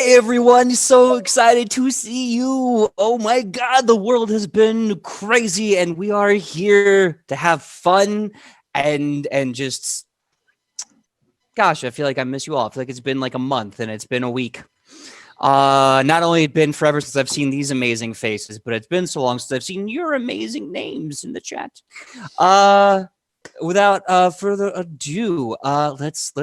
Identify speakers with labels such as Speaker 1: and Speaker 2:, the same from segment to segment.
Speaker 1: everyone, so excited to see you. Oh my god, the world has been crazy and we are here to have fun and just gosh, I feel like I miss you all. I feel like it's been like a month and it's been a week. Not only it's been forever since I've seen these amazing faces, but it's been so long since I've seen your amazing names in the chat. Without further ado, let's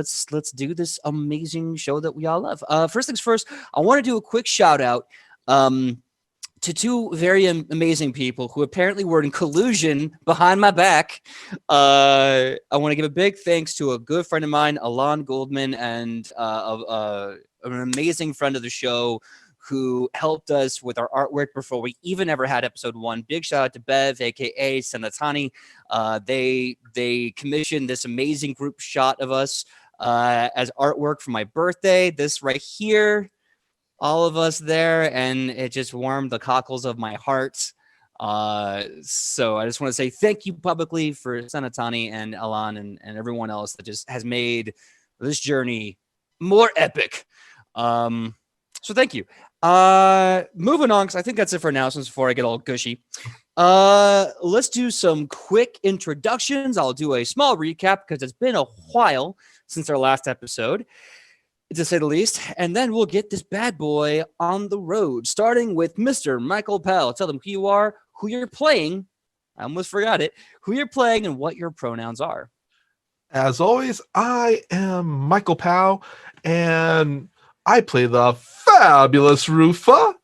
Speaker 1: do this amazing show that we all love. First things first, I want to do a quick shout out to two very amazing people who apparently were in collusion behind my back. I want to give a big thanks to a good friend of mine, Alon Goldman, and an amazing friend of the show who helped us with our artwork before we even ever had episode 1. Big shout out to Bev, aka Senatani. They commissioned this amazing group shot of us as artwork for my birthday. This right here, all of us there, and it just warmed the cockles of my heart. So I just want to say thank you publicly for Senatani and Alan and everyone else that just has made this journey more epic. So thank you. Moving on, because I think that's it for announcements before I get all gushy. Let's do some quick introductions. I'll do a small recap because it's been a while since our last episode, to say the least, and then we'll get this bad boy on the road, starting with Mr. Michael Powell. Tell them who you are, who you're playing. I almost forgot it. Who you're playing and what your pronouns are.
Speaker 2: As always, I am Michael Powell, and I play the fabulous Rufa.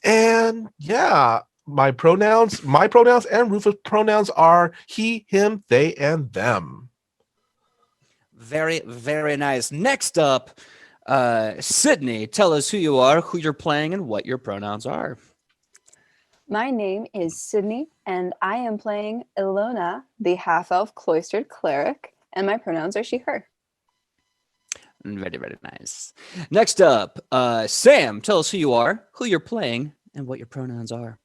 Speaker 2: And yeah, my pronouns and Rufa's pronouns are he, him, they, and them.
Speaker 1: Very, very nice. Next up, Sidney, tell us who you are, who you're playing, and what your pronouns are.
Speaker 3: My name is Sidney, and I am playing Ilona, the half-elf cloistered cleric, and my pronouns are she, her.
Speaker 1: Very, very nice. Next up, Sam, tell us who you are, who you're playing, and what your pronouns are.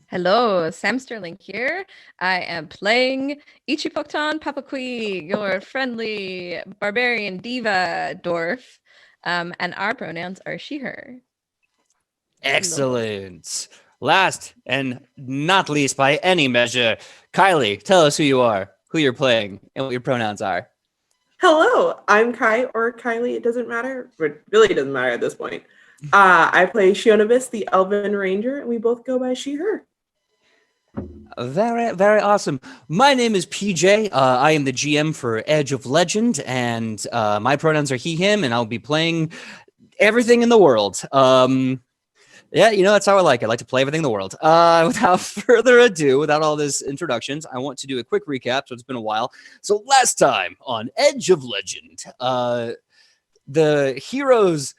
Speaker 4: Hello, Sam Sterling here. I am playing Ichipokton Papakui, your friendly barbarian diva dwarf, and our pronouns are she, her.
Speaker 1: Excellent. Last and not least by any measure, Kylie, tell us who you are, who you're playing, and what your pronouns are.
Speaker 5: Hello, I'm Kai or Kylie. It doesn't matter. It really doesn't matter at this point. I play Shionibus, the Elven Ranger, and we both go by she, her.
Speaker 1: Very, very awesome. My name is PJ. I am the GM for Edge of Legend, and my pronouns are he, him, and I'll be playing everything in the world. Yeah, you know, that's how I like it. I like to play everything in the world. Without further ado, without all this introductions, I want to do a quick recap. So it's been a while. So last time on Edge of Legend, the heroes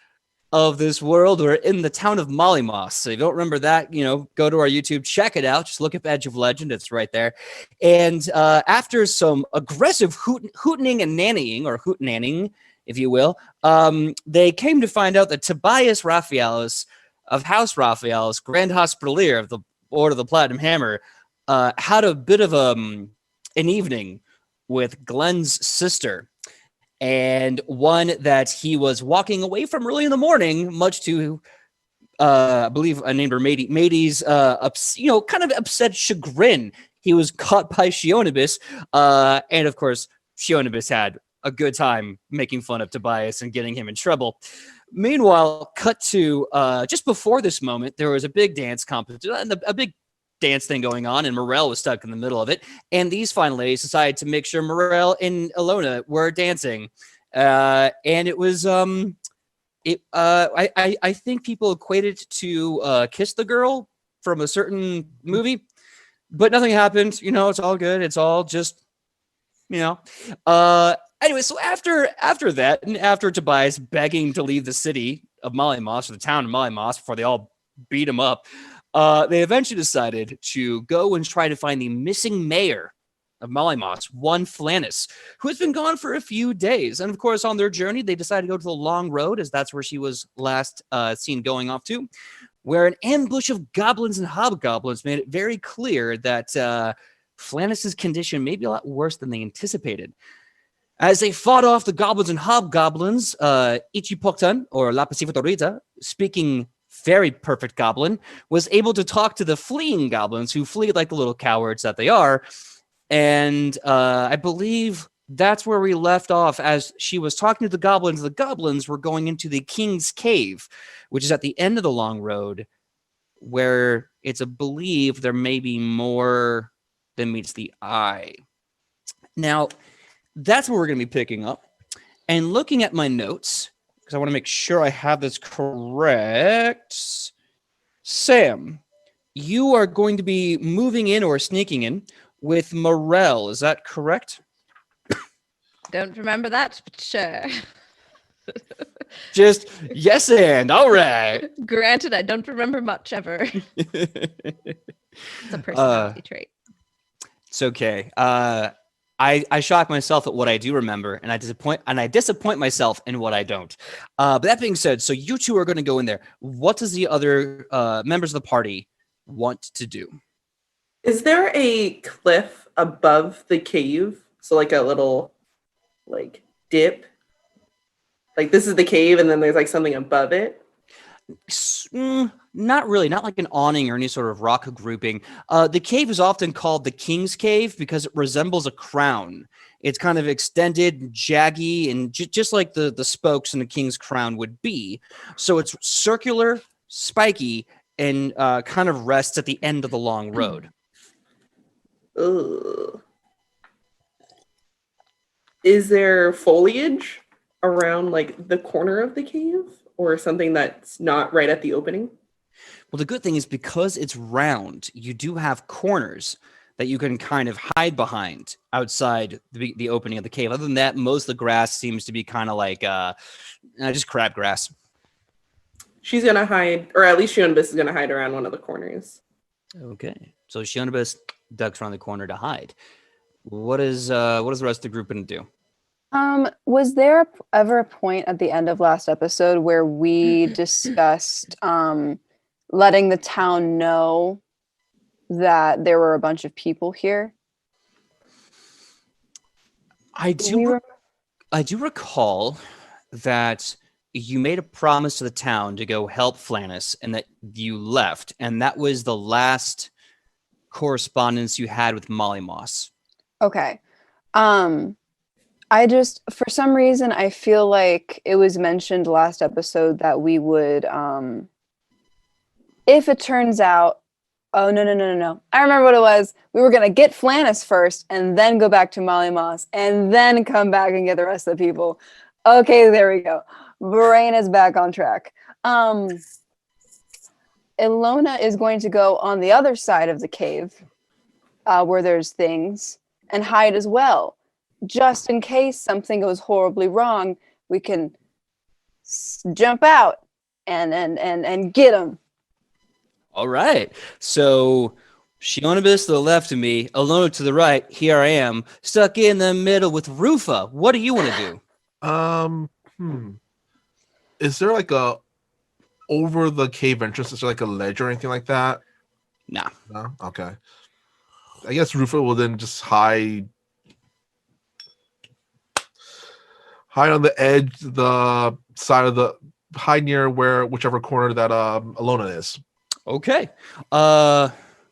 Speaker 1: of this world were in the town of Mollymoss. So if you don't remember that, you know, go to our YouTube, check it out. Just look up Edge of Legend. It's right there. And after some aggressive hootening and nannying, or hootenanning, if you will, they came to find out that Tobias Raphaelis of House Raphaelis, Grand Hospitalier of the Order of the Platinum Hammer, had a bit of an evening with Glenn's sister, and one that he was walking away from early in the morning, much to, I believe I named her Matey's, kind of upset chagrin. He was caught by Shionibus, and of course, Shionibus had a good time making fun of Tobias and getting him in trouble. Meanwhile, cut to just before this moment, there was a big dance competition, a big dance thing going on, and Morel was stuck in the middle of it. And these fine ladies decided to make sure Morel and Ilona were dancing. And it was, I think people equated it to Kiss the Girl from a certain movie, but nothing happened. You know, it's all good. It's all just, you know. Anyway, so after that, and after Tobias begging to leave the city of Mollymoss, or the town of Mollymoss, before they all beat him up, they eventually decided to go and try to find the missing mayor of Mollymoss, one Flannis, who has been gone for a few days. And of course, on their journey, they decided to go to the Long Road, as that's where she was last seen going off to, where an ambush of goblins and hobgoblins made it very clear that Flannis's condition may be a lot worse than they anticipated. As they fought off the goblins and hobgoblins, Ichipoktan, or La Pacificorita, speaking very perfect goblin, was able to talk to the fleeing goblins who flee like the little cowards that they are. And I believe that's where we left off. As she was talking to the goblins were going into the King's Cave, which is at the end of the long road, where it's a belief there may be more than meets the eye. Now, that's what we're going to be picking up. And looking at my notes, because I want to make sure I have this correct. Sam, you are going to be moving in or sneaking in with Morel. Is that correct?
Speaker 4: Don't remember that, but sure.
Speaker 1: Just yes and all right.
Speaker 4: Granted, I don't remember much ever. It's a personality trait.
Speaker 1: It's okay. I shock myself at what I do remember, and I disappoint myself in what I don't. But that being said, so you two are going to go in there. What does the other members of the party want to do?
Speaker 5: Is there a cliff above the cave? So like a little like dip? Like this is the cave and then there's like something above it?
Speaker 1: Not really, not like an awning or any sort of rock grouping. The cave is often called the King's Cave because it resembles a crown. It's kind of extended, jaggy, and just like the spokes in the king's crown would be. So it's circular, spiky, and kind of rests at the end of the long road.
Speaker 5: Ugh. Is there foliage around like the corner of the cave or something that's not right at the opening?
Speaker 1: Well, the good thing is because it's round, you do have corners that you can kind of hide behind outside the opening of the cave. Other than that, most of the grass seems to be kind of like just crabgrass.
Speaker 5: She's gonna hide, or at least Shionibus is gonna hide around one of the corners.
Speaker 1: Okay, so Shionibus ducks around the corner to hide. What is the rest of the group gonna do?
Speaker 3: Was there ever a point at the end of last episode where we discussed letting the town know that there were a bunch of people here?
Speaker 1: I do recall that you made a promise to the town to go help Flannis and that you left, and that was the last correspondence you had with Molly Moss.
Speaker 3: Okay. I just, for some reason, I feel like it was mentioned last episode that we would, if it turns out, oh, no. I remember what it was. We were going to get Flannis first and then go back to Molly Moss and then come back and get the rest of the people. Okay, there we go. Brain is back on track. Ilona is going to go on the other side of the cave where there's things and hide as well. Just in case something goes horribly wrong, we can jump out and get them.
Speaker 1: All right. So Shionibus to the left of me, Ilona to the right. Here I am, stuck in the middle with Rufa. What do you want to do?
Speaker 2: Is there like a over the cave entrance? Is there like a ledge or anything like that?
Speaker 1: Nah.
Speaker 2: No. Okay. I guess Rufa will then just hide on the edge, the side of the hide near whichever corner that Ilona is.
Speaker 1: Okay.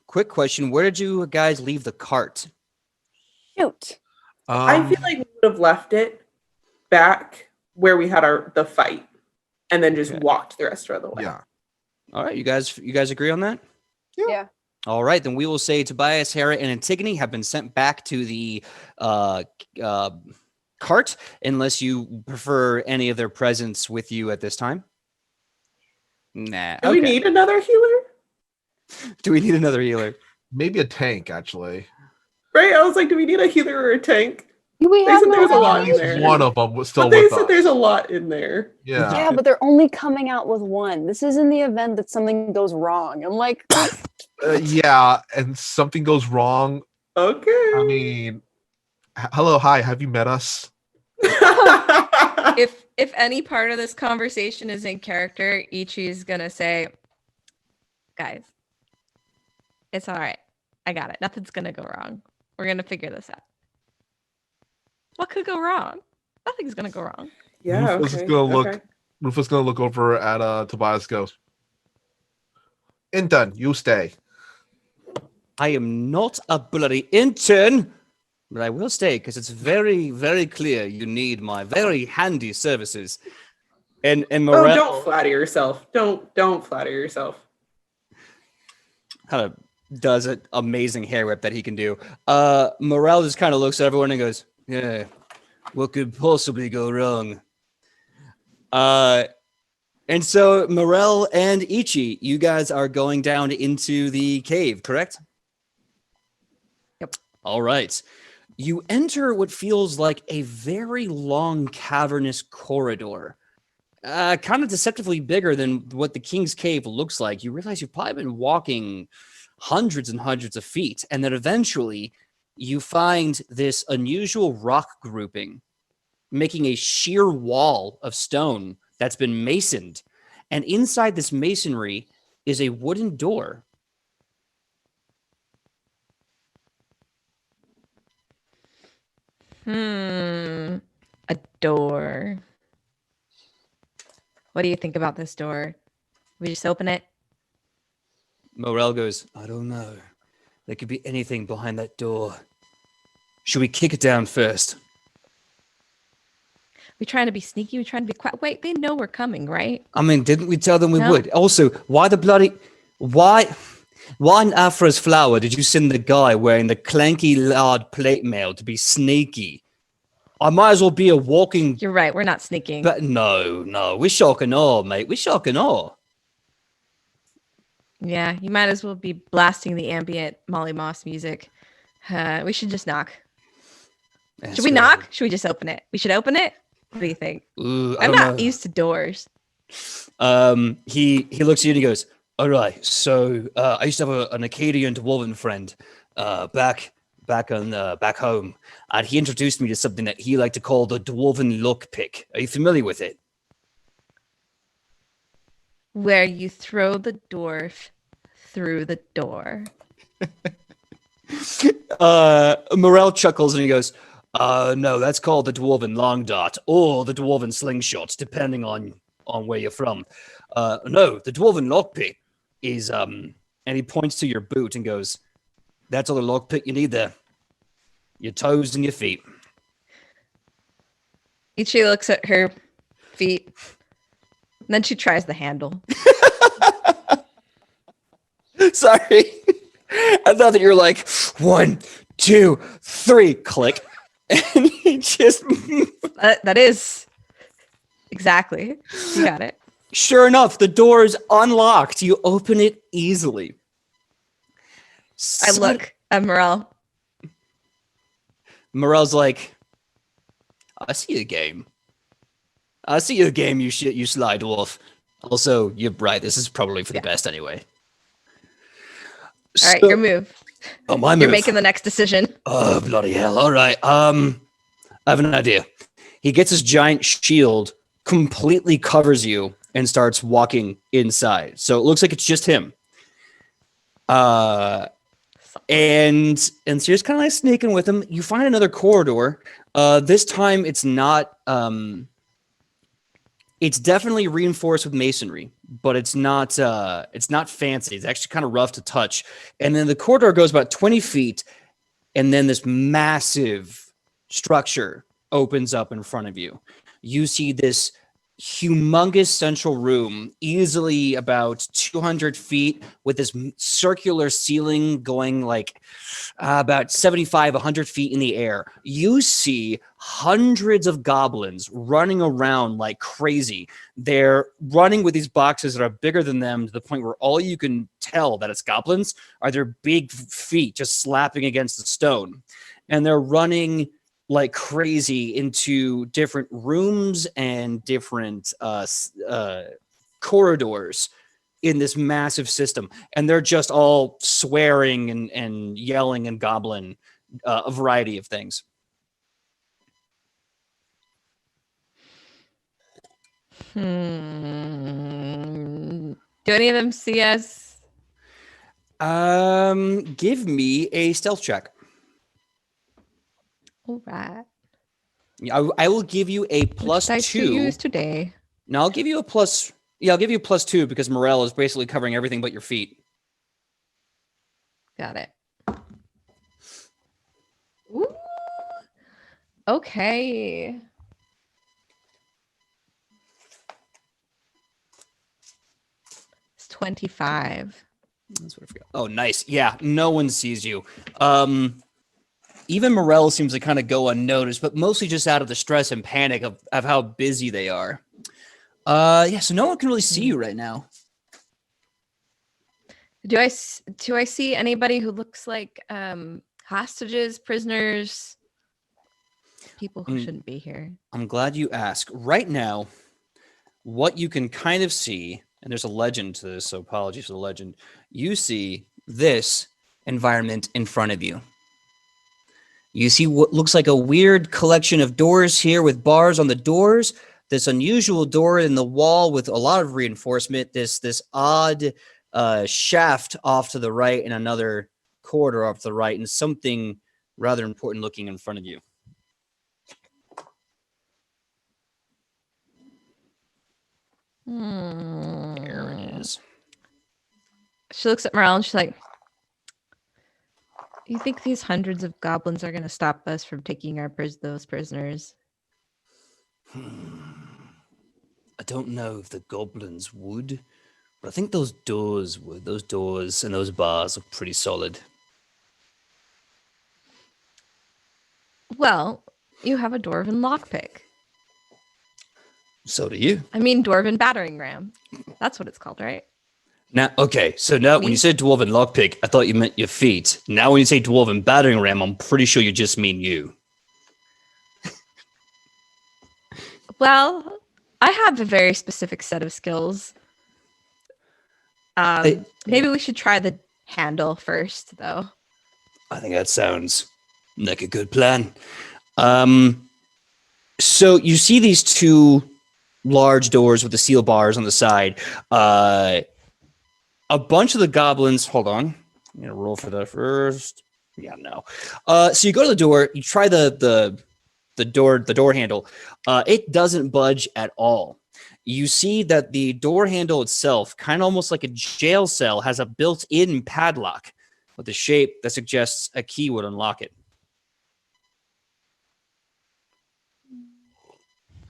Speaker 1: Quick question. Where did you guys leave the cart?
Speaker 3: Shoot.
Speaker 5: I feel like we would have left it back where we had the fight and then just walked the rest of the way.
Speaker 2: Yeah.
Speaker 1: All right. You guys agree on that?
Speaker 3: Yeah.
Speaker 1: All right. Then we will say Tobias, Hera, and Antigone have been sent back to the cart unless you prefer any of their presence with you at this time. Nah.
Speaker 5: Do we need another healer?
Speaker 1: Do we need another healer?
Speaker 2: Maybe a tank, actually.
Speaker 5: Right? I was like, do we need a healer or a tank?
Speaker 3: We
Speaker 5: They
Speaker 3: have
Speaker 5: said
Speaker 3: no
Speaker 5: there was a lot in
Speaker 3: idea.
Speaker 5: there.
Speaker 2: One of them was still
Speaker 5: But they
Speaker 2: with
Speaker 5: said
Speaker 2: us.
Speaker 5: there's a lot in there.
Speaker 2: Yeah.
Speaker 3: Yeah, but they're only coming out with one. This is in the event that something goes wrong. I'm like,
Speaker 2: Yeah, and something goes wrong.
Speaker 5: Okay.
Speaker 2: I mean, hello, hi, have you met us?
Speaker 4: If any part of this conversation is in character, Ichi's gonna say, guys, it's all right. I got it. Nothing's gonna go wrong. We're gonna figure this out. What could go wrong? Nothing's gonna go wrong.
Speaker 5: Yeah.
Speaker 2: Rufus is
Speaker 5: Okay.
Speaker 2: gonna look.
Speaker 5: Okay.
Speaker 2: Rufus gonna look over at Tobias. Goes. Intern, you stay.
Speaker 1: I am not a bloody intern, but I will stay because it's very, very clear you need my very handy services. And
Speaker 5: Oh,
Speaker 1: Morel
Speaker 5: don't flatter yourself. Don't flatter yourself.
Speaker 1: kind of does an amazing hair whip that he can do. Morel just kind of looks at everyone and goes, "Yeah, what could possibly go wrong?" And so Morel and Ichi, you guys are going down into the cave, correct?
Speaker 4: Yep.
Speaker 1: All right. You enter what feels like a very long cavernous corridor. Kind of deceptively bigger than what the King's Cave looks like. You realize you've probably been walking hundreds and hundreds of feet, and then eventually you find this unusual rock grouping, making a sheer wall of stone that's been masoned. And inside this masonry is a wooden door.
Speaker 4: A door. What do you think about this door? We just open it?
Speaker 1: Morel goes, I don't know. There could be anything behind that door. Should we kick it down first?
Speaker 4: We trying to be sneaky? We trying to be quiet? Wait, they know we're coming, right?
Speaker 1: I mean, didn't we tell them we
Speaker 4: No.
Speaker 1: would? Also, why the bloody... Why in Afra's flower did you send the guy wearing the clanky lard plate mail to be sneaky? I might as well be a walking...
Speaker 4: You're right. We're not sneaking.
Speaker 1: But no. We're shock and awe, mate. We're shock and awe.
Speaker 4: Yeah, you might as well be blasting the ambient Molly Moss music. We should just knock. Should we knock? Should we just open it? We should open it? What do you think?
Speaker 1: Ooh, I
Speaker 4: I'm
Speaker 1: don't
Speaker 4: not
Speaker 1: know.
Speaker 4: used to doors.
Speaker 1: He looks at you and he goes, all right, so I used to have an Acadian dwarven friend back home, and he introduced me to something that he liked to call the dwarven lockpick. Are you familiar with it?
Speaker 4: Where you throw the dwarf through the door.
Speaker 1: Morel chuckles and he goes, no, that's called the dwarven long dart or the dwarven slingshot, depending on where you're from. No, the dwarven lockpick is and he points to your boot and goes, that's all the lockpick you need there. Your toes and your feet.
Speaker 4: Ichi looks at her feet. And then she tries the handle.
Speaker 1: Sorry. I thought that you were like 1, 2, 3, click. And he just
Speaker 4: That is exactly. You got it.
Speaker 1: sure enough, the door is unlocked. You open it easily.
Speaker 4: I look at Morel.
Speaker 1: Morel's like, I see a game. I see a game, you sly dwarf. Also, you're right. This is probably for the best anyway.
Speaker 4: All right, your move.
Speaker 1: Oh, my move.
Speaker 4: You're making the next decision.
Speaker 1: Oh, bloody hell. All right. I have an idea. He gets his giant shield, completely covers you, and starts walking inside. So it looks like it's just him. And so you're just kind of like sneaking with him. You find another corridor. This time it's not... it's definitely reinforced with masonry, but it's not fancy. It's actually kind of rough to touch. And then the corridor goes about 20 feet, and then this massive structure opens up in front of you. You see this humongous central room, easily about 200 feet, with this circular ceiling going like about 75, 100 feet in the air. You see hundreds of goblins running around like crazy. They're running with these boxes that are bigger than them to the point where all you can tell that it's goblins are their big feet just slapping against the stone. And they're running like crazy into different rooms and different corridors in this massive system. And they're just all swearing and yelling and goblin a variety of things.
Speaker 4: Do any of them see us?
Speaker 1: Give me a stealth check.
Speaker 4: All right.
Speaker 1: I will give you a
Speaker 4: Which
Speaker 1: plus
Speaker 4: dice to
Speaker 1: 2.
Speaker 4: use today?
Speaker 1: No, I'll give you a plus. Yeah, I'll give you a plus 2 because Morel is basically covering everything but your feet.
Speaker 4: Got it. Ooh. Okay. It's 25.
Speaker 1: That's what I forgot. Oh, nice. Yeah, no one sees you. Even Morel seems to kind of go unnoticed, but mostly just out of the stress and panic of how busy they are. Yeah, so no one can really see you right now.
Speaker 4: Do I see anybody who looks like hostages, prisoners, people who shouldn't be here?
Speaker 1: I'm glad you asked. Right now, what you can kind of see, and there's a legend to this, so apologies for the legend. You see this environment in front of you. You see what looks like a weird collection of doors here with bars on the doors. This unusual door in the wall with a lot of reinforcement. This odd shaft off to the right and another corridor off to the right, and something rather important looking in front of you. There it is.
Speaker 4: She looks at Morel and she's like, "You think these hundreds of goblins are going to stop us from taking those prisoners?"
Speaker 1: I don't know if the goblins would, but I think those doors would. Those doors and those bars are pretty solid.
Speaker 4: Well, you have a dwarven lockpick.
Speaker 1: So do you.
Speaker 4: I mean, dwarven battering ram. That's what it's called, right?
Speaker 1: Now, okay, so now when you said dwarven lockpick, I thought you meant your feet. Now when you say dwarven battering ram, I'm pretty sure you just mean you.
Speaker 4: Well, I have a very specific set of skills. Maybe we should try the handle first, though.
Speaker 1: I think that sounds like a good plan. So you see these two large doors with the steel bars on the side. A bunch of the goblins. Hold on, I'm gonna roll for that first. Yeah, no. So you go to the door. You try the door handle. It doesn't budge at all. You see that the door handle itself, kind of almost like a jail cell, has a built-in padlock with a shape that suggests a key would unlock it.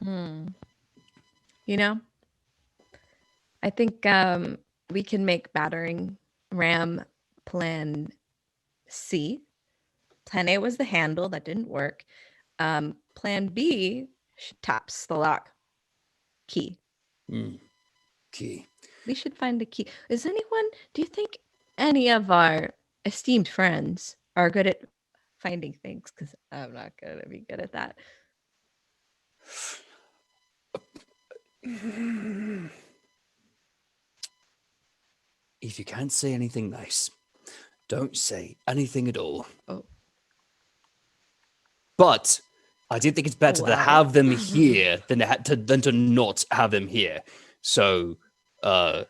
Speaker 4: You know, I think we can make battering ram plan C. Plan A was the handle. That didn't work. Plan B taps the lock key.
Speaker 1: Key.
Speaker 4: We should find a key. Do you think any of our esteemed friends are good at finding things? Because I'm not going to be good at that.
Speaker 1: If you can't say anything nice, don't say anything at all.
Speaker 4: Oh.
Speaker 1: But I do think it's better
Speaker 4: Oh,
Speaker 1: to
Speaker 4: wow.
Speaker 1: have them here than to not have them here. So I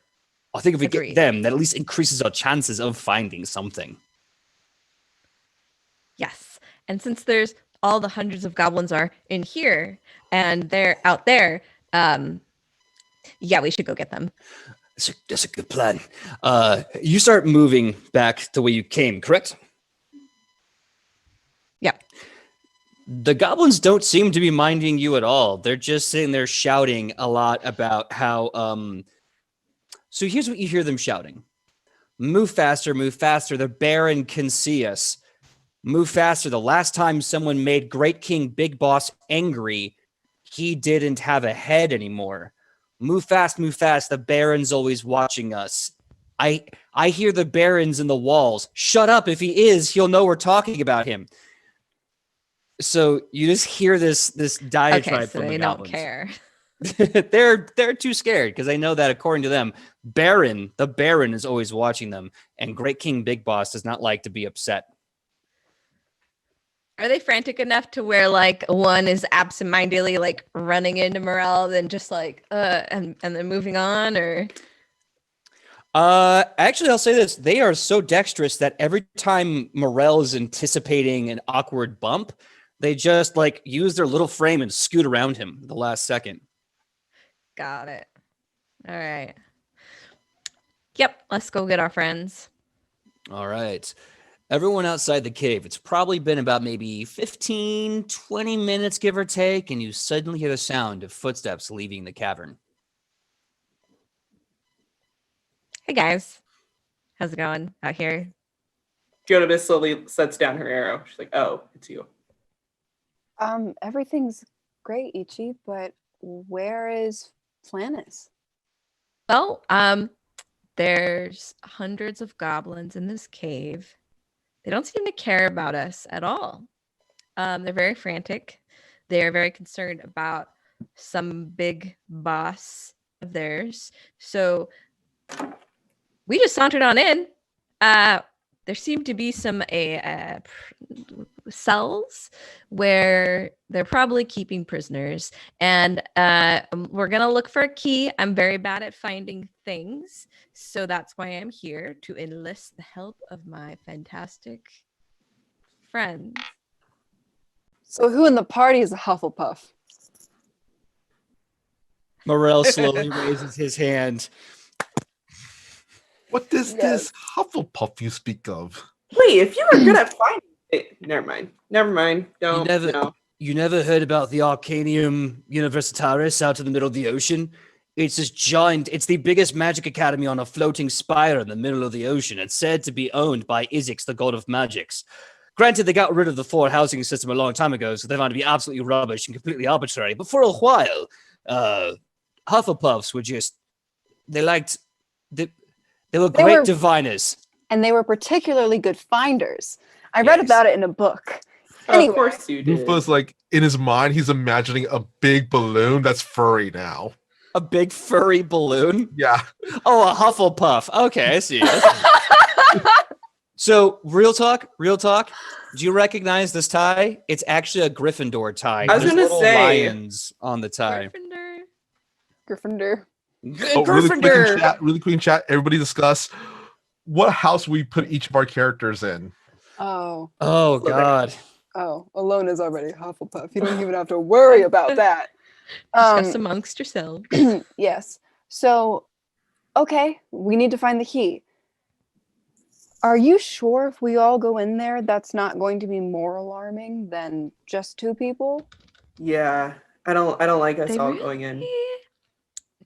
Speaker 1: think if we
Speaker 4: Agreed.
Speaker 1: get them, that at least increases our chances of finding something.
Speaker 4: Yes. And since there's all the hundreds of goblins are in here and they're out there, yeah, we should go get them.
Speaker 1: That's a good plan. You start moving back the way you came, correct?
Speaker 4: Yeah.
Speaker 1: The goblins don't seem to be minding you at all. They're just sitting there shouting a lot about how... So here's what you hear them shouting. Move faster, the Baron can see us. Move faster. The last time someone made Great King Big Boss angry, he didn't have a head anymore. Move fast, the Baron's always watching us. I hear the Baron's in the walls. Shut up, if he is, he'll know we're talking about him. So you just hear this diatribe
Speaker 4: Okay, so
Speaker 1: from the
Speaker 4: they don't
Speaker 1: goblins.
Speaker 4: care.
Speaker 1: They're too scared because they know that according to them, the Baron is always watching them, and Great King Big Boss does not like to be upset.
Speaker 4: Are they frantic enough to where like one is absentmindedly like running into Morel, then just like and then moving on, or?
Speaker 1: Actually, I'll say this: they are so dexterous that every time Morel is anticipating an awkward bump, They just like use their little frame and scoot around him at the last second.
Speaker 4: Got it. All right. Yep, let's go get our friends.
Speaker 1: All right. Everyone outside the cave, it's probably been about maybe 15, 20 minutes, give or take, and you suddenly hear the sound of footsteps leaving the cavern.
Speaker 4: Hey guys, how's it going out here?
Speaker 5: Jonabis slowly sets down her arrow. She's like, "Oh, it's you."
Speaker 3: Everything's great, Ichi, but where is Flannis?
Speaker 4: Well, there's hundreds of goblins in this cave. They don't seem to care about us at all. They're very frantic. They're very concerned about some big boss of theirs. So we just sauntered on in. There seem to be some cells where they're probably keeping prisoners, and we're gonna look for a key. I'm very bad at finding things, so that's why I'm here to enlist the help of my fantastic friends.
Speaker 3: So who in the party is a Hufflepuff?
Speaker 1: Morel slowly raises his hand.
Speaker 2: What is
Speaker 3: Yes.
Speaker 2: this Hufflepuff you speak of?
Speaker 5: Wait, if you were good at finding it, never mind. Never mind. Don't.
Speaker 1: never-
Speaker 5: No.
Speaker 1: You never heard about the Arcanium Universitaris out in the middle of the ocean? It's this giant, it's the biggest magic academy on a floating spire in the middle of the ocean. It's said to be owned by Isix, the god of magics. Granted, they got rid of the Ford housing system a long time ago, so they found it to be absolutely rubbish and completely arbitrary. But for a while, Hufflepuffs were just, they were
Speaker 3: They
Speaker 1: great
Speaker 3: were-
Speaker 1: diviners.
Speaker 3: And they were particularly good finders. I read
Speaker 1: Yes.
Speaker 3: about it in a book.
Speaker 5: Oh,
Speaker 3: Anyway.
Speaker 5: of course you did.
Speaker 2: Rufus, like in his mind, he's imagining a big balloon that's furry now.
Speaker 1: A big furry balloon?
Speaker 2: Yeah.
Speaker 1: Oh, a Hufflepuff. Okay, I see. So, real talk. Do you recognize this tie? It's actually a Gryffindor tie.
Speaker 5: I was
Speaker 1: There's
Speaker 5: gonna
Speaker 1: little
Speaker 5: say.
Speaker 1: lions on the tie.
Speaker 4: Gryffindor.
Speaker 3: Gryffindor.
Speaker 2: Oh,
Speaker 1: Gryffindor.
Speaker 2: really quick in chat. Everybody discuss what house we put each of our characters in.
Speaker 3: Oh,
Speaker 1: Oh God.
Speaker 3: Alona's already Hufflepuff. You don't even have to worry about that.
Speaker 4: Discuss amongst yourselves.
Speaker 3: Yes. So, okay, we need to find the key. Are you sure if we all go in there, that's not going to be more alarming than just two people?
Speaker 5: Yeah, I don't like us all going in.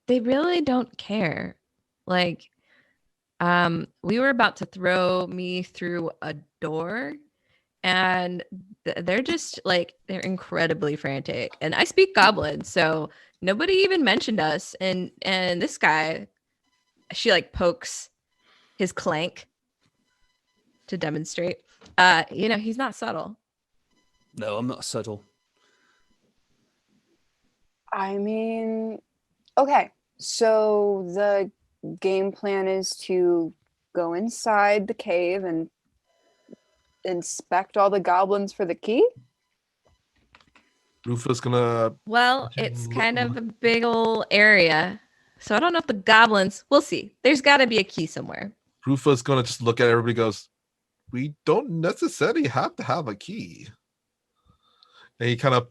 Speaker 4: They really don't care. Like, we were about to throw me through a door, and they're just like, they're incredibly frantic. And I speak Goblin, so nobody even mentioned us. And this guy, she like pokes his clank to demonstrate. He's not subtle.
Speaker 1: No, I'm not subtle.
Speaker 3: I mean, okay, so the game plan is to go inside the cave and inspect all the goblins for the key?
Speaker 2: Rufus gonna
Speaker 4: Well, it's kind of a big old area. So I don't know if the goblins, we'll see. There's got to be a key somewhere.
Speaker 2: Rufus gonna just look at everybody. Goes, we don't necessarily have to have a key. And he kind of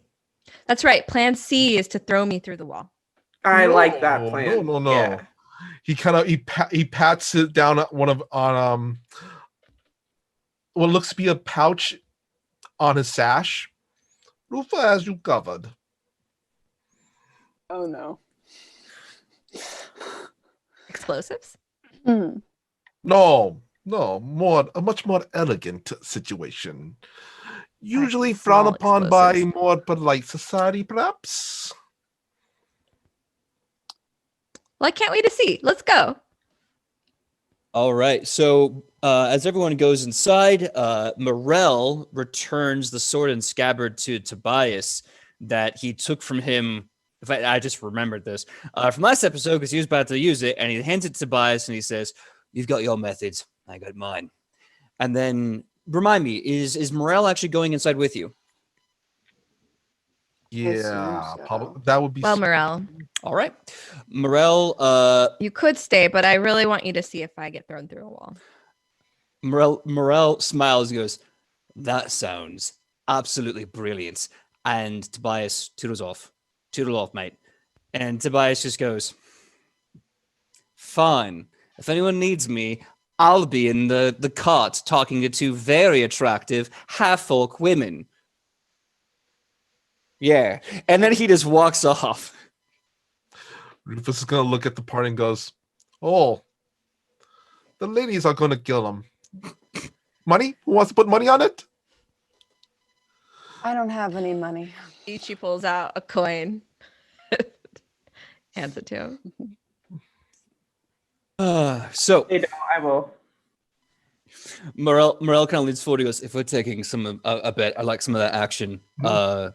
Speaker 4: That's right. Plan C is to throw me through the wall.
Speaker 5: I like that plan.
Speaker 2: No.
Speaker 5: Yeah.
Speaker 2: He kind of he pats it down at on what looks to be a pouch on his sash. Rufus has you covered.
Speaker 3: Oh no.
Speaker 4: Explosives?
Speaker 3: Hmm.
Speaker 2: No, a much more elegant situation. Usually
Speaker 4: small
Speaker 2: frowned upon by
Speaker 4: explosives.
Speaker 2: more polite society, perhaps.
Speaker 4: Well, I can't wait to see. Let's go.
Speaker 1: All right. So as everyone goes inside, Morel returns the sword and scabbard to Tobias that he took from him. If I just remembered this from last episode because he was about to use it, and he hands it to Tobias and he says, "You've got your methods, I got mine." And then remind me, is Morel actually going inside with you?
Speaker 2: Yeah,
Speaker 3: so.
Speaker 2: probably that would be.
Speaker 4: Well, Morel,
Speaker 1: All right, Morel.
Speaker 4: you could stay, but I really want you to see if I get thrown through a wall.
Speaker 1: Morel smiles and goes, "That sounds absolutely brilliant. And Tobias toodles off. Toodle off, mate. And Tobias just goes, fine. If anyone needs me, I'll be in the cart talking to two very attractive half-folk women. Yeah. And then he just walks off.
Speaker 2: Rufus is going to look at the party and goes, oh, the ladies are going to kill him. Money? Who wants to put money on it?
Speaker 3: I don't have any money.
Speaker 4: Ichi pulls out a coin, hands it to him.
Speaker 1: So
Speaker 5: Hey, no, I will.
Speaker 1: Morel kind of leans forward. He goes, if we're taking some a bet, I like some of that action. 5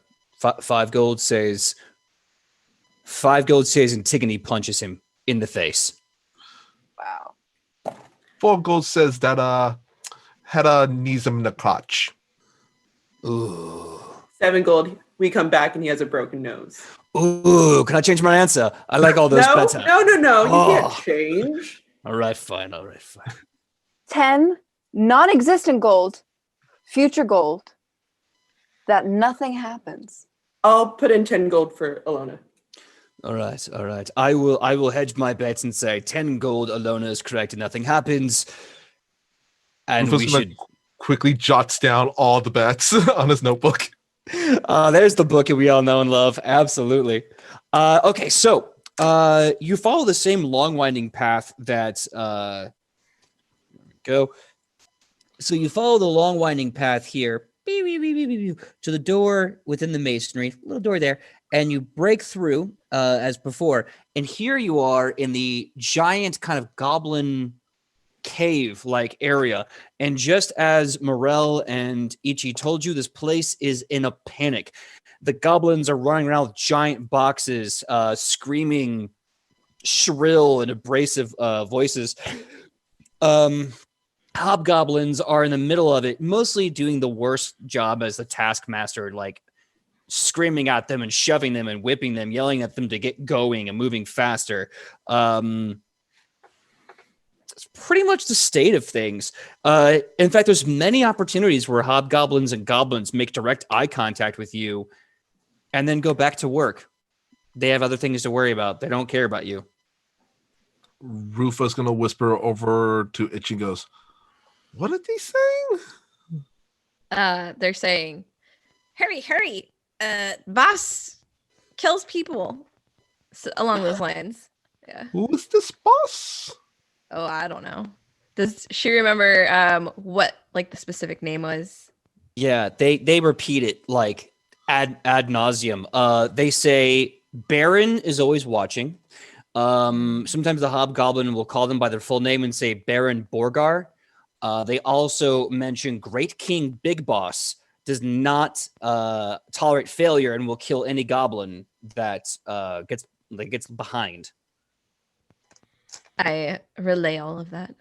Speaker 1: gold says, Antigone punches him in the face.
Speaker 3: Wow.
Speaker 2: 4 gold says that Hedda knees him in the crotch.
Speaker 1: Ooh.
Speaker 5: 7 gold. We come back and he has a broken nose.
Speaker 1: Ooh, can I change my answer? I like all those
Speaker 5: No,
Speaker 1: better.
Speaker 5: no. You
Speaker 1: Oh.
Speaker 5: can't change.
Speaker 1: All right, fine.
Speaker 3: 10 non-existent gold, future gold, that nothing happens.
Speaker 5: I'll put in 10 gold for Alona.
Speaker 1: All right. I will hedge my bets and say 10 gold. Alona is correct, and nothing happens. And
Speaker 2: Rufus
Speaker 1: we
Speaker 2: gonna
Speaker 1: should.
Speaker 2: quickly jots down all the bets on his notebook.
Speaker 1: There's the book that we all know and love. Absolutely. Okay, so you follow the same long winding path that there we go. So you follow the long winding path here to the door within the masonry, little door there, and you break through as before. And here you are in the giant kind of goblin cave-like area. And just as Morel and Ichi told you, this place is in a panic. The goblins are running around with giant boxes, screaming shrill and abrasive voices. Hobgoblins are in the middle of it, mostly doing the worst job as the taskmaster, like screaming at them and shoving them and whipping them, yelling at them to get going and moving faster. It's pretty much the state of things. In fact, there's many opportunities where hobgoblins and goblins make direct eye contact with you and then go back to work. They have other things to worry about. They don't care about you.
Speaker 2: Rufus gonna whisper over to Itchy, goes, what are they saying?
Speaker 4: They're saying, hurry, boss kills people. Along those lines. Yeah.
Speaker 2: Who is this boss?
Speaker 4: Oh, I don't know. Does she remember what like the specific name was?
Speaker 1: Yeah, they repeat it like ad nauseum. They say Baron is always watching. Sometimes the hobgoblin will call them by their full name and say Baron Borgar. They also mention Great King Big Boss does not tolerate failure and will kill any goblin that gets behind.
Speaker 4: I relay all of that.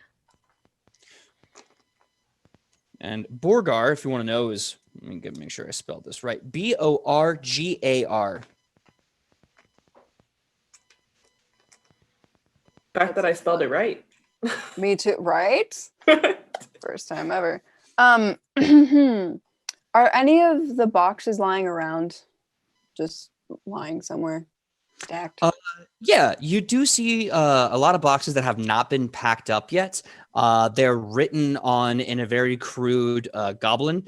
Speaker 1: And Borgar, if you want to know, is, let me make sure I spelled this right. Borgar.
Speaker 5: Fact that I spelled it right.
Speaker 3: Me too, right? First time ever. Are any of the boxes lying around? Just lying somewhere, stacked?
Speaker 1: Yeah, you do see a lot of boxes that have not been packed up yet. They're written on in a very crude goblin.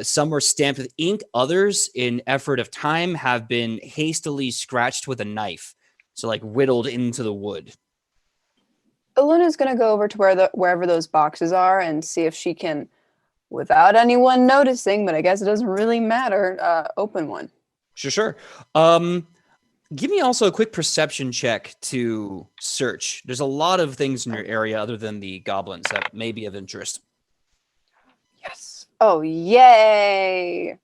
Speaker 1: Some were stamped with ink. Others, in effort of time, have been hastily scratched with a knife. So like whittled into the wood.
Speaker 3: Iluna's gonna go over to wherever those boxes are and see if she can, without anyone noticing, but I guess it doesn't really matter, open one.
Speaker 1: Sure. Give me also a quick perception check to search. There's a lot of things in your area other than the goblins that may be of interest.
Speaker 3: Yes. Oh, yay!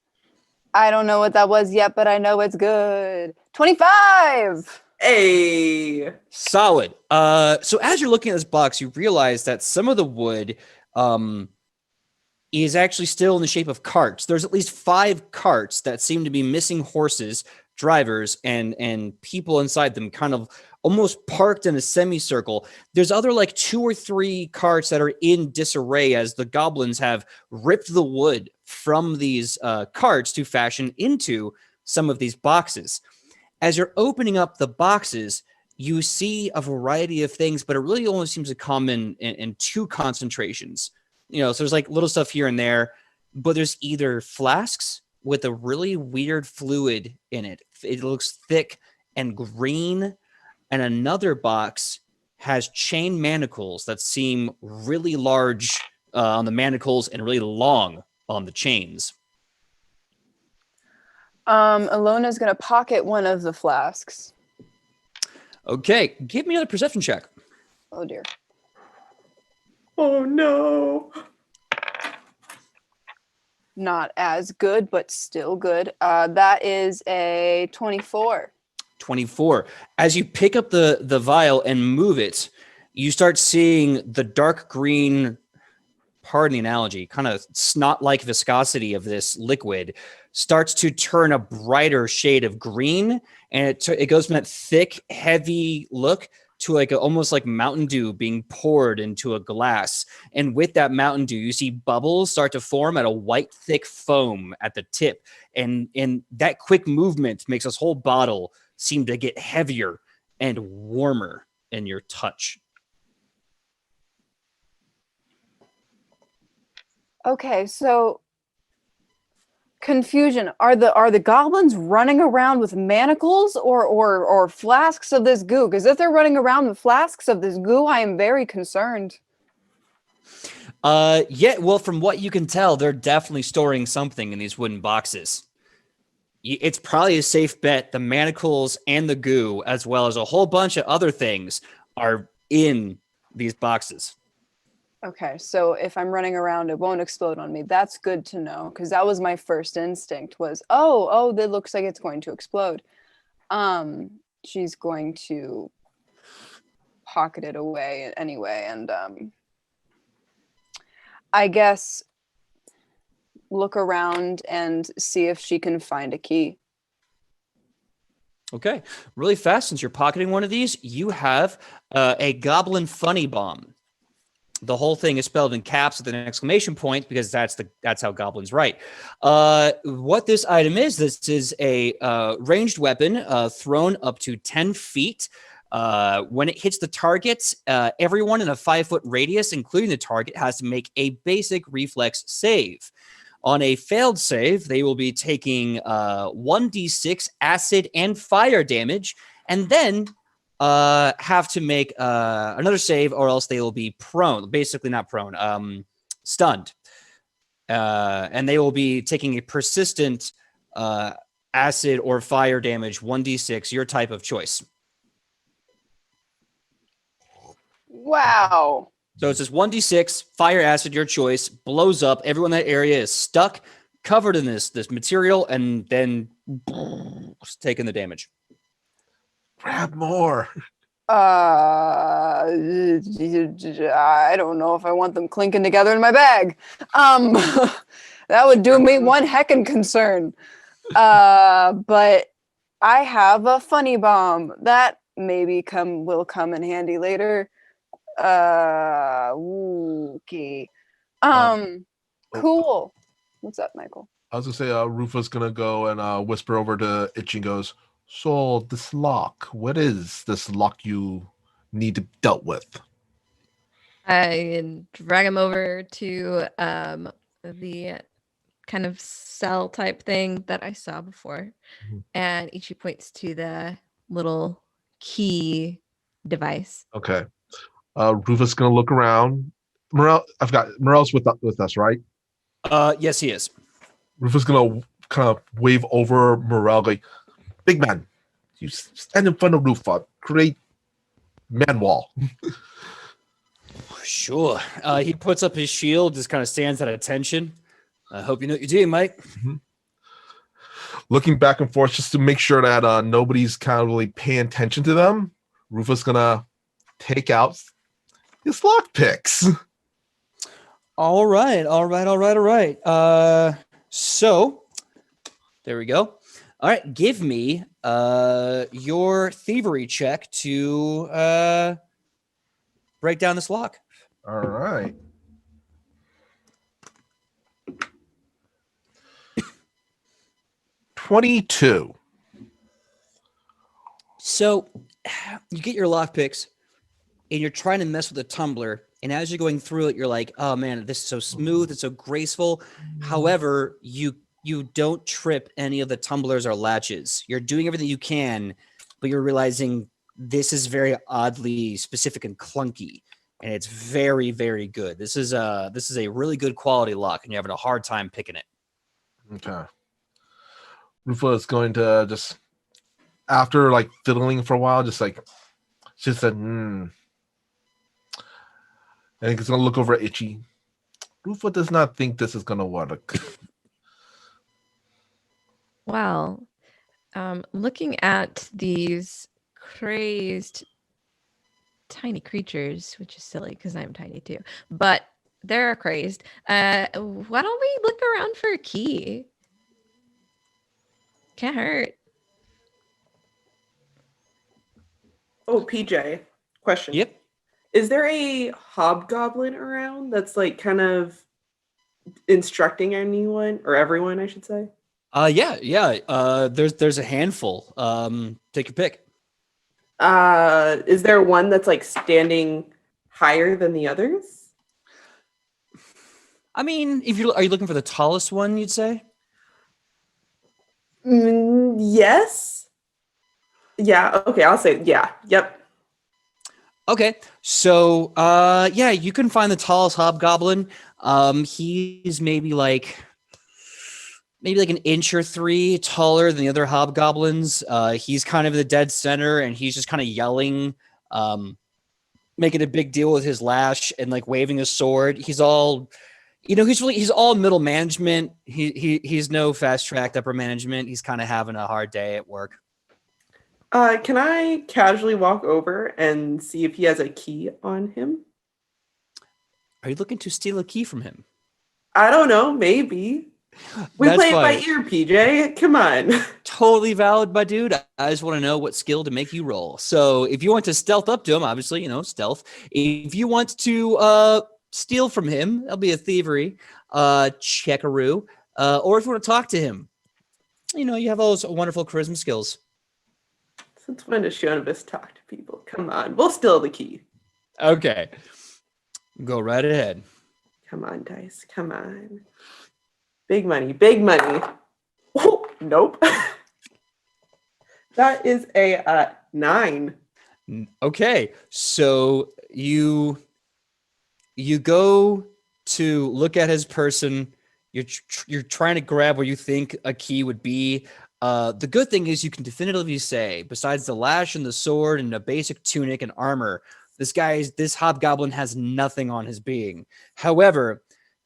Speaker 3: I don't know what that was yet, but I know it's good. 25!
Speaker 5: Hey.
Speaker 1: Solid. So as you're looking at this box, you realize that some of the wood is actually still in the shape of carts. There's at least 5 carts that seem to be missing horses, drivers, and people inside them, kind of almost parked in a semicircle. There's other like 2 or 3 carts that are in disarray as the goblins have ripped the wood from these carts to fashion into some of these boxes. As you're opening up the boxes, you see a variety of things, but it really only seems to come in 2 concentrations. So there's like little stuff here and there, but there's either flasks with a really weird fluid in it. It looks thick and green. And another box has chain manacles that seem really large on the manacles and really long on the chains.
Speaker 3: Alona's going to pocket one of the flasks.
Speaker 1: Okay, give me another perception check.
Speaker 3: Oh, dear.
Speaker 5: Oh, no.
Speaker 3: Not as good, but still good. That is a 24.
Speaker 1: 24. As you pick up the vial and move it, you start seeing the dark green, pardon the analogy, kind of snot-like viscosity of this liquid starts to turn a brighter shade of green, and it goes from that thick, heavy look to like almost like Mountain Dew being poured into a glass. And with that Mountain Dew, you see bubbles start to form at a white, thick foam at the tip. And that quick movement makes this whole bottle seem to get heavier and warmer in your touch.
Speaker 3: Okay, so confusion. Are the goblins running around with manacles or flasks of this goo? Because if they're running around with flasks of this goo, I am very concerned.
Speaker 1: Yeah, well, from what you can tell, they're definitely storing something in these wooden boxes. It's probably a safe bet the manacles and the goo, as well as a whole bunch of other things, are in these boxes.
Speaker 3: Okay, so if I'm running around, it won't explode on me. That's good to know, because that was my first instinct was, oh, that looks like it's going to explode. She's going to pocket it away anyway, and I guess look around and see if she can find a key.
Speaker 1: Okay, really fast, since you're pocketing one of these, you have a goblin funny bomb. The whole thing is spelled in caps with an exclamation point because that's how goblins write. What this item is, this is a ranged weapon thrown up to 10 feet. When it hits the target, everyone in a 5-foot radius, including the target, has to make a basic reflex save. On a failed save, they will be taking 1d6 acid and fire damage, and then have to make another save, or else they will be prone. Basically, not prone, stunned. And they will be taking a persistent acid or fire damage, 1d6, your type of choice.
Speaker 3: Wow.
Speaker 1: So it's just 1d6, fire acid, your choice, blows up. Everyone in that area is stuck, covered in this material, and then taking the damage.
Speaker 2: Grab more.
Speaker 3: I don't know if I want them clinking together in my bag. That would do me one heckin' concern. But I have a funny bomb that maybe will come in handy later. Okay. Cool. What's up, Michael?
Speaker 2: I was gonna say, Rufa's gonna go and whisper over to Itchy and goes, "So this lock, what is this lock you need to dealt with?"
Speaker 4: I drag him over to the kind of cell type thing that I saw before, and Ichi points to the little key device.
Speaker 2: Okay. Rufa's gonna look around. Morel, Morel's with us, right?
Speaker 1: Yes, he is.
Speaker 2: Rufa's gonna kind of wave over Morel, like, "Big man, you stand in front of Rufa, create man wall."
Speaker 1: Sure. He puts up his shield, just kind of stands at attention. I hope you know what you're doing, mate.
Speaker 2: Mm-hmm. Looking back and forth just to make sure that nobody's kind of really paying attention to them, Rufa's gonna take out his lockpicks.
Speaker 1: All right. So there we go. All right, give me your thievery check to break down this lock.
Speaker 2: All right. $22.
Speaker 1: So you get your lock picks and you're trying to mess with the tumbler. And as you're going through it, you're like, oh man, this is so smooth. It's so graceful. However, you don't trip any of the tumblers or latches. You're doing everything you can, but you're realizing this is very oddly specific and clunky. And it's very, very good. This is a really good quality lock, and you're having a hard time picking it.
Speaker 2: Okay. Rufa is going to just, after like fiddling for a while, just said, And he's going to look over at Itchy. Rufa does not think this is going to work.
Speaker 4: Well, looking at these crazed tiny creatures, which is silly because I'm tiny too, but they're crazed. Why don't we look around for a key? Can't hurt.
Speaker 5: Oh, PJ, question.
Speaker 1: Yep.
Speaker 5: Is there a hobgoblin around that's like kind of instructing anyone or everyone, I should say?
Speaker 1: Yeah. There's a handful. Take your pick.
Speaker 5: Is there one that's like standing higher than the others?
Speaker 1: I mean, are you looking for the tallest one, you'd say?
Speaker 5: Yes. Yeah. Okay. I'll say yeah. Yep.
Speaker 1: Okay, so yeah, you can find the tallest hobgoblin. He's maybe like an inch or three taller than the other hobgoblins. He's kind of the dead center, and he's just kind of yelling, making a big deal with his lash and like waving his sword. He's all, he's all middle management. He's no fast tracked upper management. He's kind of having a hard day at work.
Speaker 5: Can I casually walk over and see if he has a key on him?
Speaker 1: Are you looking to steal a key from him?
Speaker 5: I don't know. Maybe. We
Speaker 1: That's
Speaker 5: play it by
Speaker 1: fine.
Speaker 5: ear, PJ. Come on.
Speaker 1: Totally valid, my dude. I just want to know what skill to make you roll. So if you want to stealth up to him, obviously, stealth. If you want to steal from him, that'll be a thievery, checkaroo. Or if you want to talk to him, you have all those wonderful charisma skills.
Speaker 5: Since when does Shonibus talk to people? Come on. We'll steal the key.
Speaker 1: Okay. Go right ahead.
Speaker 5: Come on, dice. Come on. Big money. Big money. Oh, nope. That is a 9.
Speaker 1: Okay. So you go to look at his person. You're trying to grab where you think a key would be. The good thing is you can definitively say, besides the lash and the sword and a basic tunic and armor, this hobgoblin has nothing on his being. However,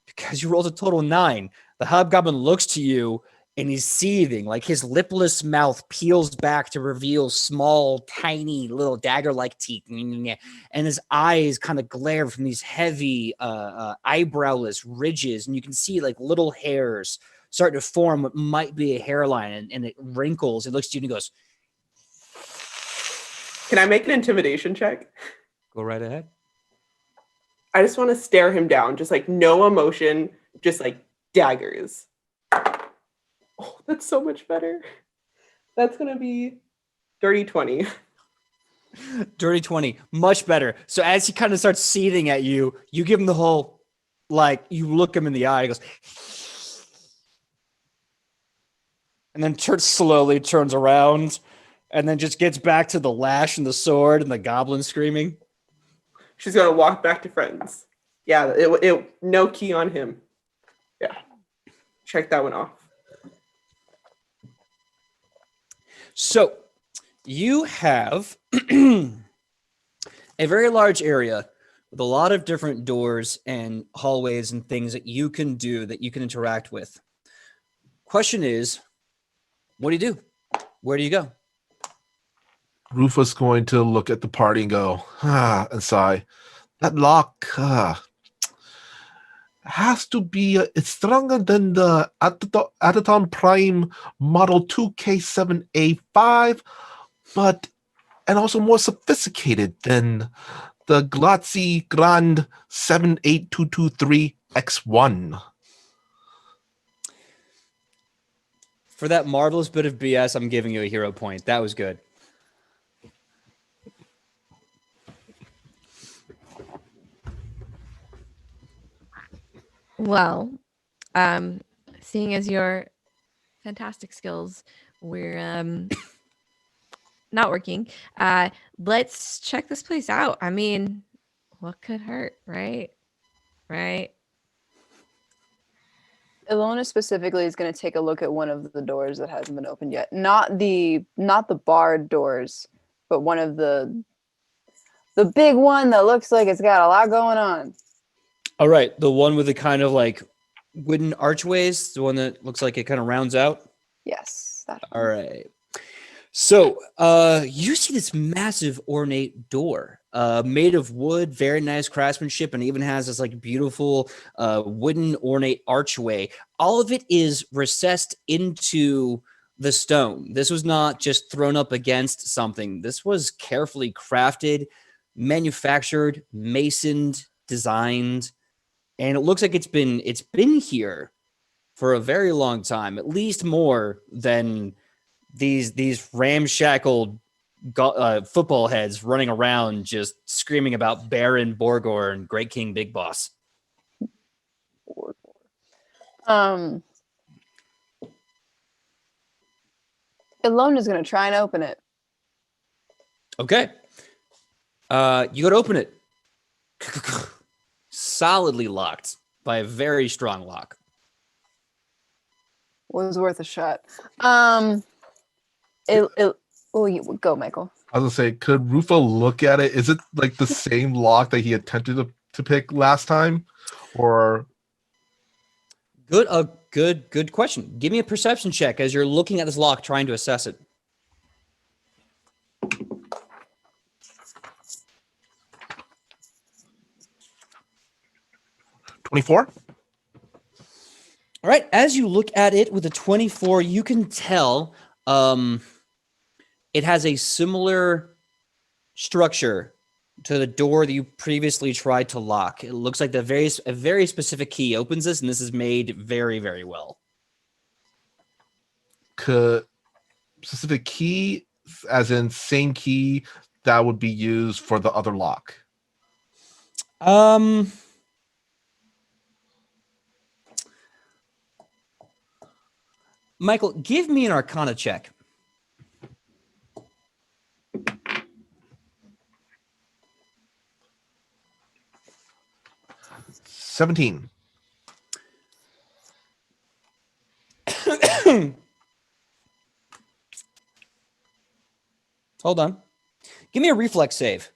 Speaker 1: because you rolled a total 9, the hobgoblin looks to you and he's seething, like his lipless mouth peels back to reveal small, tiny, little dagger-like teeth, and his eyes kind of glare from these heavy, eyebrowless ridges, and you can see like little hairs starting to form what might be a hairline, and it wrinkles. It looks to you and goes,
Speaker 5: Can I make an intimidation check?
Speaker 1: go right ahead.
Speaker 5: I just want to stare him down. Just like no emotion, just like daggers. Oh, that's so much better. That's going to be dirty 20.
Speaker 1: Dirty 20, much better. So as he kind of starts seething at you, you give him the whole, like, you look him in the eye, he goes, and then slowly turns around, and then just gets back to the lash and the sword and the goblin screaming.
Speaker 5: She's going to walk back to friends. Yeah, it no key on him. Yeah. Check that one off.
Speaker 1: So you have a very large area with a lot of different doors and hallways and things that you can do, that you can interact with. Question is, what do you do? Where do you go?
Speaker 2: Rufus going to look at the party and go, and sigh. That lock, has to be it's stronger than the Ataton Prime Model 2K7A5, but and also more sophisticated than the Glazzi Grand 78223X1.
Speaker 1: For that marvelous bit of BS, I'm giving you a hero point. That was good.
Speaker 4: Well, seeing as your fantastic skills were not working, let's check this place out. I mean, what could hurt, right? Right?
Speaker 3: Ilona specifically is going to take a look at one of the doors that hasn't been opened yet. Not the barred doors, but one of the big one that looks like it's got a lot going on.
Speaker 1: All right, the one with the kind of like wooden archways, the one that looks like it kind of rounds out.
Speaker 3: Yes, that one.
Speaker 1: All right. So you see this massive ornate door made of wood, very nice craftsmanship, and even has this like beautiful wooden ornate archway. All of it is recessed into the stone. This was not just thrown up against something. This was carefully crafted, manufactured, masoned, designed, and it looks like it's been here for a very long time, at least more than these ramshackled football heads running around just screaming about Baron Borgor and Great King Big Boss.
Speaker 3: Ilona's going to try and open it.
Speaker 1: Okay. You got to open it. Solidly locked by a very strong lock.
Speaker 3: Was worth a shot. Go, Michael.
Speaker 2: I was gonna say, could Rufo look at it? Is it like the same lock that he attempted to pick last time, or?
Speaker 1: Good question. Give me a perception check as you're looking at this lock, trying to assess it.
Speaker 2: $24.
Speaker 1: All right. As you look at it with a 24, you can tell it has a similar structure to the door that you previously tried to lock. It looks like a very specific key opens this, and this is made very, very well.
Speaker 2: Could specific key, as in same key that would be used for the other lock?
Speaker 1: Michael, give me an Arcana check.
Speaker 2: $17.
Speaker 1: Hold on. Give me a reflex save.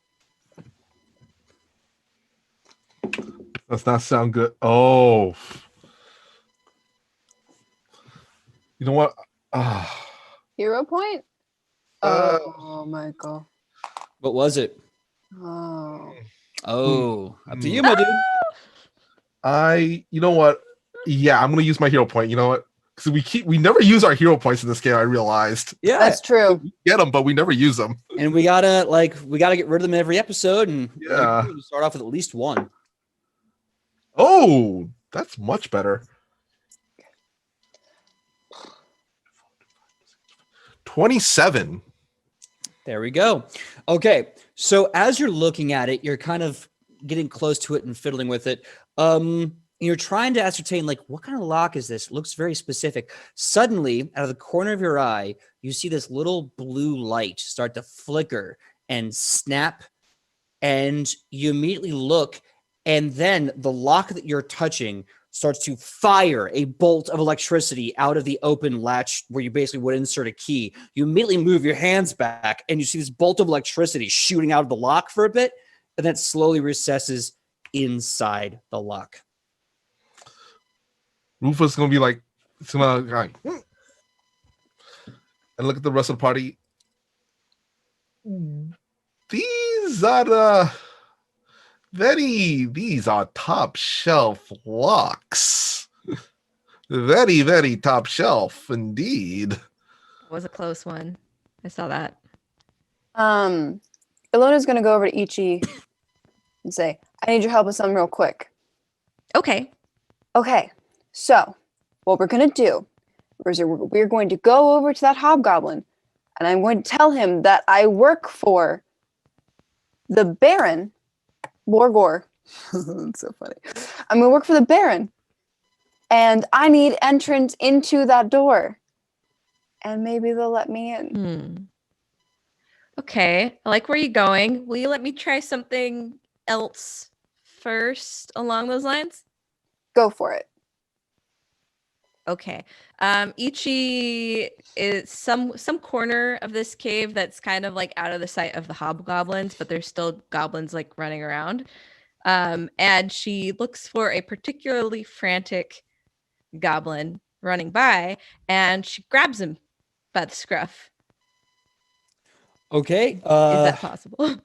Speaker 2: Does not sound good. Oh. You know what?
Speaker 3: Hero point? Oh, Michael.
Speaker 1: What was it?
Speaker 3: Oh.
Speaker 1: Up to you, my dude.
Speaker 2: You know what? Yeah, I'm gonna use my hero point. You know what? Because we never use our hero points in this game. I realized.
Speaker 1: Yeah,
Speaker 3: that's true.
Speaker 2: We get them, but we never use them.
Speaker 1: And we gotta get rid of them every episode, and
Speaker 2: yeah,
Speaker 1: start off with at least one.
Speaker 2: Oh, that's much better. 27.
Speaker 1: There we go. Okay, so as you're looking at it, you're kind of getting close to it and fiddling with it. You're trying to ascertain, like, what kind of lock is this? It looks very specific. Suddenly, out of the corner of your eye, you see this little blue light start to flicker and snap, and you immediately look, and then the lock that you're touching starts to fire a bolt of electricity out of the open latch where you basically would insert a key. You immediately move your hands back, and you see this bolt of electricity shooting out of the lock for a bit, and then slowly recesses inside the lock.
Speaker 2: Rufus is gonna be like, it's gonna and look at the rest of the party. These are These are top shelf locks. Very, very top shelf indeed.
Speaker 4: Was a close one. I saw that.
Speaker 3: Ilona's gonna go over to Ichi and say, I need your help with something real quick.
Speaker 4: Okay.
Speaker 3: Okay, so what we're gonna do is we're going to go over to that hobgoblin, and I'm going to tell him that I work for the Baron, Borgor. That's so funny. I'm gonna work for the Baron, and I need entrance into that door, and maybe they'll let me in.
Speaker 4: Okay. I like where you're going. Will you let me try something else first along those lines?
Speaker 3: Go for it.
Speaker 4: Okay. Ichi is some corner of this cave that's kind of like out of the sight of the hobgoblins, but there's still goblins like running around. And she looks for a particularly frantic goblin running by, and she grabs him by the scruff.
Speaker 1: Okay.
Speaker 4: Is that possible?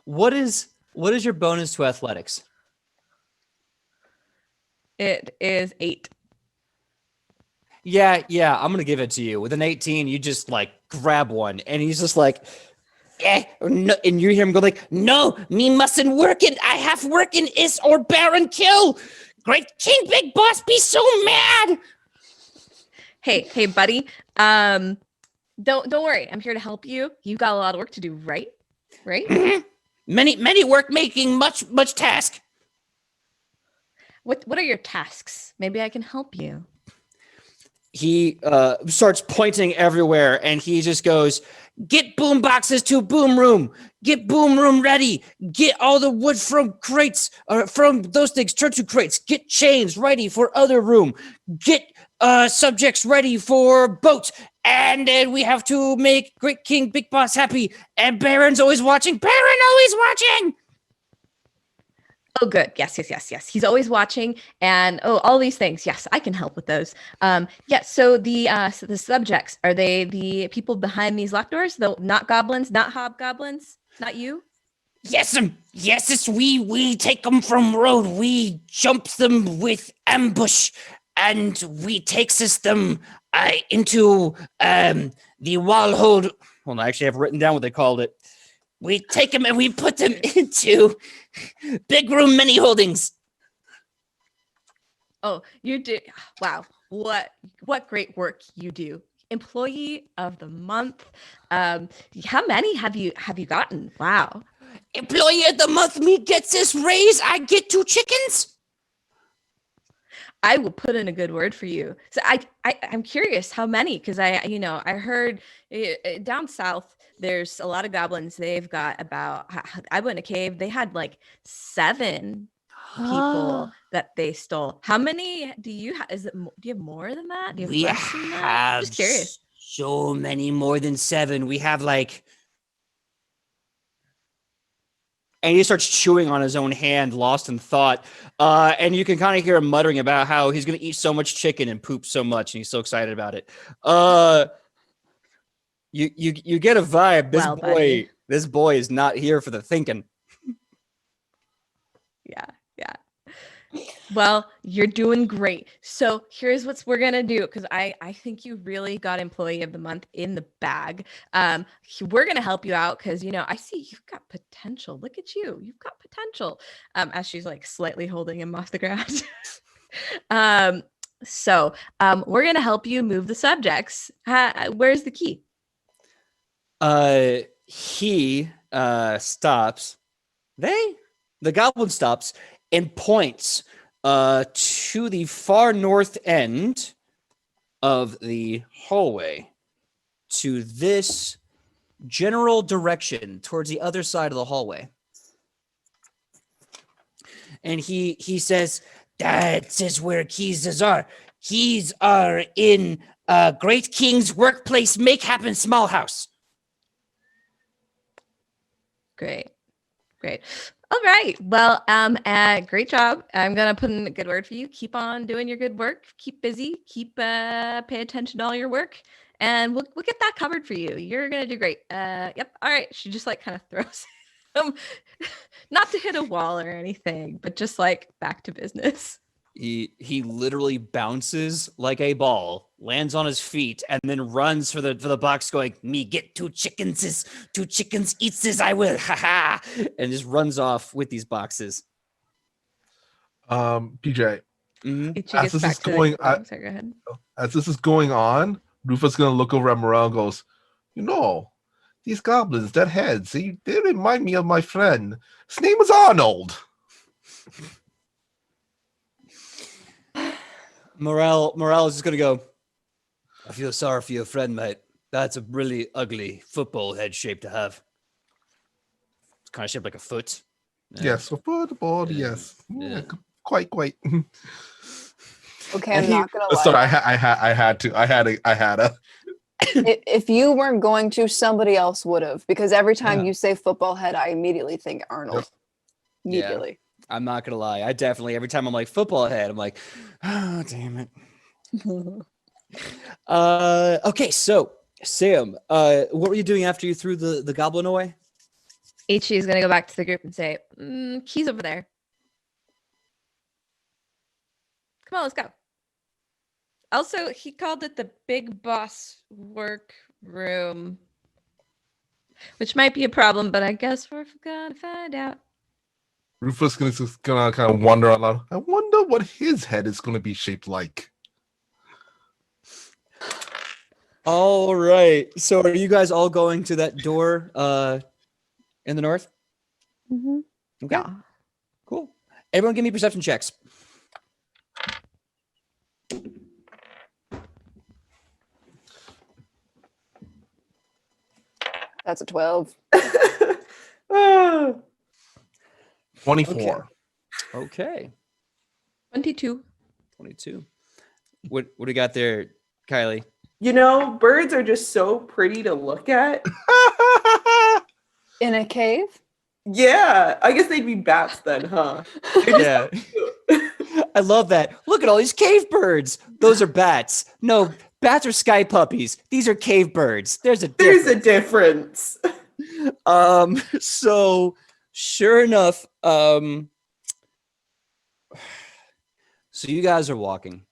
Speaker 1: What is your bonus to athletics?
Speaker 4: It is 8.
Speaker 1: Yeah, I'm gonna give it to you. With an 18, you just like grab one, and he's just like, no, and you hear him go like, "No, me mustn't work it. I have work in is or Baron kill. Great King Big Boss be so mad."
Speaker 4: Hey, buddy. Don't worry. I'm here to help you. You got a lot of work to do, right? Right?
Speaker 1: Many work making much task.
Speaker 4: What are your tasks? Maybe I can help you.
Speaker 1: He starts pointing everywhere, and he just goes, "Get boom boxes to boom room. Get boom room ready. Get all the wood from crates, from those things turned to crates. Get chains ready for other room. Get subjects ready for boat. And then we have to make Great King Big Boss happy. And Baron's always watching. Baron always watching."
Speaker 4: Oh, good. Yes. He's always watching, and all these things. Yes, I can help with those. Yeah. So the subjects, are they the people behind these locked doors? Though not goblins, not hobgoblins, not you.
Speaker 1: Yes, it's we take them from road. We jumps them with ambush, and we takes them into the wall hold. Well, I actually have written down what they called it. We take them and we put them into big room mini holdings.
Speaker 4: Oh, you do. Wow. What great work you do. Employee of the month. How many have you gotten? Wow.
Speaker 1: Employee of the month, me gets this raise. I get 2 chickens.
Speaker 4: I will put in a good word for you. So I'm curious how many, because I heard down south there's a lot of goblins. They've got about, I went in a cave. They had like 7 people that they stole. How many do you have? Do you have more than that? Do you have
Speaker 1: We
Speaker 4: less than that?
Speaker 1: have
Speaker 4: Just curious.
Speaker 1: so many more than 7. We have like. And he starts chewing on his own hand, lost in thought. And you can kind of hear him muttering about how he's going to eat so much chicken and poop so much, and he's so excited about it. You get a vibe. This boy is not here for the thinking.
Speaker 4: Yeah. Well, you're doing great. So here's what we're gonna do, because I think you really got employee of the month in the bag. We're gonna help you out because I see you've got potential. Look at you, you've got potential. As she's like slightly holding him off the ground. So we're gonna help you move the subjects. Where's the key?
Speaker 1: He stops. The goblin stops and points to the far north end of the hallway, to this general direction towards the other side of the hallway. And he says, "That is where keys are. Keys are in Great King's workplace make happen small house."
Speaker 4: Great. All right. Well, great job. I'm gonna put in a good word for you. Keep on doing your good work. Keep busy. Keep pay attention to all your work, and we'll get that covered for you. You're gonna do great. Yep. All right. She just like kind of throws Not to hit a wall or anything, but just like back to business.
Speaker 1: He literally bounces like a ball, lands on his feet, and then runs for the box, going, "Me get 2 chickens eats this, I will, ha!" And just runs off with these boxes.
Speaker 2: PJ,
Speaker 1: Mhm.
Speaker 4: Ichi
Speaker 2: As
Speaker 4: gets
Speaker 2: this
Speaker 4: back
Speaker 2: is
Speaker 4: to
Speaker 2: going-
Speaker 4: the sorry, go ahead.
Speaker 2: as this is going on, Rufa's gonna look over at Morel and goes, these goblins, their heads, they remind me of my friend. His name was Arnold.
Speaker 1: Morale is just gonna go, "I feel sorry for your friend, mate. That's a really ugly football head shape to have. It's kind of shaped like a foot."
Speaker 2: Yes, a football,
Speaker 1: Yeah.
Speaker 2: yes.
Speaker 1: Yeah.
Speaker 2: Quite.
Speaker 3: Okay, I'm
Speaker 1: And
Speaker 3: not gonna lie.
Speaker 2: Sorry, I had to.
Speaker 3: If you weren't going to, somebody else would have. Because every time
Speaker 2: Yeah.
Speaker 3: you say football head, I immediately think Arnold.
Speaker 2: Yep.
Speaker 3: Immediately.
Speaker 1: I'm not gonna lie. I definitely every time I'm like football head, I'm like, "Oh, damn it." Okay, so Sam, what were you doing after you threw the goblin away?
Speaker 4: Ichi is gonna go back to the group and say, "Key's over there. Come on, let's go." Also, he called it the big boss work room, which might be a problem, but I guess we're gonna find out.
Speaker 2: Rufa's gonna kind of wander around. I wonder what his head is gonna be shaped like.
Speaker 1: All right. So are you guys all going to that door in the north?
Speaker 3: Mhm.
Speaker 1: Okay.
Speaker 4: Yeah.
Speaker 1: Cool. Everyone give me perception checks.
Speaker 3: That's a 12.
Speaker 5: Ah.
Speaker 2: 24.
Speaker 1: Okay.
Speaker 4: 22.
Speaker 1: 22. What do you got there, Kylie?
Speaker 5: Birds are just so pretty to look at.
Speaker 3: In a cave?
Speaker 5: Yeah, I guess they'd be bats then, huh?
Speaker 1: Yeah. I love that. Look at all these cave birds. Those are bats. No, bats are sky puppies. These are cave birds. There's a difference.
Speaker 5: There's a difference.
Speaker 1: So sure enough, so you guys are walking.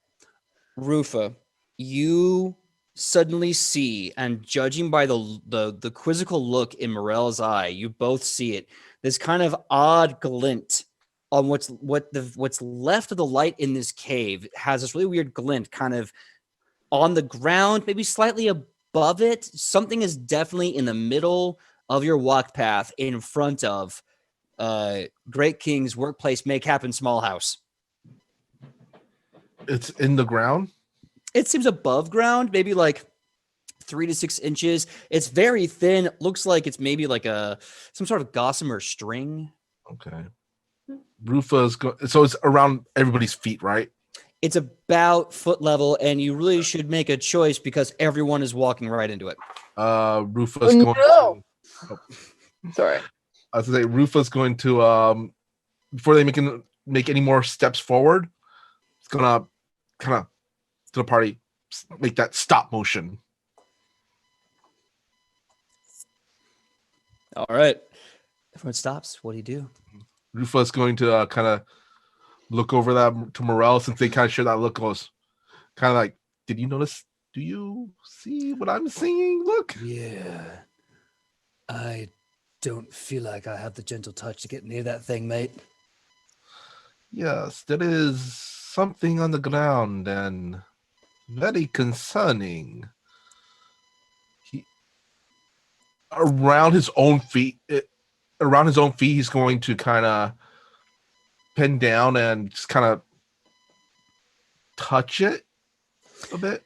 Speaker 1: Rufa, you suddenly see, and judging by the quizzical look in Morel's eye, you both see it. This kind of odd glint on what's left of the light in this cave. It has this really weird glint kind of on the ground, maybe slightly above it. Something is definitely in the middle of your walk path in front of Great King's workplace make happen small house.
Speaker 2: It's in the ground.
Speaker 1: It seems above ground, maybe like 3 to 6 inches. It's very thin. Looks like it's maybe like some sort of gossamer string.
Speaker 2: Okay. Rufa's so it's around everybody's feet, right?
Speaker 1: It's about foot level, and you really should make a choice because everyone is walking right into it.
Speaker 2: Rufa's
Speaker 3: Oh,
Speaker 2: going
Speaker 3: no.
Speaker 2: to
Speaker 3: Sorry.
Speaker 2: I was gonna say Rufa's going to before they make any more steps forward, it's gonna party make that stop motion.
Speaker 1: All right. Everyone stops. What do you do?
Speaker 2: Rufa's going to kind of look over that to Morel since they kind of share that look. Goes kind of like, did you notice? Do you see what I'm seeing? Look.
Speaker 1: Yeah. I don't feel like I have the gentle touch to get near that thing, mate.
Speaker 2: Yes, there is something on the ground and very concerning. Around his own feet, he's going to kind of pin down and just kind of touch it a bit.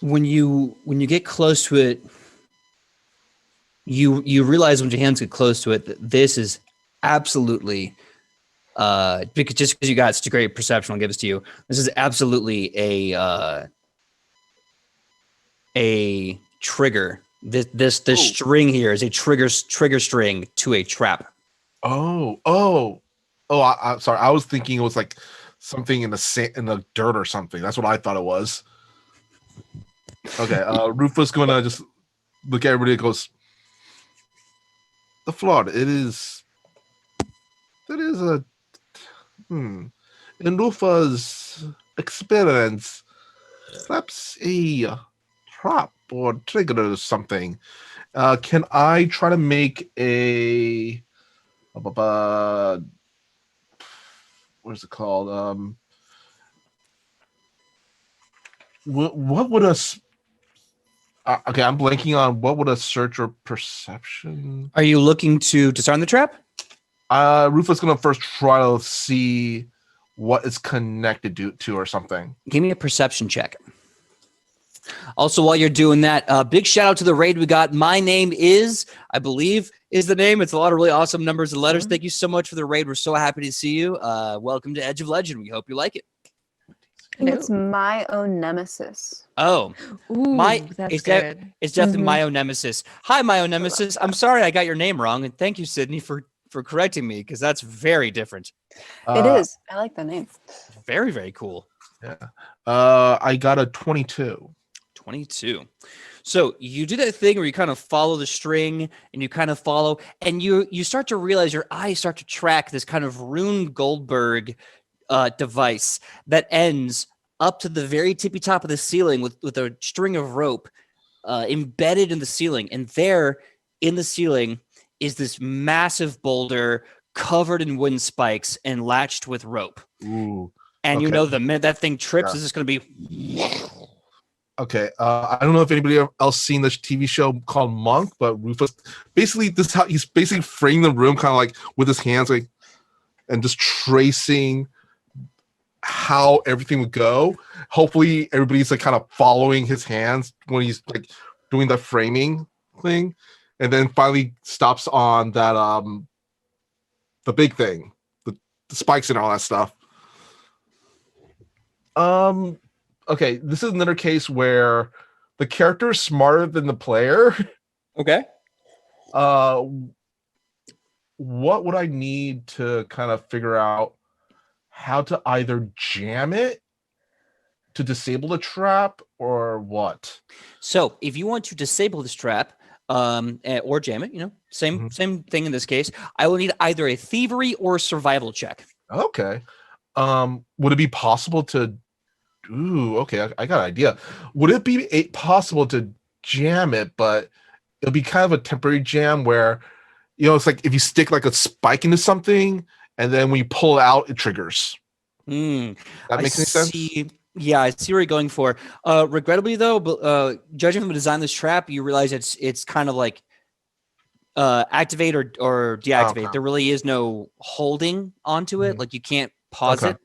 Speaker 1: When you get close to it, you realize when your hands get close to it that this is absolutely because you got such a great perception, I'll give this to you. This is absolutely a trigger. This string here is a trigger string to a trap.
Speaker 2: I'm sorry. I was thinking it was like something in the dirt or something. That's what I thought it was. Okay, Rufus gonna just look at everybody and goes, the floor, it is that is a in Rufa's experience, perhaps a trap or trigger or something. Can I try to make a what is it called? What would a okay, I'm blanking on what would a search or perception.
Speaker 1: Are you looking to disarm the trap?
Speaker 2: Rufa's gonna first try to see what it's connected to or something.
Speaker 1: Give me a perception check. Also, while you're doing that, big shout out to the raid we got. My name is, I believe, is the name. It's a lot of really awesome numbers and letters. Thank you so much for the raid. We're so happy to see you. Welcome to Edge of Legend. We hope you like it.
Speaker 3: I think it's my own nemesis.
Speaker 1: Oh,
Speaker 4: Ooh, that's
Speaker 1: it's
Speaker 4: good.
Speaker 1: it's definitely
Speaker 3: Mhm.
Speaker 1: my own nemesis. Hi, my own nemesis. I'm sorry I got your name wrong, and thank you, Sidney, for correcting me, because that's very different.
Speaker 3: It is. I like the name.
Speaker 1: Very, very cool.
Speaker 2: Yeah. I got a 22.
Speaker 1: 22. So you do that thing where you kind of follow the string and you kind of follow, and you start to realize your eyes start to track this kind of Rune Goldberg device that ends up to the very tippy top of the ceiling with a string of rope embedded in the ceiling. And there in the ceiling is this massive boulder covered in wooden spikes and latched with rope.
Speaker 2: Ooh.
Speaker 1: And you
Speaker 2: Okay.
Speaker 1: know the minute that thing trips,
Speaker 2: Yeah.
Speaker 1: it's just going to be...
Speaker 2: Okay. I don't know if anybody else seen this TV show called Monk, but Rufus basically he's basically framing the room kind of like with his hands, like, and just tracing how everything would go. Hopefully everybody's like kind of following his hands when he's like doing the framing thing, and then finally stops on that the big thing, the spikes and all that stuff. Okay, this is another case where the character is smarter than the player.
Speaker 1: Okay.
Speaker 2: What would I need to kind of figure out how to either jam it to disable the trap or what?
Speaker 1: So if you want to disable this trap or jam it, same thing in this case, I will need either a thievery or survival check.
Speaker 2: Okay. Would it be possible to okay, I got an idea. Would it be possible to jam it, but it'll be kind of a temporary jam where, it's like if you stick like a spike into something and then when you pull it out, it triggers. That makes any sense?
Speaker 1: Yeah, I see where you're going for. Regrettably, though, judging from the design of this trap, you realize it's kind of like activate or deactivate.
Speaker 2: Okay.
Speaker 1: There really is no holding onto it. Like you can't pause it.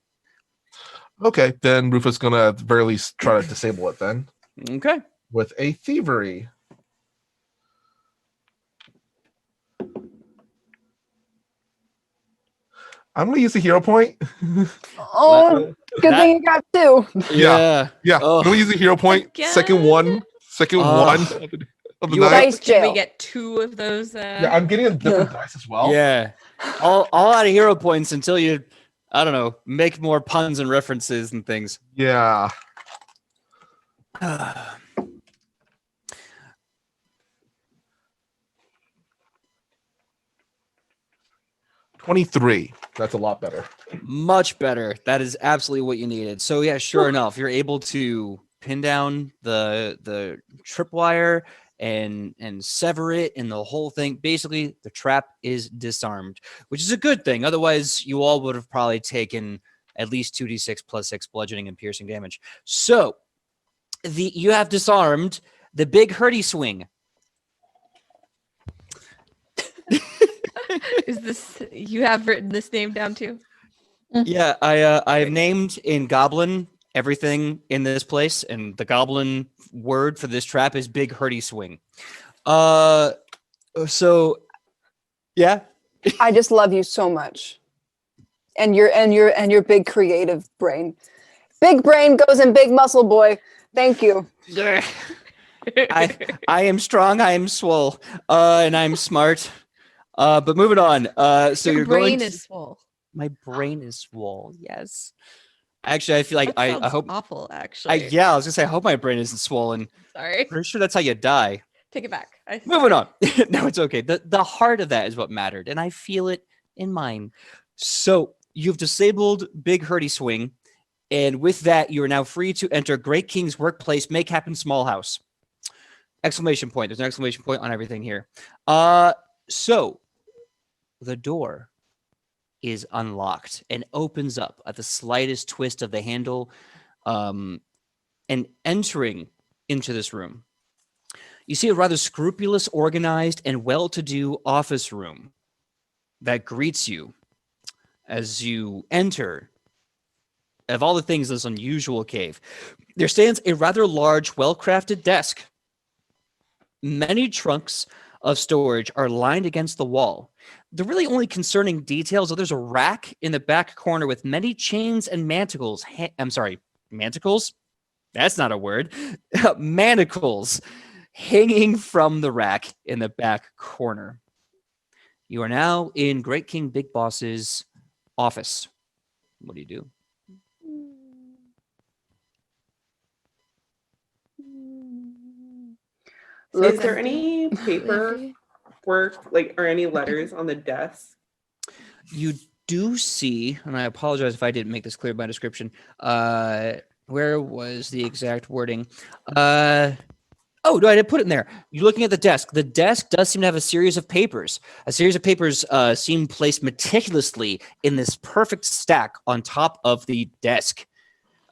Speaker 2: Okay, then Rufus gonna at the very least try to disable it then.
Speaker 1: Okay.
Speaker 2: With a thievery. I'm gonna use a hero point.
Speaker 3: Oh, good thing you got two.
Speaker 1: Yeah.
Speaker 2: I'm gonna use a hero point.
Speaker 4: Again?
Speaker 2: Second one of the
Speaker 3: You
Speaker 2: night.
Speaker 3: dice
Speaker 4: Can we
Speaker 3: jail.
Speaker 4: get two of those?
Speaker 2: Yeah, I'm getting a different dice as well.
Speaker 1: Yeah. All out of hero points until you, I don't know, make more puns and references and things.
Speaker 2: Yeah. 23. That's a lot better.
Speaker 1: Much better. That is absolutely what you needed. So yeah, sure enough, you're able to pin down the tripwire and sever it and the whole thing. Basically, the trap is disarmed, which is a good thing. Otherwise, you all would have probably taken at least 2d6 plus 6 bludgeoning and piercing damage. So you have disarmed the big hurdy swing.
Speaker 4: Is this you have written this name down too?
Speaker 1: Yeah, I've named in Goblin everything in this place, and the Goblin word for this trap is big hurdy swing. So yeah.
Speaker 3: I just love you so much, and your big creative brain. Big brain goes in big muscle, boy. Thank you.
Speaker 1: I am strong, I am swole, and I'm smart. But moving on. So
Speaker 4: Your
Speaker 1: you're
Speaker 4: brain
Speaker 1: going
Speaker 4: is swole.
Speaker 1: My brain is swole. Yes. Actually, I feel like
Speaker 4: That
Speaker 1: I
Speaker 4: sounds
Speaker 1: hope.
Speaker 4: awful. Actually,
Speaker 1: Yeah, I was gonna say I hope my brain isn't swollen.
Speaker 4: sorry.
Speaker 1: Pretty sure that's how you die.
Speaker 4: Take it back.
Speaker 1: Moving on. No, it's okay. The heart of that is what mattered, and I feel it in mine. So you've disabled Big Hurdy Swing, and with that, you are now free to enter Great King's workplace, make happen small house. Exclamation point. There's an exclamation point on everything here. So the door is unlocked and opens up at the slightest twist of the handle, and entering into this room, you see a rather scrupulous, organized, and well-to-do office room that greets you as you enter. Of all the things in this unusual cave, there stands a rather large, well-crafted desk. Many trunks of storage are lined against the wall. The really only concerning details are there's a rack in the back corner with many chains and manacles. Manacles? That's not a word. Manacles hanging from the rack in the back corner. You are now in Great King Big Boss's office. What do you do?
Speaker 5: Is there any paperwork, like, or any letters on the desk?
Speaker 1: You do see, and I apologize if I didn't make this clear by description. Where was the exact wording? Oh, no, I didn't put it in there. You're looking at the desk. The desk does seem to have a series of papers. A series of papers seem placed meticulously in this perfect stack on top of the desk.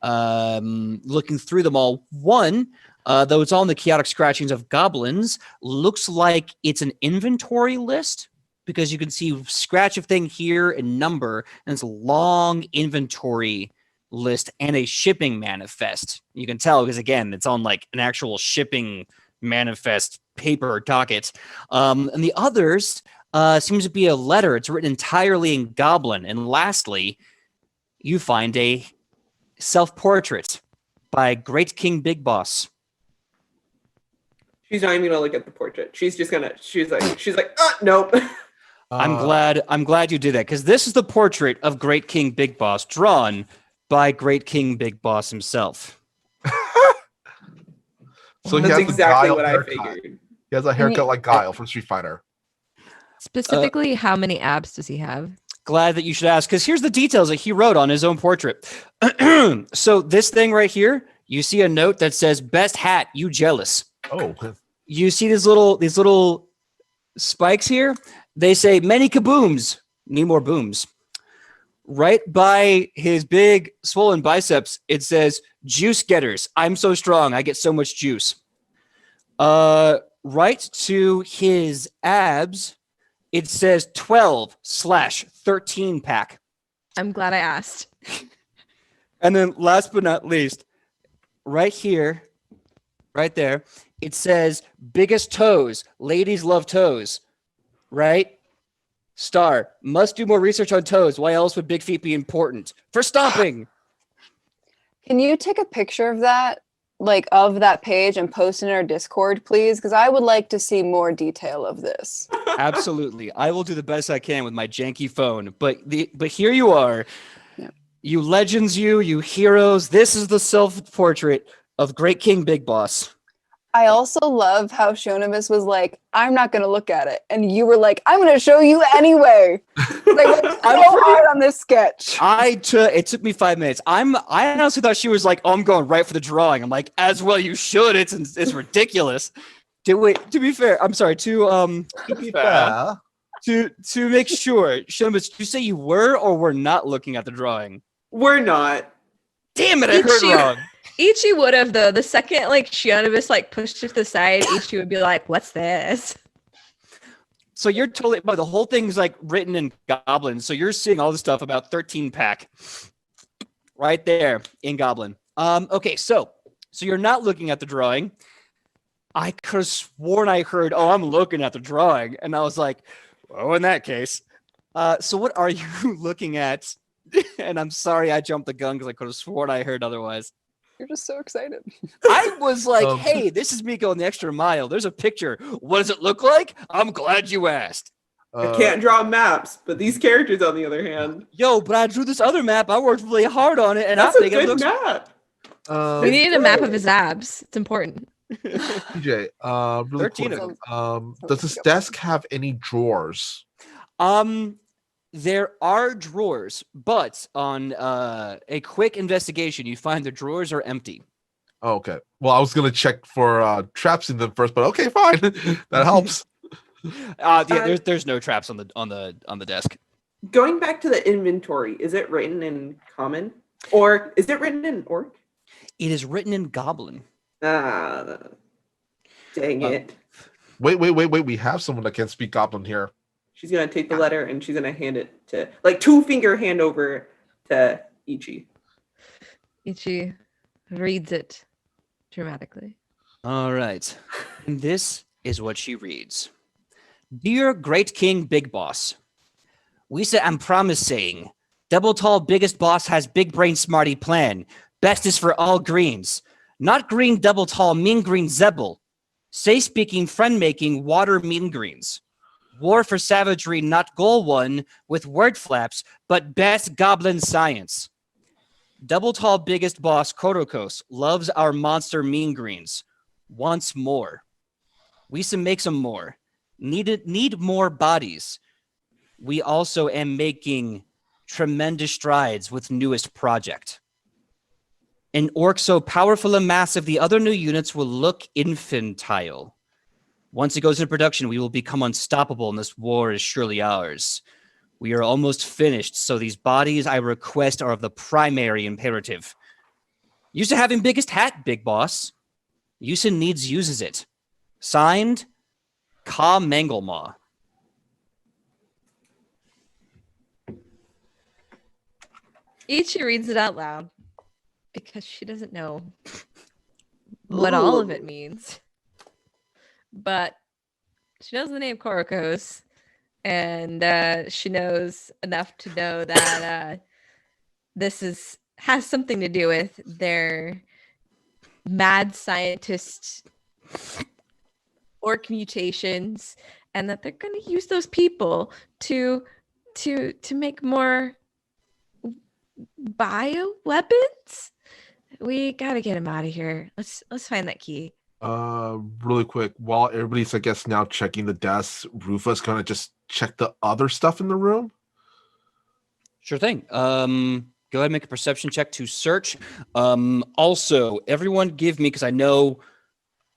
Speaker 1: Looking through them all, one, though it's all in the chaotic scratchings of goblins, looks like it's an inventory list, because you can see scratch of thing here and number, and it's a long inventory list and a shipping manifest. You can tell because, again, it's on like an actual shipping manifest paper docket. And the others seems to be a letter. It's written entirely in Goblin. And lastly, you find a self-portrait by Great King Big Boss.
Speaker 5: She's not even gonna look at the portrait. She's like, nope.
Speaker 1: I'm glad you did that, because this is the portrait of Great King Big Boss, drawn by Great King Big Boss himself.
Speaker 2: So
Speaker 5: That's exactly what I figured.
Speaker 2: He has a haircut like Guile from Street Fighter.
Speaker 4: Specifically, how many abs does he have?
Speaker 1: Glad that you should ask, because here's the details that he wrote on his own portrait. So this thing right here, you see a note that says, "Best hat, you jealous."
Speaker 2: Oh.
Speaker 1: You see these little spikes here? They say, "Many kabooms, need more booms." Right by his big swollen biceps, it says, "Juice getters, I'm so strong, I get so much juice." Right to his abs, it says 12/13 pack.
Speaker 4: I'm glad I asked.
Speaker 1: And then last but not least, right here, right there, it says biggest toes. Ladies love toes, right? Star, must do more research on toes. Why else would big feet be important? For stomping.
Speaker 3: Can you take a picture of that, like of that page, and post it in our Discord, please? Because I would like to see more detail of this.
Speaker 1: Absolutely. I will do the best I can with my janky phone. But here you are.
Speaker 3: Yeah.
Speaker 1: You legends, you heroes. This is the self-portrait of Great King Big Boss.
Speaker 3: I also love how Shonibus was like, "I'm not going to look at it." And you were like, "I'm going to show you anyway." Like, so hard on this sketch.
Speaker 1: It took me 5 minutes. I honestly thought she was like, "Oh, I'm going right for the drawing." I'm like, "As well you should. It's ridiculous." To be fair, I'm sorry, to make sure, Shonibus, did you say you were or were not looking at the drawing?
Speaker 5: We're not.
Speaker 1: Damn it, I heard wrong.
Speaker 4: Ichi would have, though. The second Shionibus pushed it to the side, Ichi would be like, "What's this?"
Speaker 1: So you're totally, but the whole thing's written in Goblin. So you're seeing all the stuff about 13 pack right there in Goblin. Okay, so you're not looking at the drawing. I could have sworn I heard, "Oh, I'm looking at the drawing," and I was like, "Oh, in that case." So what are you looking at? And I'm sorry I jumped the gun because I could have sworn I heard otherwise.
Speaker 3: You're just so excited.
Speaker 1: I was like, "Hey, this is me going the extra mile. There's a picture. What does it look like?" I'm glad you asked.
Speaker 5: I can't draw maps, but these characters, on the other hand.
Speaker 1: Yo, but I drew this other map. I worked really hard on it, and
Speaker 5: That's
Speaker 1: I think
Speaker 5: a good
Speaker 1: it looks
Speaker 5: map.
Speaker 4: We needed a map of his abs. It's important.
Speaker 2: PJ, really
Speaker 1: 13
Speaker 2: quick.
Speaker 1: of
Speaker 2: Does this desk have any drawers?
Speaker 1: There are drawers, but on a quick investigation, you find the drawers are empty.
Speaker 2: Oh, okay. Well, I was gonna check for traps in them first, but okay, fine. That helps.
Speaker 1: Yeah, there's no traps on the desk.
Speaker 5: Going back to the inventory, is it written in common? Or is it written in orc?
Speaker 1: It is written in Goblin.
Speaker 5: Ah, dang it.
Speaker 2: Wait. We have someone that can speak Goblin here.
Speaker 5: She's going to take the letter and she's going to hand it to, like, 2-finger hand over to Ichi.
Speaker 4: Ichi reads it dramatically.
Speaker 1: All right. And this is what she reads. Dear Great King Big Boss, we say I'm promise saying, Double Tall Biggest Boss has big brain smarty plan. Best is for all greens. Not green double tall mean green zebble. Say speaking friend making water mean greens. War for savagery not goal one with word flaps, but best goblin science. Double Tall Biggest Boss Korokos loves our monster mean greens. Wants more. We some make some more. Need more bodies. We also am making tremendous strides with newest project. An orc so powerful and massive, the other new units will look infantile. Once it goes into production, we will become unstoppable, and this war is surely ours. We are almost finished, so these bodies I request are of the primary imperative. Used to having biggest hat, Big Boss. Usin needs uses it. Signed, Ka Manglemaw.
Speaker 4: Ichi reads it out loud because she doesn't know what all of it means. But she knows the name Korokos, and she knows enough to know that this has something to do with their mad scientist orc mutations, and that they're going to use those people to make more bio weapons. We gotta get him out of here. Let's find that key.
Speaker 2: Really quick, while everybody's, I guess, now checking the desks, Rufa's gonna just check the other stuff in the room.
Speaker 1: Sure thing. Go ahead and make a perception check to search. Also, everyone give me, because I know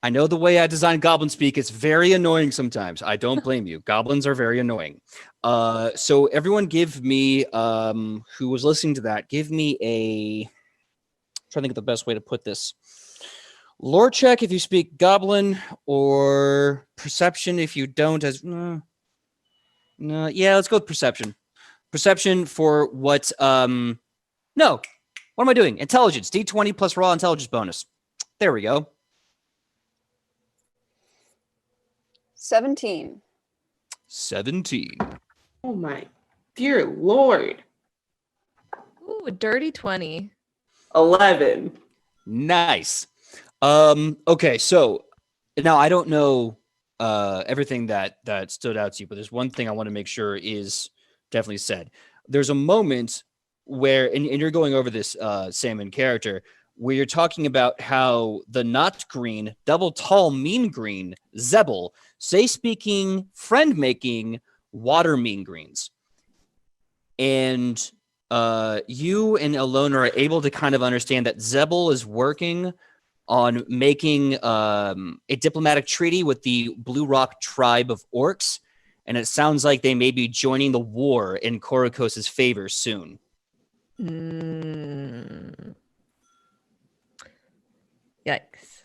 Speaker 1: the way I design goblin speak is very annoying sometimes. I don't blame you. Goblins are very annoying. So everyone give me, who was listening to that, give me a, I'm trying to think of the best way to put this. Lore check if you speak goblin, or perception if you don't. Yeah, let's go with perception. Perception for what, no, what am I doing? Intelligence, D20 plus raw intelligence bonus. There we go.
Speaker 3: 17.
Speaker 1: 17.
Speaker 5: Oh my dear Lord.
Speaker 4: Ooh, a dirty 20.
Speaker 5: 11.
Speaker 1: Nice. Okay, so now I don't know everything that stood out to you, but there's one thing I want to make sure is definitely said. There's a moment where, and you're going over this, Sam, in character, where you're talking about how the not green, double tall, mean green, Zebel, say speaking, friend making, water mean greens. And you and Alona are able to kind of understand that Zebel is working on making a diplomatic treaty with the Blue Rock tribe of orcs. And it sounds like they may be joining the war in Korokos' favor soon.
Speaker 4: Yikes.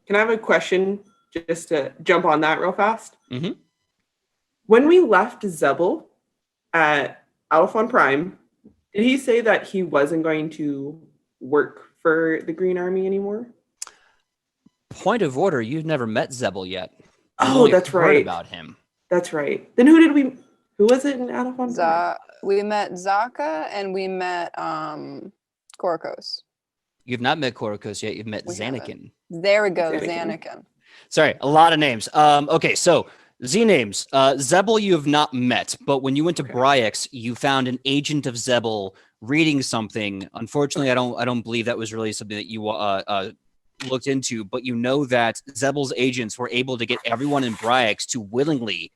Speaker 5: Can I have a question just to jump on that real fast?
Speaker 1: Mm-hmm.
Speaker 5: When we left Zebel at Alphon Prime, did he say that he wasn't going to work for the Green Army anymore?
Speaker 1: Point of order, you've never met Zebel yet. You've
Speaker 5: Oh,
Speaker 1: only
Speaker 5: that's
Speaker 1: heard
Speaker 5: right.
Speaker 1: about him.
Speaker 5: That's right. Then who was it in Alphon Prime?
Speaker 3: We met Zaka and we met Korokos.
Speaker 1: You've not met Korokos yet. You've met
Speaker 3: We
Speaker 1: Xanakin.
Speaker 3: There we go,
Speaker 5: Xanakin.
Speaker 3: Xanakin.
Speaker 1: Sorry, a lot of names. Okay, so Z names. Zebel you have not met, but when you went to Bryax, you found an agent of Zebel reading something. Unfortunately, I don't believe that was really something that you looked into, but you know that Zebel's agents were able to get everyone in Bryax to willingly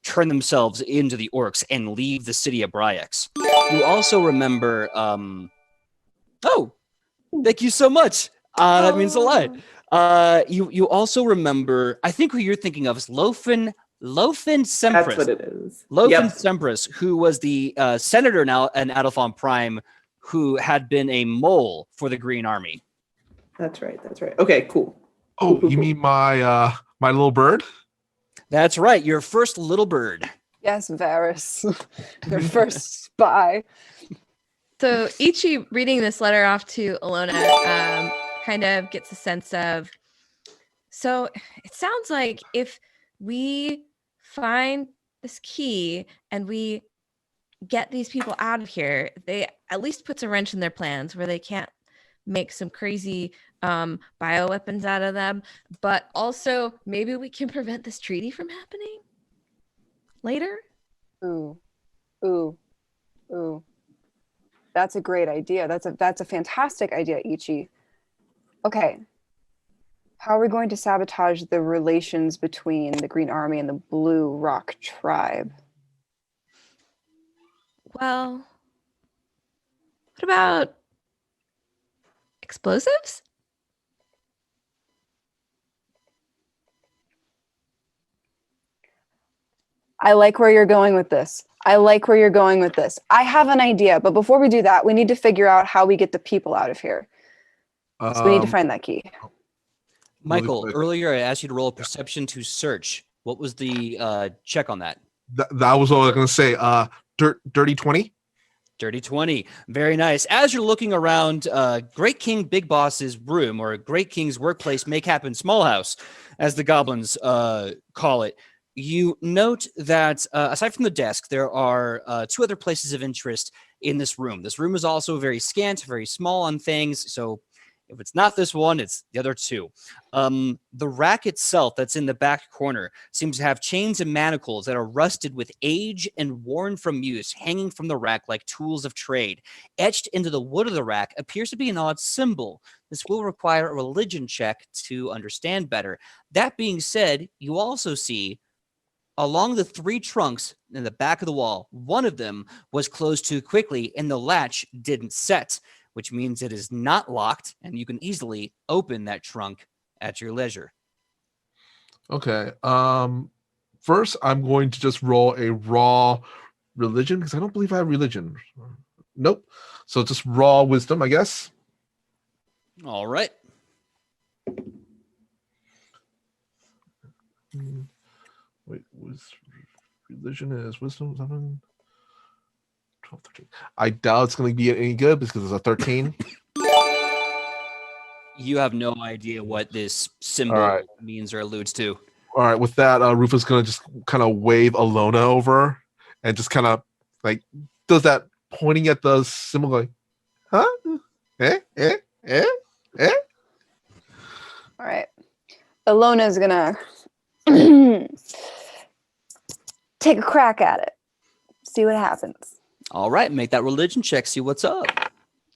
Speaker 1: turn themselves into the orcs and leave the city of Bryax. You also remember. Oh, thank you so much. That means a lot. You also remember. I think who you're thinking of is Lofen Sempris.
Speaker 5: That's what it is.
Speaker 1: Lofen Sempris, who was the senator now in Adelphon Prime, who had been a mole for the Green Army.
Speaker 5: That's right. Okay, cool.
Speaker 2: Oh,
Speaker 5: Cool.
Speaker 2: you mean my my little bird?
Speaker 1: That's right. Your first little bird.
Speaker 3: Yes, Varys, your first spy.
Speaker 4: So Ichi reading this letter off to Alona kind of gets a sense of, so it sounds like if we find this key and we get these people out of here, they at least puts a wrench in their plans where they can't make some crazy bioweapons out of them, but also maybe we can prevent this treaty from happening later.
Speaker 3: Ooh. That's a great idea. That's a fantastic idea, Ichi. Okay. How are we going to sabotage the relations between the Green Army and the Blue Rock tribe?
Speaker 4: Well, what about explosives?
Speaker 3: I like where you're going with this. I have an idea, but before we do that, we need to figure out how we get the people out of here. So we need to find that key.
Speaker 1: Michael,
Speaker 2: quick.
Speaker 1: earlier I asked you to roll a perception to search. What was the check on that?
Speaker 2: That was what I was gonna say. Dirty 20.
Speaker 1: Dirty 20. Very nice. As you're looking around Great King Big Boss's room, or Great King's workplace, Make Happen Small House, as the goblins call it, you note that aside from the desk, there are two other places of interest in this room. This room is also very scant, very small on things. So if it's not this one, it's the other two. The rack itself that's in the back corner seems to have chains and manacles that are rusted with age and worn from use, hanging from the rack like tools of trade. Etched into the wood of the rack appears to be an odd symbol. This will require a religion check to understand better. That being said, you also see along the three trunks in the back of the wall, one of them was closed too quickly and the latch didn't set, which means it is not locked and you can easily open that trunk at your leisure.
Speaker 2: Okay. First, I'm going to just roll a raw religion because I don't believe I have religion. Nope. So just raw wisdom, I guess.
Speaker 1: All right.
Speaker 2: Wait, religion is wisdom 7, 12, 13. I doubt it's going to be any good because it's a 13.
Speaker 1: You have no idea what this symbol
Speaker 2: All right.
Speaker 1: means or alludes to.
Speaker 2: All right, with that, Rufus going to just kind of wave Alona over and just kind of like does that pointing at the symbol like, huh? Eh?
Speaker 3: All right. Alona's gonna take a crack at it. See what happens.
Speaker 1: All right, make that religion check. See what's up.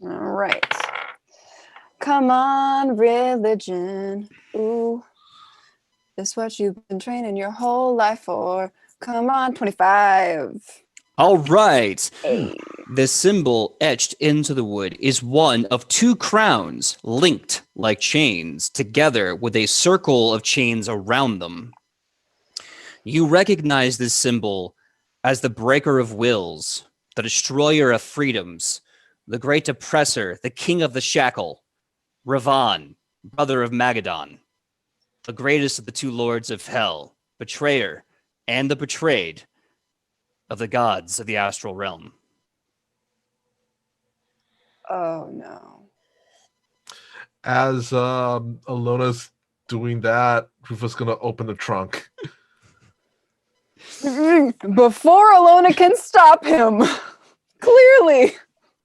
Speaker 3: All right. Come on, religion. Ooh. This what you've been training your whole life for. Come on, 25.
Speaker 1: All right.
Speaker 3: Hey.
Speaker 1: The symbol etched into the wood is one of two crowns linked like chains together with a circle of chains around them. You recognize this symbol as the breaker of wills, the destroyer of freedoms, the great oppressor, the king of the shackle, Ravan, brother of Magadon, the greatest of the two lords of hell, betrayer, and the betrayed of the gods of the astral realm.
Speaker 3: Oh no.
Speaker 2: As Alona's doing that, Rufus going to open the trunk.
Speaker 3: Before Alona can stop him. Clearly.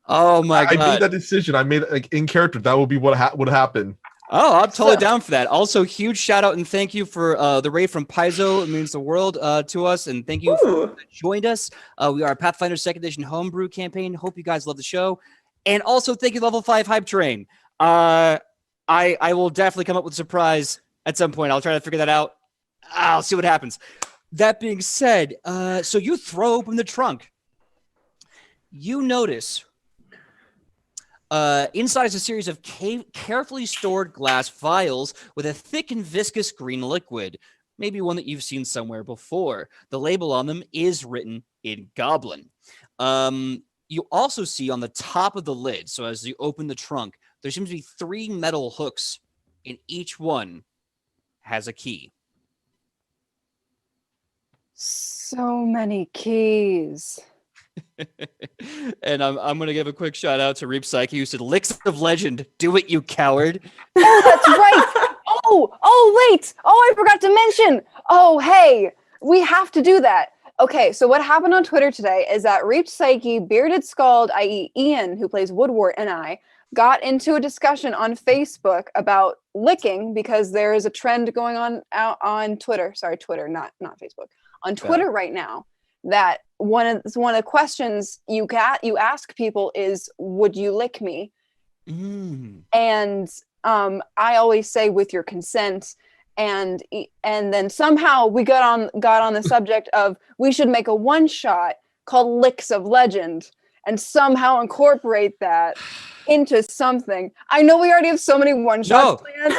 Speaker 1: Oh my
Speaker 2: I
Speaker 1: god.
Speaker 2: made that decision. I made it like in character. That would be what would happen.
Speaker 1: Oh, I'm totally
Speaker 3: So-
Speaker 1: down for that. Also, huge shout out and thank you for the raid from Paizo. It means the world to us. And thank you for
Speaker 5: Ooh.
Speaker 1: joined us. We are a Pathfinder 2nd Edition homebrew campaign. Hope you guys love the show. And also, thank you, Level 5 Hype Train. I will definitely come up with a surprise at some point. I'll try to figure that out. I'll see what happens. That being said, so you throw open the trunk. You notice inside is a series of carefully stored glass vials with a thick and viscous green liquid, maybe one that you've seen somewhere before. The label on them is written in Goblin. You also see on the top of the lid, so as you open the trunk, there seems to be 3 metal hooks, and each one has a key.
Speaker 3: So many keys.
Speaker 1: And I'm going to give a quick shout out to Reap Psyche, who said, "Licks of Legend, do it, you coward."
Speaker 3: Oh, that's right. Oh, wait. Oh, I forgot to mention. Oh, hey, we have to do that. Okay, so what happened on Twitter today is that Reap Psyche, Bearded Scald, i.e. Ian, who plays Woodwort, and I got into a discussion on Facebook about licking because there is a trend going on out on Twitter. Sorry, Twitter, not Facebook. On Twitter right now, that one of the questions you ask people is, "Would you lick me?" And I always say, "With your consent." And then somehow we got on the subject of we should make a one-shot called Licks of Legend and somehow incorporate that into something. I know we already have so many one-shots planned.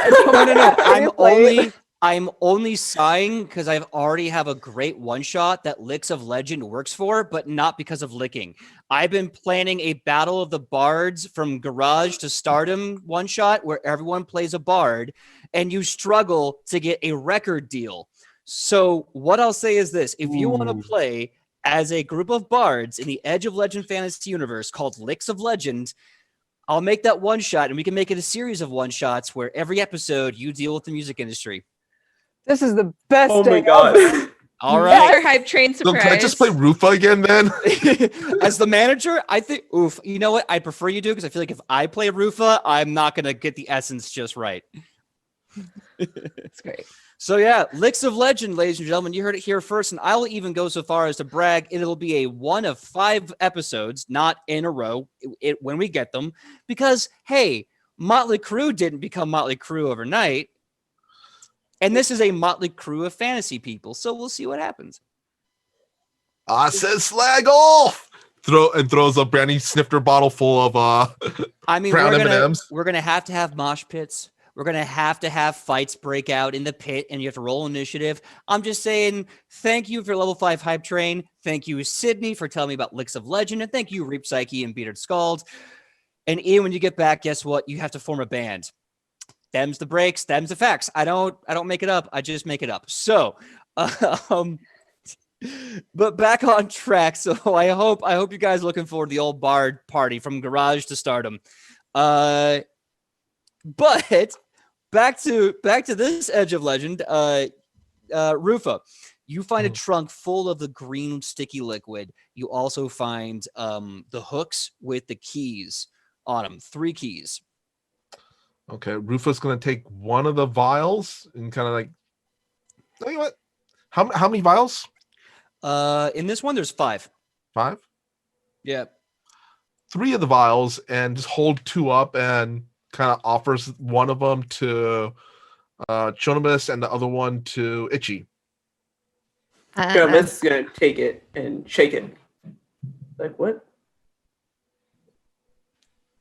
Speaker 1: No. I'm only sighing because I already have a great one-shot that Licks of Legend works for, but not because of licking. I've been planning a Battle of the Bards from Garage to Stardom one-shot where everyone plays a bard and you struggle to get a record deal. So what I'll say is this. If you want to play as a group of bards in the Edge of Legend fantasy universe called Licks of Legend, I'll make that one-shot and we can make it a series of one-shots where every episode you deal with the music industry.
Speaker 3: This is the best
Speaker 5: Oh my
Speaker 3: day
Speaker 5: god.
Speaker 3: ever.
Speaker 1: All right.
Speaker 4: Another hype train
Speaker 2: So
Speaker 4: surprise.
Speaker 2: can I just play Rufa again then?
Speaker 1: As the manager, I think, you know what? I prefer you do because I feel like if I play Rufa, I'm not going to get the essence just right.
Speaker 4: That's great.
Speaker 1: So yeah, Licks of Legend, ladies and gentlemen, you heard it here first, and I will even go so far as to brag it'll be a 1 of 5 episodes, not in a row, when we get them, because, hey, Motley Crue didn't become Motley Crue overnight. And this is a motley crew of fantasy people, so we'll see what happens.
Speaker 2: I said slag off. Throws a brandy snifter bottle full of
Speaker 1: I mean,
Speaker 2: brown M&Ms.
Speaker 1: we're gonna have to have mosh pits. We're gonna have to have fights break out in the pit, and you have to roll initiative. I'm just saying, thank you for level 5 hype train. Thank you, Sidney, for telling me about Licks of Legend, and thank you, Reap Psyche and Bearded Scald. And Ian, when you get back, guess what? You have to form a band. Them's the breaks, them's the facts. I don't make it up. I just make it up. So, but back on track. So I hope you guys are looking forward to the old bard party from Garage to Stardom. But back to this Edge of Legend. Rufa, you find a trunk full of the green sticky liquid. You also find the hooks with the keys on them. 3 keys.
Speaker 2: Okay, Rufa's gonna take one of the vials and kind of like, you know what? How many vials?
Speaker 1: In this one, there's 5.
Speaker 2: 5?
Speaker 1: Yeah.
Speaker 2: 3 of the vials and just hold 2 up and kind of offers one of them to Chonomus and the other one to Itchy.
Speaker 5: Chonomus is gonna take it and shake it. Like, what?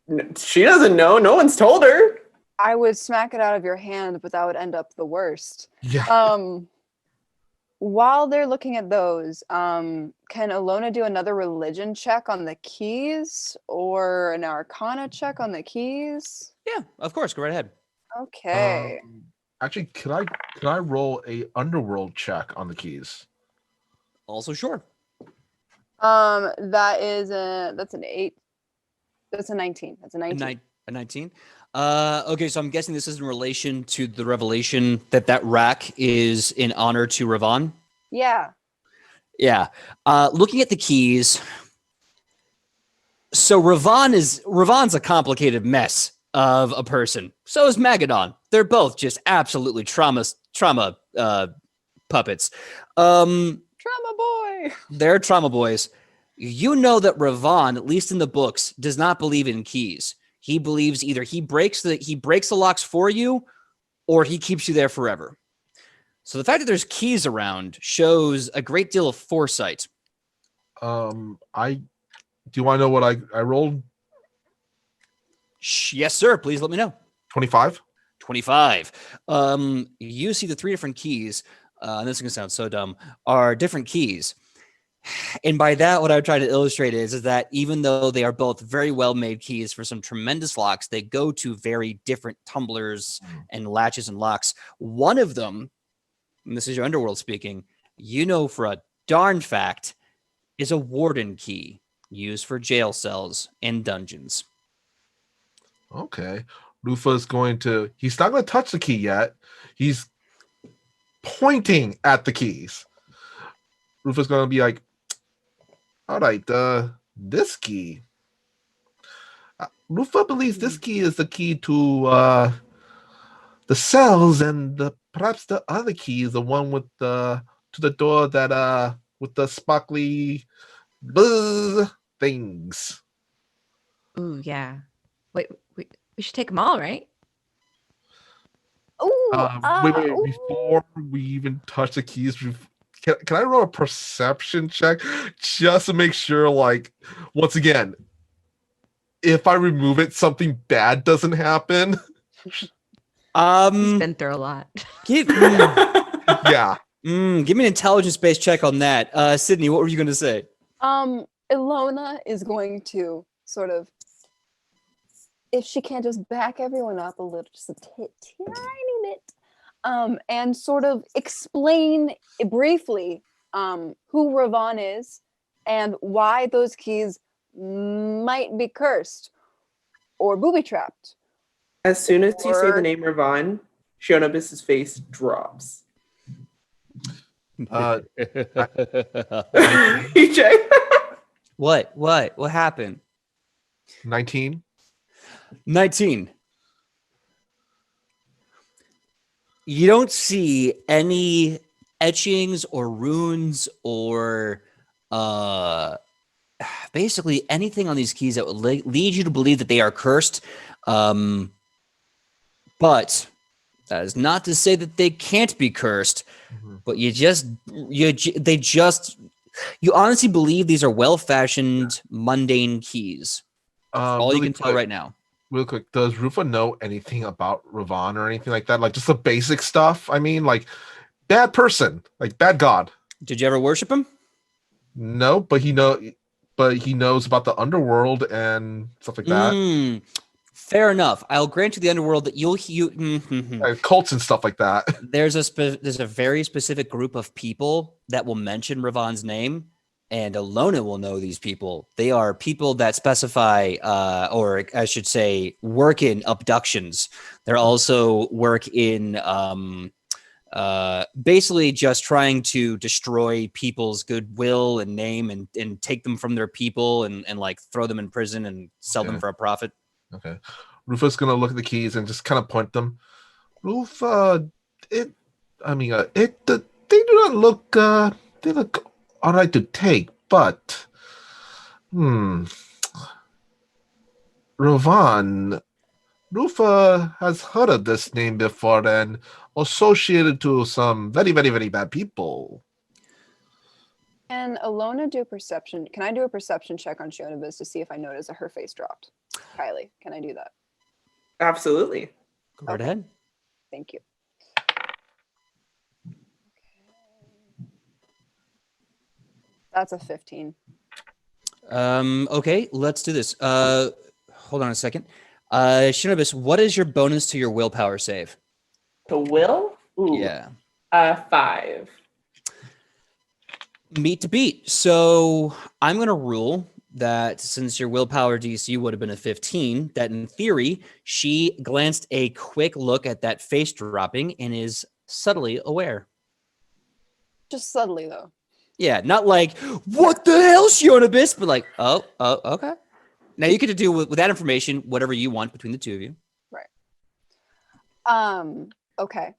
Speaker 5: No, she doesn't know. No one's told her.
Speaker 3: I would smack it out of your hand, but that would end up the worst.
Speaker 2: Yeah.
Speaker 3: While they're looking at those, can Alona do another religion check on the keys or an arcana check on the keys?
Speaker 1: Yeah, of course. Go right ahead.
Speaker 3: Okay.
Speaker 2: Actually, could I roll a underworld check on the keys?
Speaker 1: Also, sure.
Speaker 3: That's an 8. That's a 19. That's a 19.
Speaker 1: A 19. Okay, so I'm guessing this is in relation to the revelation that rack is in honor to Ravon.
Speaker 3: Yeah.
Speaker 1: Yeah. Looking at the keys, so Ravon's a complicated mess of a person. So is Megaw. They're both just absolutely trauma puppets.
Speaker 3: Trauma boy.
Speaker 1: They're trauma boys. You know that Ravon, at least in the books, does not believe in keys. He believes either he breaks the locks for you or he keeps you there forever. So the fact that there's keys around shows a great deal of foresight.
Speaker 2: Do you want to know what I rolled?
Speaker 1: Yes, sir. Please let me know.
Speaker 2: 25.
Speaker 1: 25. You see the 3 different keys, and this is going to sound so dumb, are different keys. And by that, what I would try to illustrate is that even though they are both very well-made keys for some tremendous locks, they go to very different tumblers and latches and locks. One of them, and this is your underworld speaking, you know for a darn fact, is a warden key used for jail cells and dungeons.
Speaker 2: Okay. Rufa's he's not going to touch the key yet. He's pointing at the keys. Rufa's going to be like, all right, this key. Rufa believes this key is the key to the cells, and perhaps the other key is the one with to the door that with the sparkly things.
Speaker 4: Ooh, yeah. Wait, we should take them all, right?
Speaker 3: Ooh,
Speaker 2: Wait,
Speaker 3: ooh.
Speaker 2: before we even touch the keys, can I roll a perception check just to make sure, like, once again, if I remove it, something bad doesn't happen?
Speaker 4: He's been through a lot.
Speaker 1: Give
Speaker 2: Yeah.
Speaker 1: me an intelligence-based check on that. Sidney, what were you going to say?
Speaker 3: Ilona is going to sort of, if she can just back everyone up a little, just a tiny bit, and sort of explain briefly who Ravon is and why those keys might be cursed or booby-trapped.
Speaker 5: As soon as you say
Speaker 3: Or-
Speaker 5: the name Ravon, Shionabis's face drops. PJ.
Speaker 1: What happened?
Speaker 2: 19.
Speaker 1: 19. You don't see any etchings or runes or basically anything on these keys that would lead you to believe that they are cursed. But that is not to say that they can't be cursed. But you honestly believe these are well-fashioned, mundane keys. All you
Speaker 2: Really
Speaker 1: can tell right now.
Speaker 2: Real quick, does Rufa know anything about Ravon or anything like that? Like just the basic stuff? I mean, like bad person, like bad god.
Speaker 1: Did you ever worship him?
Speaker 2: No, but he knows about the underworld and stuff like that.
Speaker 1: Fair enough. I'll grant you the underworld that
Speaker 2: Cults and stuff like that.
Speaker 1: there's a very specific group of people that will mention Ravon's name, and Alona will know these people. They are people that specify, or I should say, work in abductions. They're also work in basically just trying to destroy people's goodwill and name and take them from their people and like throw them in prison and sell them for a profit.
Speaker 2: Okay. Rufa's gonna look at the keys and just kind of point them. They do not look they look all right to take, but Ravon, Rufa has heard of this name before and associated to some very, very, very bad people.
Speaker 3: Can Alona do perception? Can I do a perception check on Shionabiz to see if I notice that her face dropped? Kylie, can I do that?
Speaker 5: Absolutely.
Speaker 1: Go right ahead.
Speaker 3: Thank you. That's a 15.
Speaker 1: Okay, let's do this. Hold on a second. Shinobius, what is your bonus to your willpower save?
Speaker 5: To will? Ooh.
Speaker 1: Yeah.
Speaker 5: 5.
Speaker 1: Meet to beat. So I'm going to rule that since your willpower DC would have been a 15, that in theory, she glanced a quick look at that face dropping and is subtly aware.
Speaker 3: Just subtly, though.
Speaker 1: Yeah, not like, what the hell, Shionabis? But like, oh, okay. Now you get to do with that information whatever you want between the two of you.
Speaker 3: Right. Okay.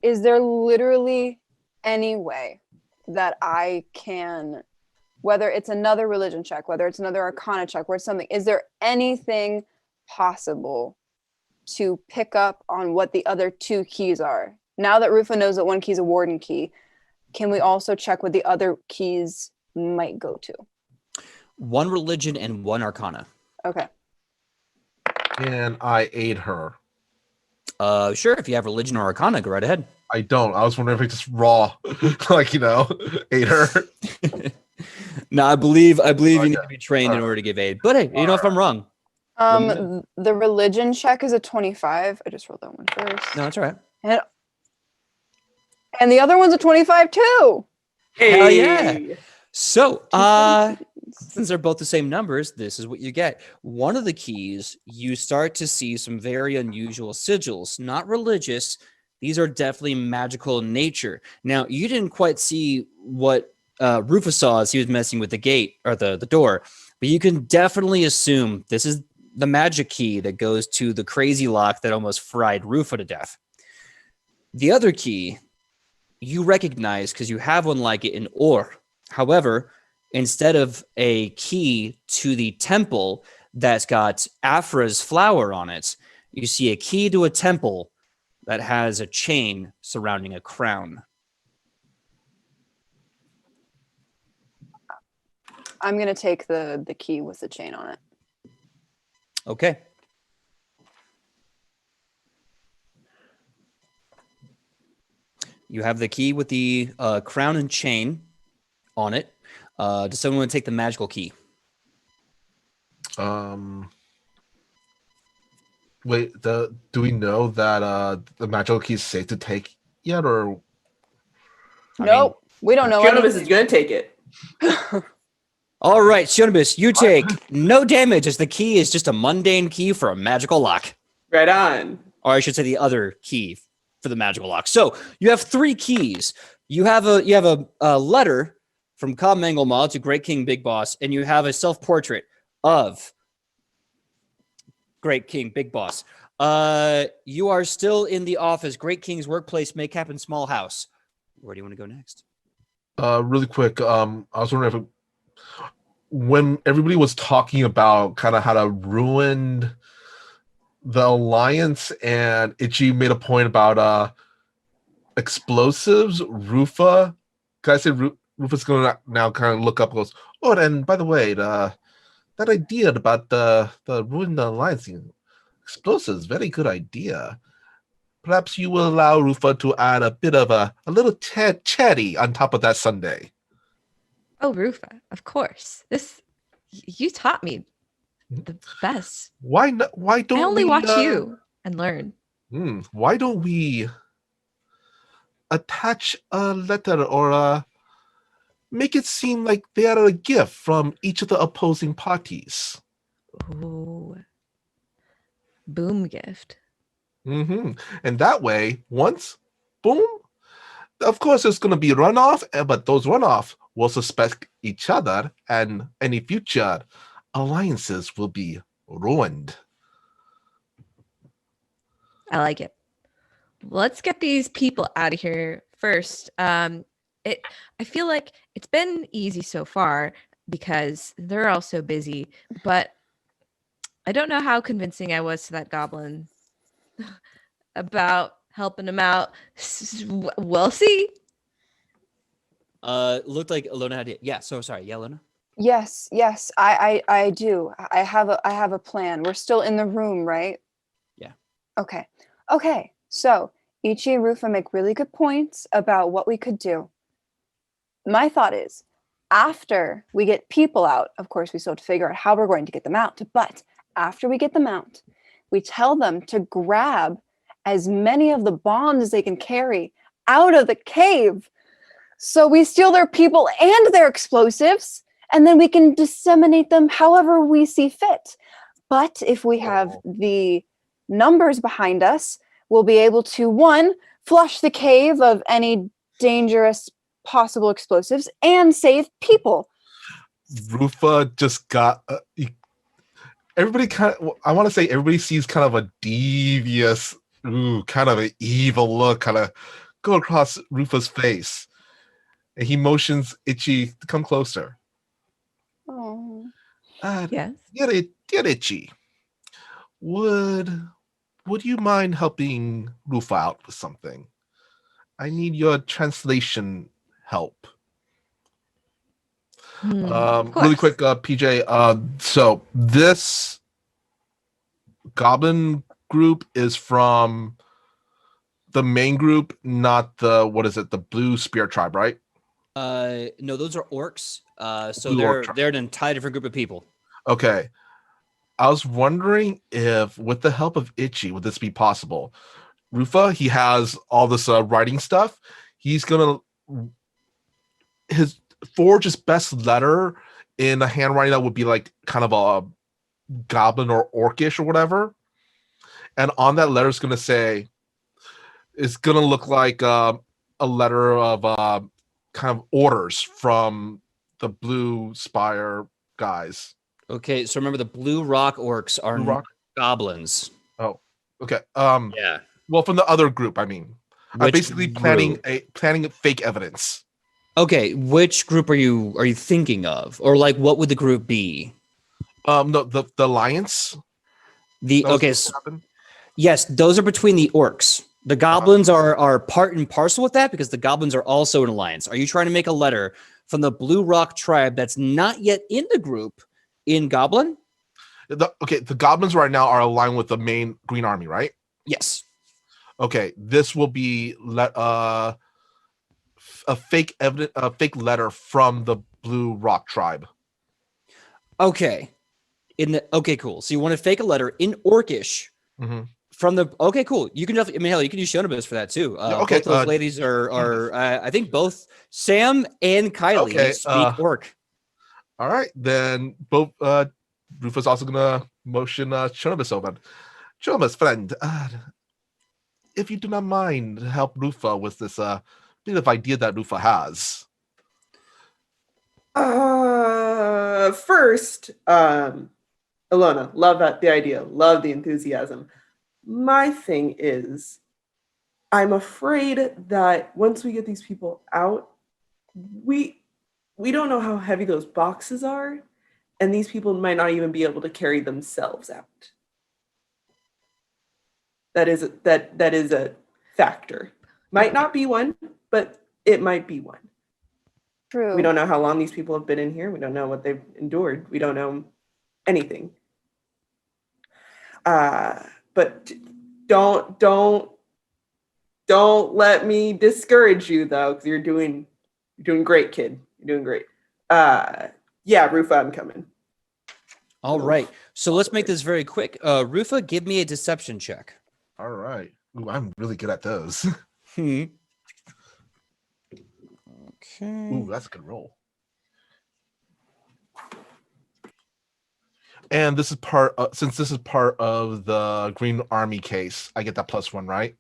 Speaker 3: Is there literally any way that I can, whether it's another religion check, whether it's another arcana check, or something, is there anything possible to pick up on what the other two keys are? now that Rufa knows that one key is a warden key, can we also check what the other keys might go to?
Speaker 1: 1 religion and 1 arcana.
Speaker 3: Okay.
Speaker 2: And I aid her.
Speaker 1: Sure, if you have religion or arcana, go right ahead.
Speaker 2: I don't. I was wondering if I just raw, like, aid her.
Speaker 1: No, I believe you
Speaker 2: Okay.
Speaker 1: need to be trained in order to give aid. But hey, you know if I'm wrong.
Speaker 3: The religion check is a 25. I just rolled that one first.
Speaker 1: No, that's all right.
Speaker 3: And the other one's a 25 too.
Speaker 1: Hell yeah. So, since they're both the same numbers, this is what you get. One of the keys, you start to see some very unusual sigils, not religious. These are definitely magical in nature. Now, you didn't quite see what Rufus saw as he was messing with the gate or the door, but you can definitely assume this is the magic key that goes to the crazy lock that almost fried Rufa to death. The other key, you recognize because you have one like it in Or. However, instead of a key to the temple that's got Afra's flower on it, you see a key to a temple that has a chain surrounding a crown.
Speaker 3: I'm going to take the key with the chain on it.
Speaker 1: Okay. You have the key with the crown and chain on it. Does someone want to take the magical key?
Speaker 2: Wait, do we know that the magical key is safe to take yet, or?
Speaker 3: Nope, we don't know.
Speaker 5: Jonas is going to take it.
Speaker 1: All right, Shionibus, you take no damage as the key is just a mundane key for a magical lock.
Speaker 5: Right on.
Speaker 1: Or I should say the other key for the magical lock. So you have 3 keys. You have a letter from Cobb Manglemaw to Great King Big Boss, and you have a self-portrait of Great King Big Boss. You are still in the office. Great King's workplace, make happen small house. Where do you want to go next?
Speaker 2: Really quick, I was wondering if when everybody was talking about kind of how to ruin the alliance, and Itchy made a point about explosives, Rufa. Can I say Rufa's going to now kind of look up and goes, oh, and by the way, that idea about the ruin the alliance thing, explosives, very good idea. Perhaps you will allow Rufa to add a bit of a little chatty on top of that sundae.
Speaker 4: Oh, Rufa, of course. You taught me the best.
Speaker 2: Why not? Why don't
Speaker 4: I only
Speaker 2: we,
Speaker 4: watch you and learn.
Speaker 2: Why don't we attach a letter or make it seem like they are a gift from each of the opposing parties?
Speaker 4: Ooh. Boom gift.
Speaker 2: And that way, once, boom, of course there's going to be runoff, but those runoff will suspect each other, and any future alliances will be ruined.
Speaker 4: I like it. Let's get these people out of here first. I feel like it's been easy so far because they're all so busy, but I don't know how convincing I was to that goblin about helping him out. We'll see.
Speaker 1: Looked like Alona had it. Yeah, so sorry. Yeah, Alona?
Speaker 3: Yes, I do. I have a plan. We're still in the room, right?
Speaker 1: Yeah.
Speaker 3: Okay. So Ichi and Rufa make really good points about what we could do. My thought is, after we get people out, of course, we still have to figure out how we're going to get them out. But after we get them out, we tell them to grab as many of the bombs as they can carry out of the cave. So we steal their people and their explosives, and then we can disseminate them however we see fit. But if we have the numbers behind us, we'll be able to, 1, flush the cave of any dangerous possible explosives and save people.
Speaker 2: Rufa just got... everybody I want to say everybody sees kind of a devious, kind of an evil look kind of go across Rufa's face. And he motions Itchy to come closer.
Speaker 3: Oh.
Speaker 4: Yes.
Speaker 2: Dear Itchy, would you mind helping Rufa out with something? I need your translation help.
Speaker 4: Of
Speaker 2: Really
Speaker 4: course.
Speaker 2: quick, PJ. So this goblin group is from the main group, not the the Blue Spear tribe, right?
Speaker 1: No, those are orcs. So
Speaker 2: Blue orc tribe.
Speaker 1: they're an entirely different group of people.
Speaker 2: Okay. I was wondering if, with the help of Itchy, would this be possible? Rufa, he has all this writing stuff. He's gonna forge his best letter in a handwriting that would be like kind of a goblin or orcish or whatever. And on that letter is gonna say, it's gonna look like a letter of kind of orders from the Blue Spire guys.
Speaker 1: Okay, so remember the Blue Rock orcs are
Speaker 2: Blue
Speaker 1: not
Speaker 2: Rock?
Speaker 1: goblins.
Speaker 2: Oh, okay.
Speaker 1: Yeah.
Speaker 2: Well, from the other group, I mean. I'm
Speaker 1: Which
Speaker 2: basically planning
Speaker 1: group?
Speaker 2: fake evidence.
Speaker 1: Okay, which group are you thinking of, or like what would the group be?
Speaker 2: No, the alliance.
Speaker 1: The
Speaker 2: that was
Speaker 1: okay,
Speaker 2: supposed to happen.
Speaker 1: yes, those are between the orcs. The goblins are part and parcel with that because the goblins are also an alliance. Are you trying to make a letter from the Blue Rock tribe that's not yet in the group in Goblin?
Speaker 2: The goblins right now are aligned with the main Green Army, right?
Speaker 1: Yes.
Speaker 2: Okay, this will be a fake letter from the Blue Rock tribe.
Speaker 1: Okay. Okay, cool. So you want to fake a letter in Orcish
Speaker 2: Mm-hmm.
Speaker 1: from the. Okay, cool. You can definitely. I mean, hell, you can use Shonibus for that too.
Speaker 2: Okay,
Speaker 1: Both those ladies are. I think both Sam and Kylie speak Orc.
Speaker 2: All right, then both. Rufa's also gonna motion Shonibus over. Shonibus, friend, if you do not mind, help Rufa with this bit of idea that Rufa has.
Speaker 5: First, Ilona, love the idea, love the enthusiasm. My thing is, I'm afraid that once we get these people out, we don't know how heavy those boxes are, and these people might not even be able to carry themselves out. That is a factor. Might not be one, but it might be one.
Speaker 3: True.
Speaker 5: We don't know how long these people have been in here. We don't know what they've endured. We don't know anything. But don't let me discourage you though, because you're doing great, kid. You're doing great. Yeah, Rufa, I'm coming.
Speaker 1: All right. So let's make this very quick. Rufa, give me a deception check.
Speaker 2: All right. Ooh, I'm really good at those.
Speaker 1: Okay.
Speaker 2: Ooh, that's a good roll. And this is since this is part of the Green Army case, I get that +1, right?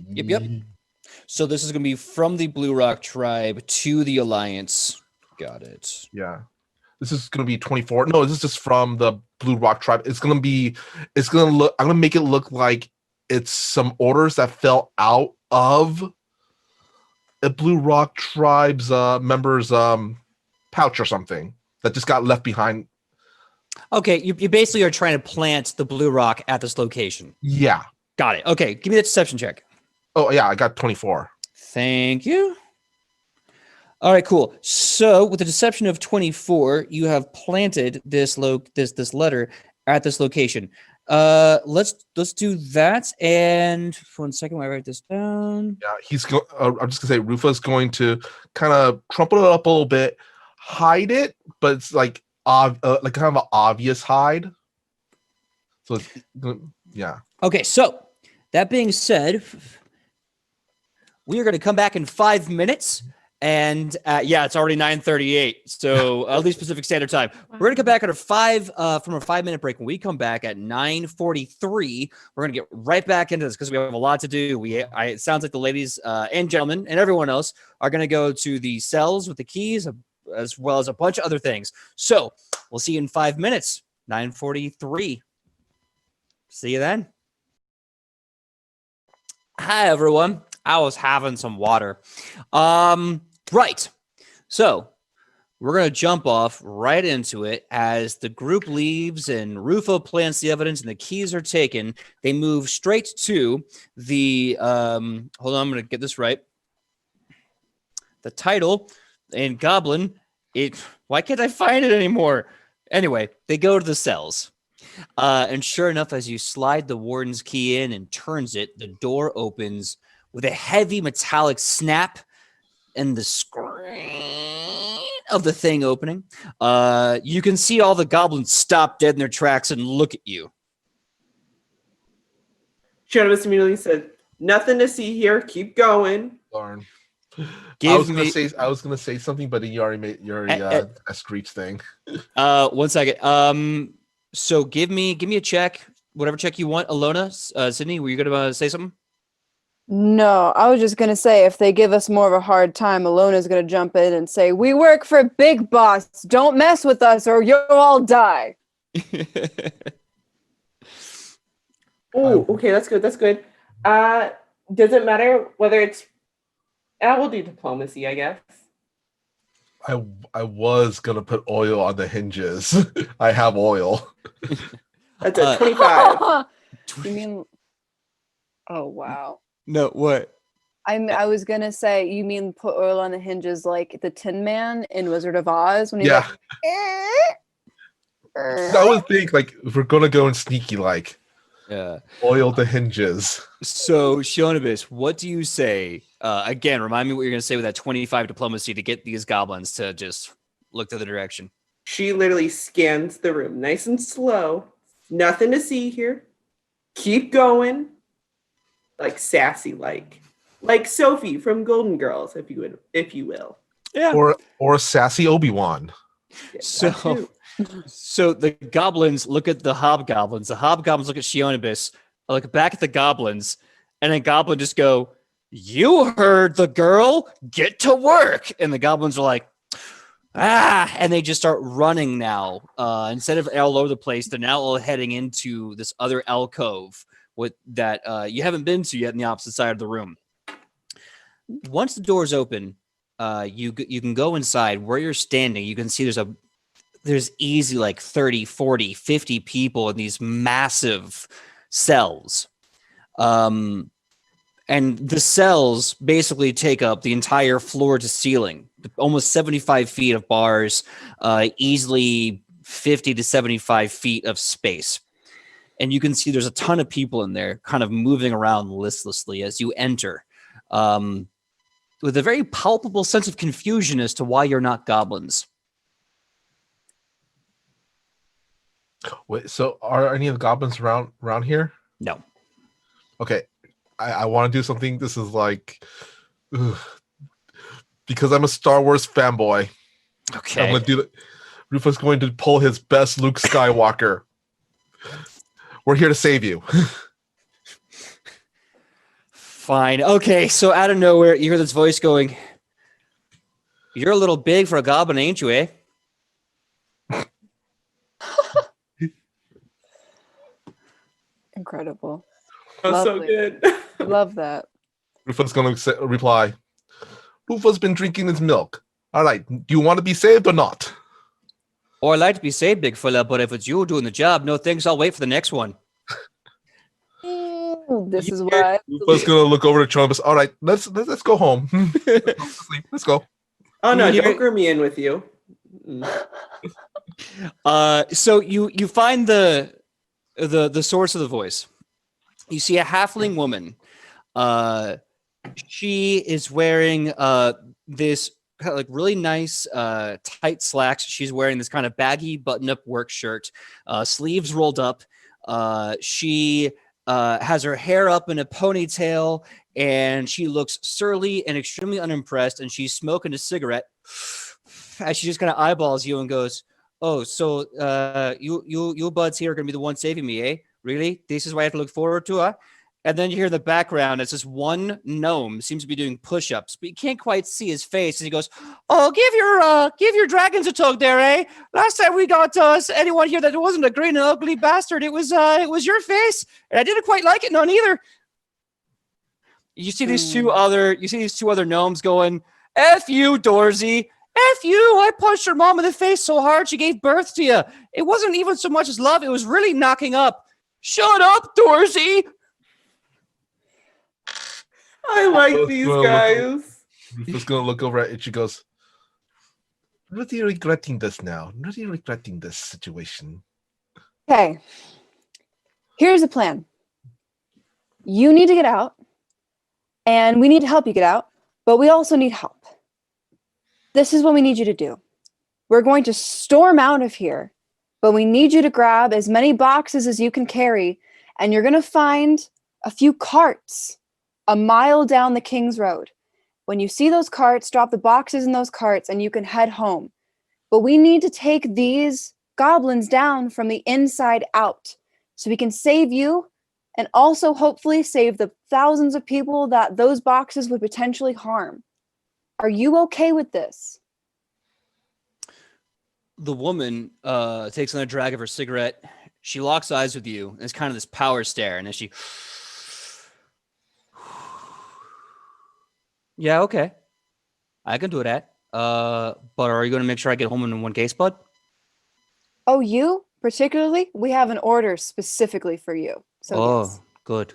Speaker 1: Yep. So this is going to be from the Blue Rock tribe to the Alliance. Got it.
Speaker 2: Yeah. This is going to be 24. No, this is just from the Blue Rock tribe. I'm going to make it look like it's some orders that fell out of a Blue Rock tribe's members' pouch or something that just got left behind.
Speaker 1: Okay, you basically are trying to plant the Blue Rock at this location.
Speaker 2: Yeah.
Speaker 1: Got it. Okay, give me that deception check.
Speaker 2: Oh, yeah, I got 24.
Speaker 1: Thank you. All right, cool. So with the deception of 24, you have planted this letter at this location. Let's do that. And for 1 second, while I write this down.
Speaker 2: Yeah, I'm just gonna say Rufa's going to kind of crumple it up a little bit, hide it, but it's like kind of an obvious hide. So yeah.
Speaker 1: Okay, so that being said, we are going to come back in 5 minutes. And yeah, it's already 9:38, so at least Pacific Standard Time. We're gonna come back at from a 5-minute break. When we come back at 9:43, we're gonna get right back into this because we have a lot to do. It sounds like the ladies and gentlemen and everyone else are gonna go to the cells with the keys, as well as a bunch of other things. So we'll see you in 5 minutes. 9:43. See you then. Hi everyone. I was having some water. Right. So we're going to jump off right into it as the group leaves and Rufo plants the evidence and the keys are taken. They move straight to the, hold on, I'm going to get this right. The title in Goblin, why can't I find it anymore? Anyway, they go to the cells. And sure enough, as you slide the warden's key in and turns it, the door opens with a heavy metallic snap and the scream of the thing opening. You can see all the goblins stop dead in their tracks and look at you.
Speaker 5: Shonibus immediately said, "Nothing to see here. Keep going."
Speaker 2: Darn. I was gonna say something, but you already made a screech thing.
Speaker 1: 1 second. So give me a check, whatever check you want. Alona, Sidney, were you gonna say something?
Speaker 3: No, I was just gonna say if they give us more of a hard time, Alona's gonna jump in and say, "We work for Big Boss. Don't mess with us, or you'll all die."
Speaker 5: Oh, okay, that's good. That's good. Does it matter whether it's? We'll do diplomacy, I guess.
Speaker 2: I was gonna put oil on the hinges. I have oil.
Speaker 5: That's a 25.
Speaker 3: You mean? Oh wow.
Speaker 1: No, what?
Speaker 3: I was gonna say, you mean put oil on the hinges like the Tin Man in Wizard of Oz when he's
Speaker 2: Yeah.
Speaker 3: like,
Speaker 2: I would think like if we're gonna go in sneaky, like oil the hinges.
Speaker 1: So, Shonibus, what do you say? Again, remind me what you're going to say with that 25 diplomacy to get these goblins to just look the other direction.
Speaker 5: She literally scans the room nice and slow. Nothing to see here. Keep going. Like sassy, like Sophie from Golden Girls, if you will.
Speaker 1: Yeah.
Speaker 2: Or sassy Obi-Wan.
Speaker 5: Yeah,
Speaker 1: So the goblins look at the hobgoblins. The hobgoblins look at Shionibus, look back at the goblins, and then goblin just go, "You heard the girl, get to work." And the goblins are like, and they just start running now. Instead of all over the place, they're now all heading into this other alcove that you haven't been to yet in the opposite side of the room. Once the doors open, you can go inside. Where you're standing, you can see there's easy like 30, 40, 50 people in these massive cells. And the cells basically take up the entire floor to ceiling, almost 75 feet of bars, easily 50 to 75 feet of space. And you can see there's a ton of people in there kind of moving around listlessly as you enter, with a very palpable sense of confusion as to why you're not goblins.
Speaker 2: Wait, so are any of the goblins around here?
Speaker 1: No.
Speaker 2: Okay, I want to do something. This is like, because I'm a Star Wars fanboy.
Speaker 1: Okay.
Speaker 2: I'm gonna do that. Rufus going to pull his best Luke Skywalker. We're here to save you.
Speaker 1: Fine. Okay, so out of nowhere, you hear this voice going, "You're a little big for a goblin, ain't you, eh?"
Speaker 3: Incredible.
Speaker 5: That's so
Speaker 3: Lovely.
Speaker 5: good.
Speaker 3: Love that.
Speaker 2: Rufus going to reply, "Rufus been drinking his milk. All right, do you want to be saved or not?"
Speaker 1: Or I'd like to be saved, big fella, but if it's you doing the job, no thanks, I'll wait for the next one.
Speaker 3: This is why.
Speaker 2: Rufus going to look over to Trumpus. All right, let's go home. Let's go.
Speaker 5: Oh no,
Speaker 1: You hear-
Speaker 5: don't group me in with you.
Speaker 1: So you find the source of the voice. You see a halfling woman. She is wearing this kind of like really nice tight slacks. She's wearing this kind of baggy button-up work shirt, sleeves rolled up. She has her hair up in a ponytail, and she looks surly and extremely unimpressed. And she's smoking a cigarette as she just kind of eyeballs you and goes, "Oh, so you buds here are gonna be the one saving me, eh? Really? This is what I have to look forward to, huh?" And then you hear in the background, it's this one gnome seems to be doing push-ups, but you can't quite see his face. And he goes, "Oh, give your dragons a tug there, eh? Last time we got anyone here that wasn't a green and ugly bastard, it was your face, and I didn't quite like it none either." You see these two other gnomes going, "F you, Dorsey. F you! I punched your mom in the face so hard she gave birth to you. It wasn't even so much as love, it was really knocking up. Shut up, Dorsey!
Speaker 5: I like
Speaker 2: Rufus
Speaker 5: these
Speaker 2: gonna
Speaker 5: guys.
Speaker 2: Rufus gonna look over at it. She goes, really regretting this now. Really regretting this situation.
Speaker 3: Okay. Here's the plan. You need to get out, and we need to help you get out, but we also need help. This is what we need you to do. We're going to storm out of here, but we need you to grab as many boxes as you can carry, and you're going to find a few carts a mile down the King's Road. When you see those carts, drop the boxes in those carts, and you can head home. But we need to take these goblins down from the inside out so we can save you and also hopefully save the thousands of people that those boxes would potentially harm. Are you okay with this?
Speaker 1: The woman takes another drag of her cigarette. She locks eyes with you, and it's kind of this power stare. And then she, yeah, okay, I can do that. But are you going to make sure I get home in one case, bud?
Speaker 3: Oh, you particularly? We have an order specifically for you. So yes.
Speaker 1: Good.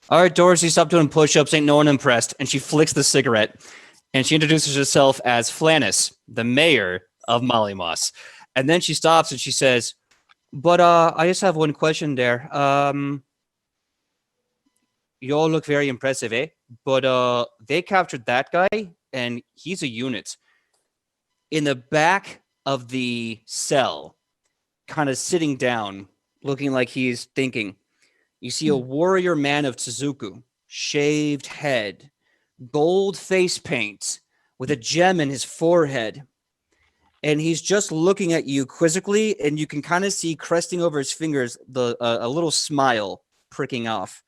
Speaker 1: All right, Dorsey, stop doing push-ups. Ain't no one impressed. And she flicks the cigarette, and she introduces herself as Flannis, the mayor of Mollymoss. And then she stops and she says, but I just have one question there. You all look very impressive, eh? But they captured that guy, and he's a unit. In the back of the cell, kind of sitting down, looking like he's thinking, you see a warrior man of Tsuzuku, shaved head, gold face paint, with a gem in his forehead. And he's just looking at you quizzically, and you can kind of see cresting over his fingers a little smile pricking off.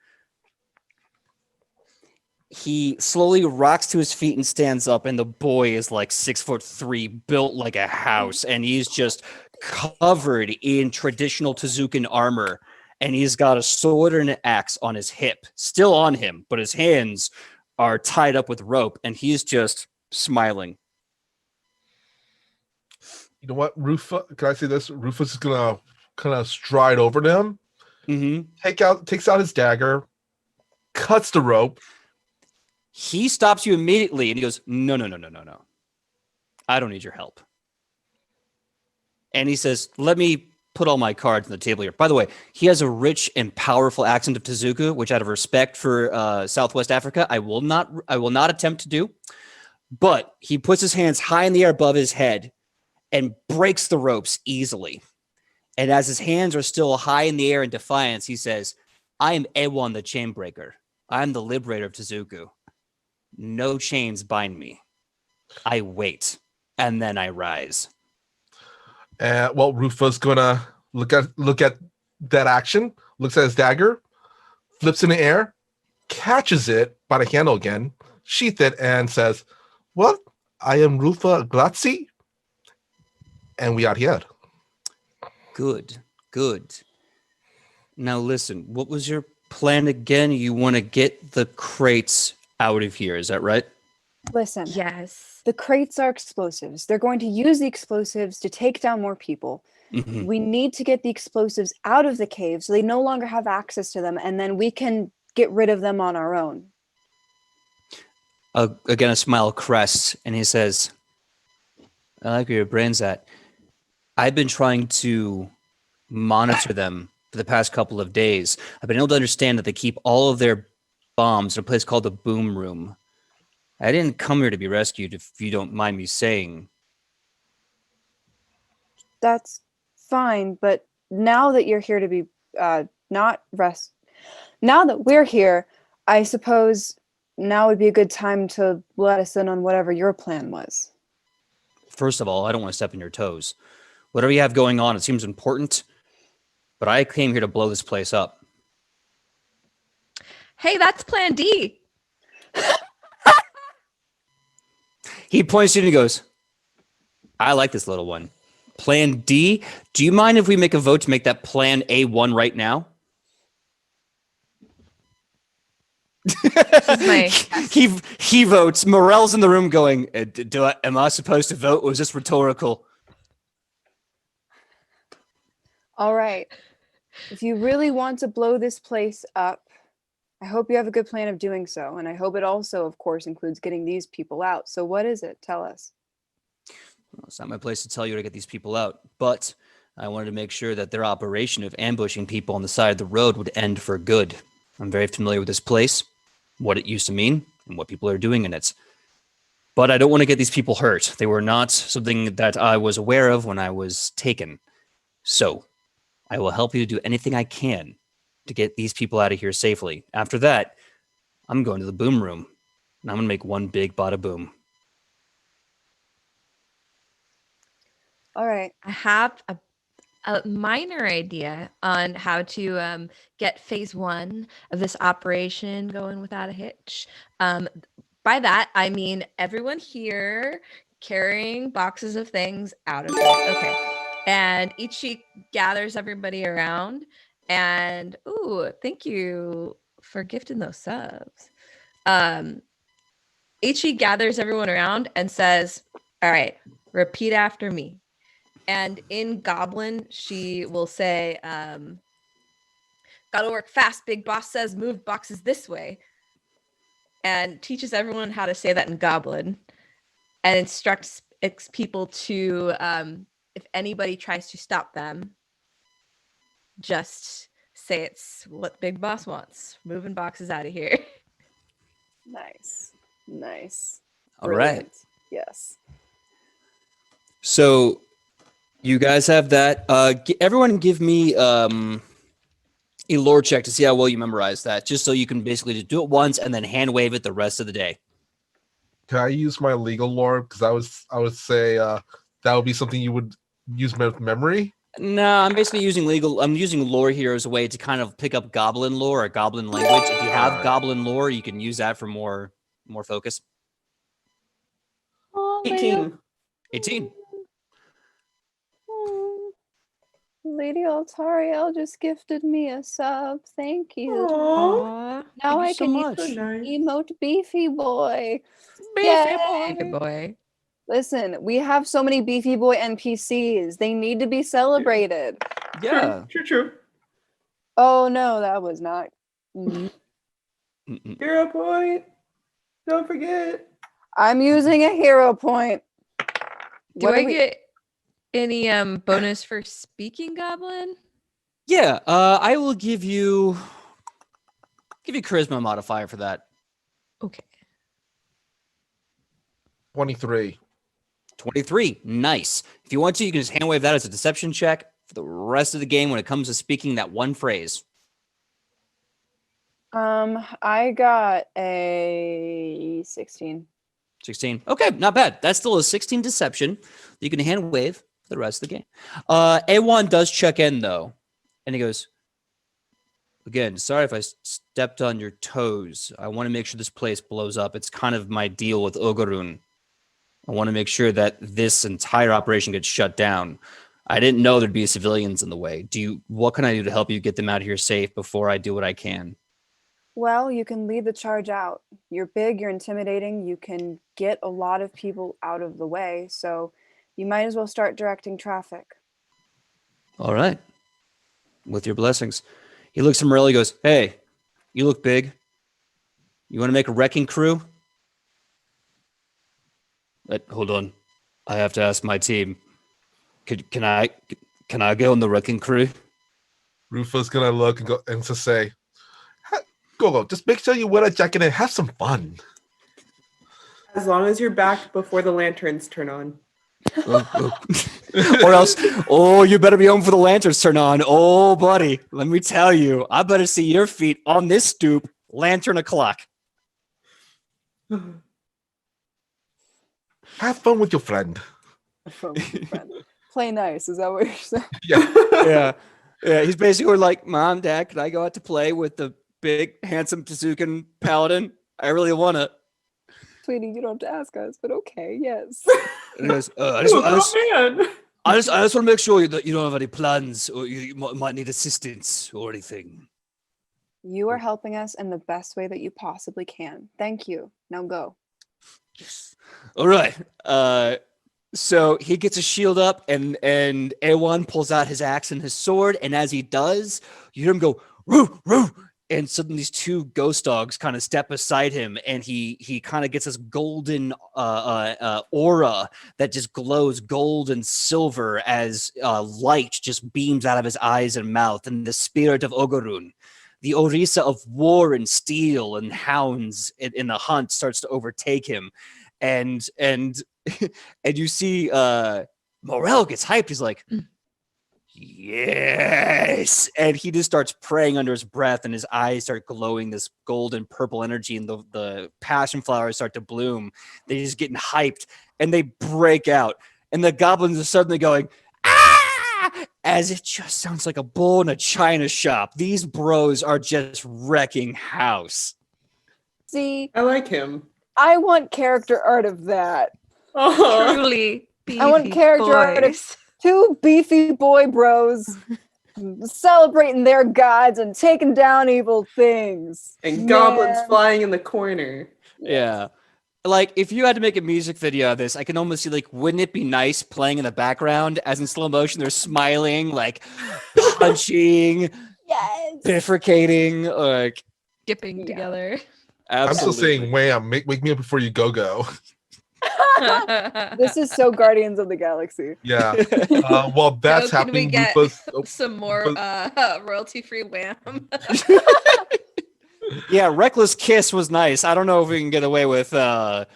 Speaker 1: He slowly rocks to his feet and stands up, and the boy is like 6'3", built like a house, and he's just covered in traditional Tezukan armor, and he's got a sword and an axe on his hip, still on him, but his hands are tied up with rope, and he's just smiling.
Speaker 2: You know what, Rufus? Can I say this? Rufus is gonna kind of stride over to him, takes out his dagger, cuts the rope.
Speaker 1: He stops you immediately, and he goes, no. I don't need your help. And he says, let me put all my cards on the table here. By the way, he has a rich and powerful accent of Tezuka, which out of respect for Southwest Africa, I will not attempt to do. But he puts his hands high in the air above his head and breaks the ropes easily. And as his hands are still high in the air in defiance, he says, I am Ewan the Chainbreaker. I am the liberator of Tezuku. No chains bind me. I wait, and then I rise.
Speaker 2: Well, Rufus gonna look at that action, looks at his dagger, flips in the air, catches it by the handle again, sheath it, and says, well, I am Rufa Grazzi, and we are here.
Speaker 1: Good. Now listen, what was your plan again? You want to get the crates out of here, is that right?
Speaker 3: Listen.
Speaker 4: Yes.
Speaker 3: The crates are explosives. They're going to use the explosives to take down more people.
Speaker 1: Mm-hmm.
Speaker 3: We need to get the explosives out of the cave so they no longer have access to them, and then we can get rid of them on our own.
Speaker 1: Again, a smile crests, and he says, I like where your brain's at. I've been trying to monitor them for the past couple of days. I've been able to understand that they keep all of their bombs in a place called the Boom Room. I didn't come here to be rescued, if you don't mind me saying.
Speaker 3: That's fine, but now that you're here to be now that we're here, I suppose now would be a good time to let us in on whatever your plan was.
Speaker 1: First of all, I don't want to step on your toes. Whatever you have going on, it seems important, but I came here to blow this place up.
Speaker 4: Hey, that's Plan D.
Speaker 1: He points to you and he goes, I like this little one. Plan D? Do you mind if we make a vote to make that Plan A1 right now?
Speaker 4: my
Speaker 1: he votes. Morel's in the room going, am I supposed to vote or is this rhetorical?
Speaker 3: All right. If you really want to blow this place up, I hope you have a good plan of doing so. And I hope it also, of course, includes getting these people out. So what is it? Tell us.
Speaker 1: Well, it's not my place to tell you to get these people out, but I wanted to make sure that their operation of ambushing people on the side of the road would end for good. I'm very familiar with this place, what it used to mean, and what people are doing in it. But I don't want to get these people hurt. They were not something that I was aware of when I was taken. So I will help you do anything I can to get these people out of here safely. After that, I'm going to the boom room, and I'm going to make one big bada boom.
Speaker 3: All right.
Speaker 4: I have a minor idea on how to get phase 1 of this operation going without a hitch. By that, I mean everyone here carrying boxes of things out of it. Okay. And Ichi gathers everybody around and, ooh, thank you for gifting those subs. Ichi gathers everyone around and says, all right, repeat after me. And in Goblin, she will say, gotta work fast, big boss says, move boxes this way. And teaches everyone how to say that in Goblin. And instructs people to, if anybody tries to stop them, just say it's what big boss wants. Moving boxes out of here.
Speaker 3: Nice. Nice.
Speaker 1: All right.
Speaker 3: Yes.
Speaker 1: So you guys have that. Everyone give me a lore check to see how well you memorize that, just so you can basically just do it once and then hand wave it the rest of the day.
Speaker 2: Can I use my legal lore? Because I would say that would be something you would use with memory.
Speaker 1: No, I'm basically using I'm using lore here as a way to kind of pick up goblin lore or goblin language. If you have goblin lore, you can use that for more focus.
Speaker 5: 18.
Speaker 1: 18.
Speaker 3: Lady Altariel just gifted me a sub. Thank you.
Speaker 4: Aww.
Speaker 3: Now I
Speaker 1: you so
Speaker 3: can
Speaker 1: much.
Speaker 3: use
Speaker 5: So nice.
Speaker 3: emote beefy boy.
Speaker 4: Beefy
Speaker 3: Yay.
Speaker 4: boy.
Speaker 3: Listen, we have so many beefy boy NPCs. They need to be celebrated.
Speaker 1: Yeah.
Speaker 5: True.
Speaker 3: Oh no, that was not.
Speaker 1: Mm-mm.
Speaker 5: Hero point. Don't forget.
Speaker 3: I'm using a hero point.
Speaker 4: Do
Speaker 3: What
Speaker 4: I
Speaker 3: do we-
Speaker 4: get any bonus for speaking Goblin?
Speaker 1: Yeah. I will give you charisma modifier for that.
Speaker 4: Okay.
Speaker 2: 23.
Speaker 1: 23. Nice. If you want to, you can just hand wave that as a deception check for the rest of the game when it comes to speaking that one phrase.
Speaker 3: I got a 16.
Speaker 1: 16. Okay, not bad. That's still a 16 deception. You can hand wave for the rest of the game. A1 does check in, though. And he goes, again, sorry if I stepped on your toes. I want to make sure this place blows up. It's kind of my deal with Ogorun. I want to make sure that this entire operation gets shut down. I didn't know there'd be civilians in the way. What can I do to help you get them out of here safe before I do what I can?
Speaker 3: Well, you can lead the charge out. You're big, you're intimidating, you can get a lot of people out of the way, so you might as well start directing traffic.
Speaker 1: All right. With your blessings. He looks at Morelli, he goes, hey, you look big. You want to make a wrecking crew? Hold on. I have to ask my team. Can I go on the wrecking crew?
Speaker 2: Rufa's gonna look and go and to say, Go. Just make sure you wear a jacket and have some fun.
Speaker 5: As long as you're back before the lanterns turn on.
Speaker 1: Or else, you better be home for the lanterns turn on. Oh, buddy, let me tell you, I better see your feet on this stoop, lantern o'clock.
Speaker 2: Have fun with your friend.
Speaker 3: Play nice, is that what you're saying?
Speaker 2: Yeah.
Speaker 1: Yeah. He's basically like, Mom, Dad, can I go out to play with the big, handsome Tezukan paladin? I really want to.
Speaker 3: Sweetie, you don't have to ask us, but okay, yes.
Speaker 1: And he goes,
Speaker 5: Man.
Speaker 1: I just want to make sure that you don't have any plans or you might need assistance or anything.
Speaker 3: You are helping us in the best way that you possibly can. Thank you. Now go.
Speaker 1: All right. So he gets his shield up, and Ewan pulls out his axe and his sword, and as he does, you hear him go roo roo, and suddenly these two ghost dogs kind of step beside him, and he kind of gets this golden aura that just glows gold and silver as light just beams out of his eyes and mouth, and the spirit of Ogorun, the Orisa of war and steel and hounds in the hunt, starts to overtake him, and and you see Morel gets hyped. He's like, yes, and he just starts praying under his breath, and his eyes start glowing this golden purple energy, and the passion flowers start to bloom. They're just getting hyped, and they break out, and the goblins are suddenly going, ah, as it just sounds like a bull in a china shop. These bros are just wrecking house.
Speaker 3: See,
Speaker 5: I like him.
Speaker 3: I want character art of that.
Speaker 5: Oh,
Speaker 4: Truly beefy
Speaker 3: I want character art of
Speaker 4: boys.
Speaker 3: two beefy boy bros celebrating their gods and taking down evil things.
Speaker 5: and goblins
Speaker 3: Man.
Speaker 5: flying in the corner.
Speaker 1: Yeah. Like, if you had to make a music video of this, I can almost see, like, wouldn't it be nice playing in the background as in slow motion they're smiling, like, punching,
Speaker 3: Yes.
Speaker 1: bifurcating, like,
Speaker 4: Skipping
Speaker 3: Yeah.
Speaker 4: together.
Speaker 2: I'm still
Speaker 1: absolutely.
Speaker 2: saying, wham, wake me up before you go.
Speaker 3: This is so Guardians of the Galaxy.
Speaker 2: Yeah. While that's
Speaker 4: So can we
Speaker 2: happening,
Speaker 4: get
Speaker 2: Rufus.
Speaker 4: some more royalty-free wham?
Speaker 1: Yeah, Reckless Kiss was nice. I don't know if we can get away with hold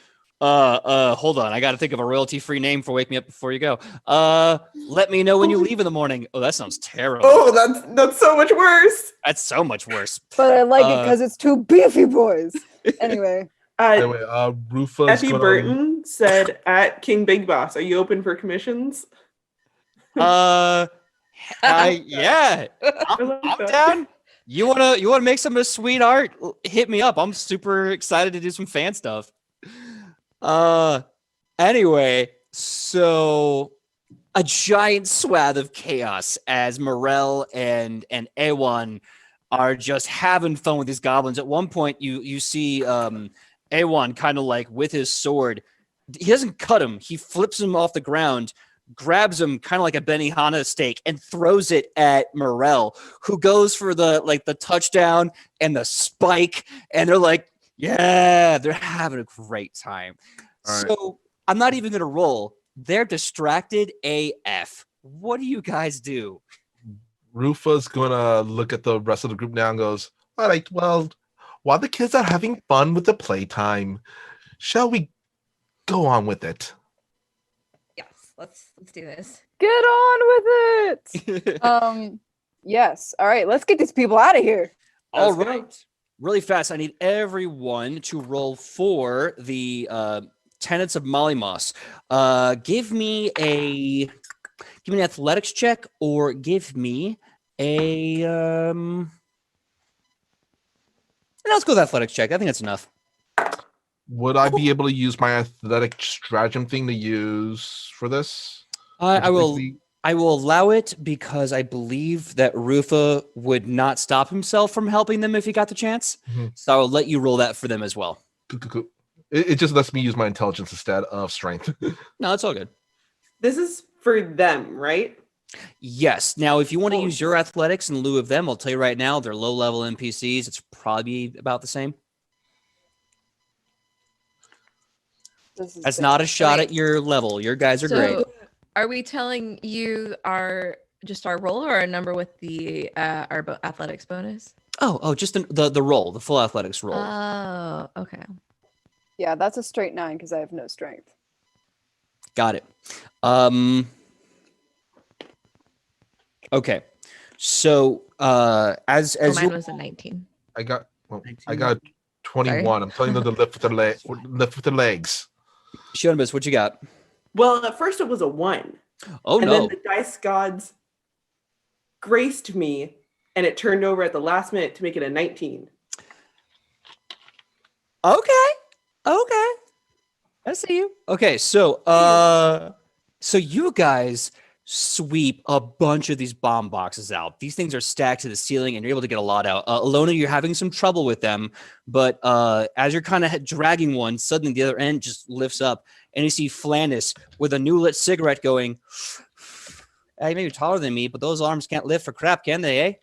Speaker 1: on. I got to think of a royalty-free name for Wake Me Up Before You Go. Let me know when you leave in the morning. Oh, that sounds terrible.
Speaker 5: Oh, that's so much worse.
Speaker 1: That's so much worse.
Speaker 3: But I like it because it's two beefy boys. Anyway,
Speaker 2: Anyway, Rufus.
Speaker 5: Effie
Speaker 2: gonna-
Speaker 5: Burton said at King Big Boss, "Are you open for commissions?"
Speaker 1: Yeah,
Speaker 5: I
Speaker 1: I'm
Speaker 5: like that.
Speaker 1: down. You wanna make some of this sweet art? Hit me up. I'm super excited to do some fan stuff. Anyway, so a giant swath of chaos as Morel and Ewan are just having fun with these goblins. At one point, you see Ewan kind of like with his sword. He doesn't cut him. He flips him off the ground, grabs him kind of like a Benihana steak, and throws it at Morel, who goes for the touchdown and the spike. And they're like, yeah, they're having a great time.
Speaker 2: All right.
Speaker 1: So I'm not even going to roll. They're distracted AF. What do you guys do?
Speaker 2: Rufus gonna look at the rest of the group now and goes, all right, well, while the kids are having fun with the playtime, shall we go on with it?
Speaker 4: Yes, let's do this.
Speaker 3: get on with it. Yes. All right, let's get these people out of here.
Speaker 1: All
Speaker 5: Let's go.
Speaker 1: right. Really fast. I need everyone to roll for the tenets of Molly Moss. Give me an athletics check, or give me a let's go with athletics check. I think that's enough.
Speaker 2: Would I be able to use my athletic stratagem thing to use for this?
Speaker 1: I will.
Speaker 2: Typically-
Speaker 1: I will allow it because I believe that Rufa would not stop himself from helping them if he got the chance.
Speaker 2: Mhm.
Speaker 1: So I will let you roll that for them as well.
Speaker 2: Cool. It just lets me use my intelligence instead of strength.
Speaker 1: No, it's all good.
Speaker 5: This is for them, right?
Speaker 1: Yes. Now, if you want to
Speaker 5: Cool.
Speaker 1: use your athletics in lieu of them, I'll tell you right now, they're low-level NPCs. It's probably about the same.
Speaker 3: This is
Speaker 1: That's
Speaker 3: bad.
Speaker 1: not a shot
Speaker 4: Wait.
Speaker 1: at your level. Your guys are great.
Speaker 4: So, are we telling you our roll or our number with the athletics bonus?
Speaker 1: Oh, just the roll, the full athletics roll.
Speaker 4: Oh, okay.
Speaker 3: Yeah, that's a straight 9 because I have no strength.
Speaker 1: Got it. Okay. So as
Speaker 4: Oh, mine
Speaker 1: you
Speaker 4: was a 19.
Speaker 2: I got
Speaker 1: 19.
Speaker 2: 21. I'm telling them to lift with their legs.
Speaker 1: Shonibus, what you got?
Speaker 5: Well, at first it was a 1.
Speaker 1: Oh
Speaker 5: and
Speaker 1: no.
Speaker 5: then the dice gods graced me, and it turned over at the last minute to make it a 19.
Speaker 1: Okay. I see you. Okay, so so you guys sweep a bunch of these bomb boxes out. These things are stacked to the ceiling, and you're able to get a lot out. Alona, you're having some trouble with them, but as you're kind of dragging one, suddenly the other end just lifts up, and you see Flandis with a new lit cigarette going, "Hey, maybe taller than me, but those arms can't lift for crap, can they, eh?"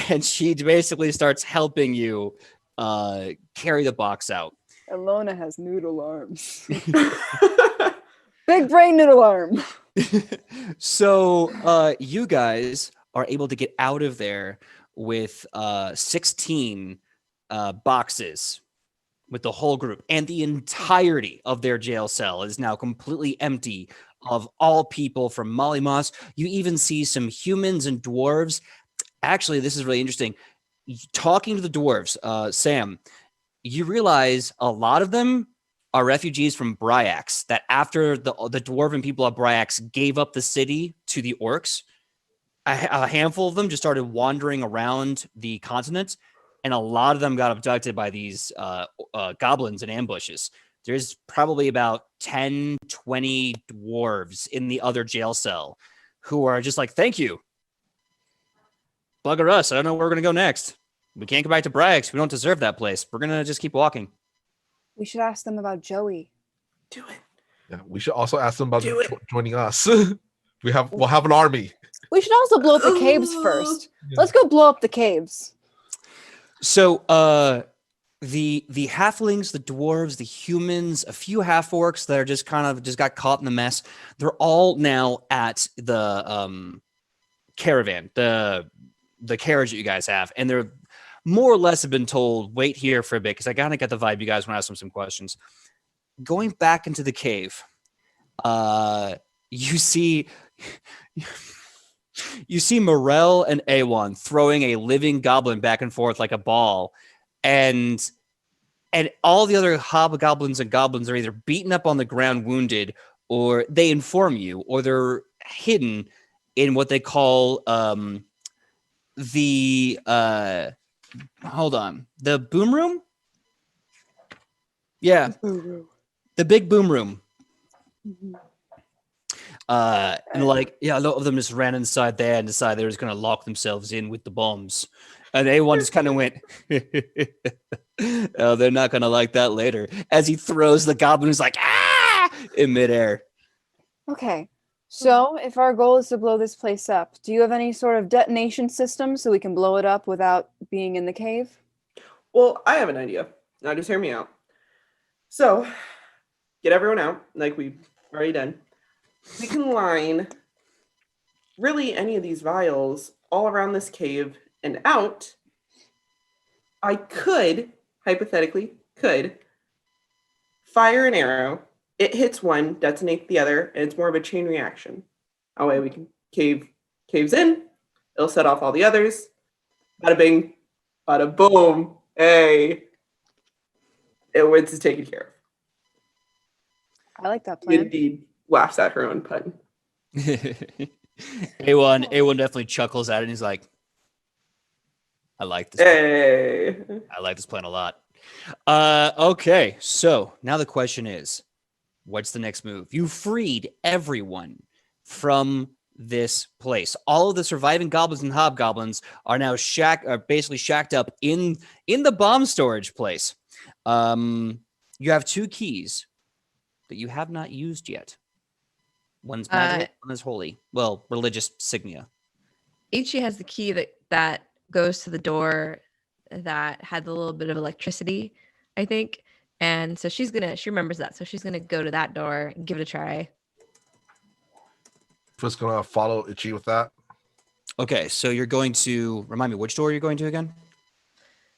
Speaker 1: And she basically starts helping you carry the box out.
Speaker 3: Alona has noodle arms. Big brain noodle arm.
Speaker 1: So you guys are able to get out of there with 16 boxes with the whole group, and the entirety of their jail cell is now completely empty of all people from Molly Moss. You even see some humans and dwarves. Actually, this is really interesting. Talking to the dwarves, Sam, you realize a lot of them are refugees from Bryax, that after the dwarven people of Bryax gave up the city to the orcs, a handful of them just started wandering around the continent, and a lot of them got abducted by these goblins in ambushes. There's probably about 10, 20 dwarves in the other jail cell who are just like, "Thank you. Bugger us. I don't know where we're going to go next. We can't go back to Bryax. We don't deserve that place. We're going to just keep walking."
Speaker 3: We should ask them about Joey.
Speaker 5: Do it.
Speaker 2: Yeah, we should also ask them about
Speaker 5: Do it.
Speaker 2: joining us. We'll have an army.
Speaker 3: We should also blow up the caves first.
Speaker 2: Yeah.
Speaker 3: Let's go blow up the caves.
Speaker 1: So the halflings, the dwarves, the humans, a few half orcs that are just got caught in the mess, they're all now at the caravan, the carriage that you guys have, and they're more or less have been told, "Wait here for a bit," because I kind of get the vibe you guys want to ask them some questions. Going back into the cave, you see Morel and Awan throwing a living goblin back and forth like a ball, and all the other hobgoblins and goblins are either beaten up on the ground, wounded, or they inform you, or they're hidden in what they call the boom room. Yeah, the big boom room. And like, yeah, a lot of them just ran inside there and decided they were just going to lock themselves in with the bombs. And everyone just kind of went, "Oh, they're not going to like that later." As he throws the goblin, who's like, "Ah!" in midair.
Speaker 3: Okay. So, if our goal is to blow this place up, do you have any sort of detonation system so we can blow it up without being in the cave?
Speaker 5: Well, I have an idea. Now just hear me out. So, get everyone out, like we've already done. We can line really any of these vials all around this cave and out. I could, hypothetically, fire an arrow. It hits one, detonate the other, and it's more of a chain reaction. That way we can caves in, it'll set off all the others. Bada bing, bada boom. Hey. It's taken care
Speaker 3: I like that
Speaker 5: of.
Speaker 3: plan.
Speaker 5: Indeed laughs at her own pun.
Speaker 1: A1 definitely chuckles at it, and he's like, "I like this.
Speaker 5: Hey.
Speaker 1: I like this plan a lot." Okay, so now the question is, what's the next move? You freed everyone from this place. All of the surviving goblins and hobgoblins are now basically shacked up in the bomb storage place. You have 2 keys that you have not used yet. One's magic, one is holy. Well, religious signia.
Speaker 4: Ichi has the key that goes to the door that had the little bit of electricity, I think. And so she remembers that. So she's gonna go to that door and give it a try.
Speaker 2: Just gonna follow Ichi with that.
Speaker 1: Okay, so you're going to remind me, which door you're going to again?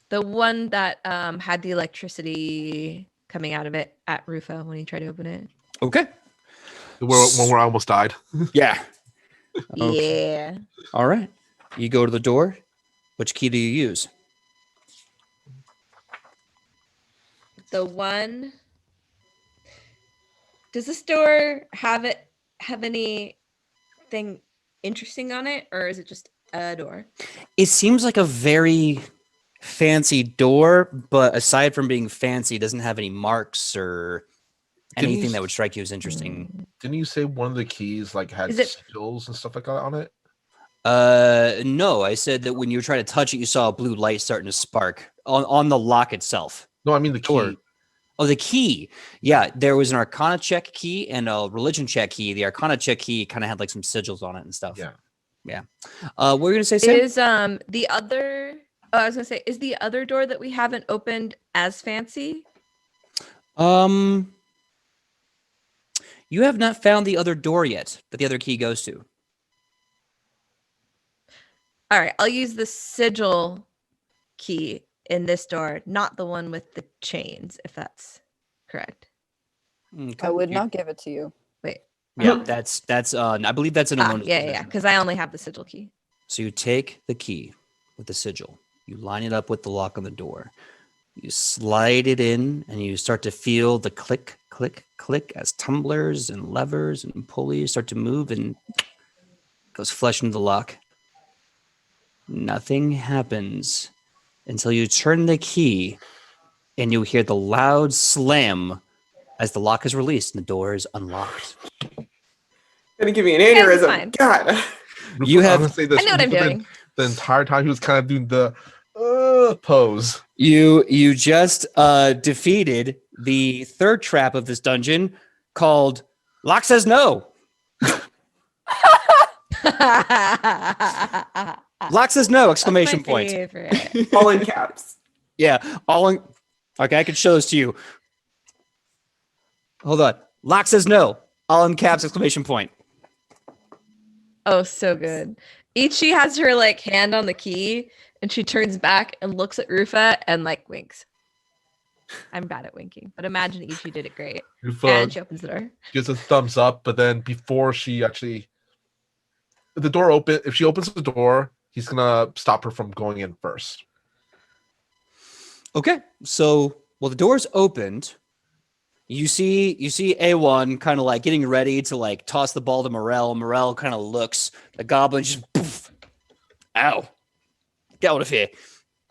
Speaker 4: The one that had the electricity coming out of it at Rufo when he tried to open it.
Speaker 1: Okay.
Speaker 2: When I almost died.
Speaker 1: Yeah. Okay.
Speaker 4: Yeah.
Speaker 1: All right. You go to the door. Which key do you use?
Speaker 4: The one. Does this door have anything interesting on it, or is it just a door?
Speaker 1: It seems like a very fancy door, but aside from being fancy, it doesn't have any marks or anything that would strike you as interesting.
Speaker 2: Didn't you say one of the keys like had
Speaker 4: Is it-
Speaker 2: sigils and stuff like that on it?
Speaker 1: No, I said that when you were trying to touch it, you saw a blue light starting to spark on the lock itself.
Speaker 2: No, I mean the
Speaker 1: Door.
Speaker 2: key.
Speaker 1: Oh, the key. Yeah, there was an Arcana check key and a religion check key. The Arcana check key kind of had like some sigils on it and stuff.
Speaker 2: Yeah.
Speaker 1: What were you gonna say, Sam?
Speaker 4: Is the other? Oh, I was gonna say, is the other door that we haven't opened as fancy?
Speaker 1: You have not found the other door yet that the other key goes to.
Speaker 4: All right, I'll use the sigil key in this door, not the one with the chains, if that's correct.
Speaker 3: I would not give it to you.
Speaker 4: Wait.
Speaker 1: Yeah, that's I believe that's an Alona's
Speaker 4: yeah,
Speaker 1: possession.
Speaker 4: because I only have the sigil key.
Speaker 1: So you take the key with the sigil, you line it up with the lock on the door, you slide it in, and you start to feel the click, click, click as tumblers and levers and pulleys start to move and goes flush into the lock. Nothing happens until you turn the key and you hear the loud slam as the lock is released and the door is unlocked.
Speaker 5: Gonna give me an
Speaker 4: Yeah, it's
Speaker 5: aneurysm.
Speaker 4: fine.
Speaker 5: God.
Speaker 1: You have-
Speaker 2: I'm gonna say this.
Speaker 4: I know what I'm
Speaker 2: Rufus
Speaker 4: doing.
Speaker 2: The entire time he was kind of doing the pose.
Speaker 1: You just defeated the third trap of this dungeon called Lock Says No. Lock says no! Exclamation point.
Speaker 4: Favorite.
Speaker 5: All in caps.
Speaker 1: Yeah, all in. Okay, I can show this to you. Hold on. Lock says no! All in caps! Exclamation point.
Speaker 4: Oh, so good. Ichi has her like hand on the key, and she turns back and looks at Rufa and like winks. I'm bad at winking, but imagine Ichi did it great.
Speaker 2: Rufa
Speaker 4: And she opens the door.
Speaker 2: gives a thumbs up, but then before she actually, the door open. If she opens the door, he's gonna stop her from going in first.
Speaker 1: Okay, so the door's opened. You see A1 kind of like getting ready to like toss the ball to Morel. Morel kind of looks. The goblin just poof. Ow. Get out of here.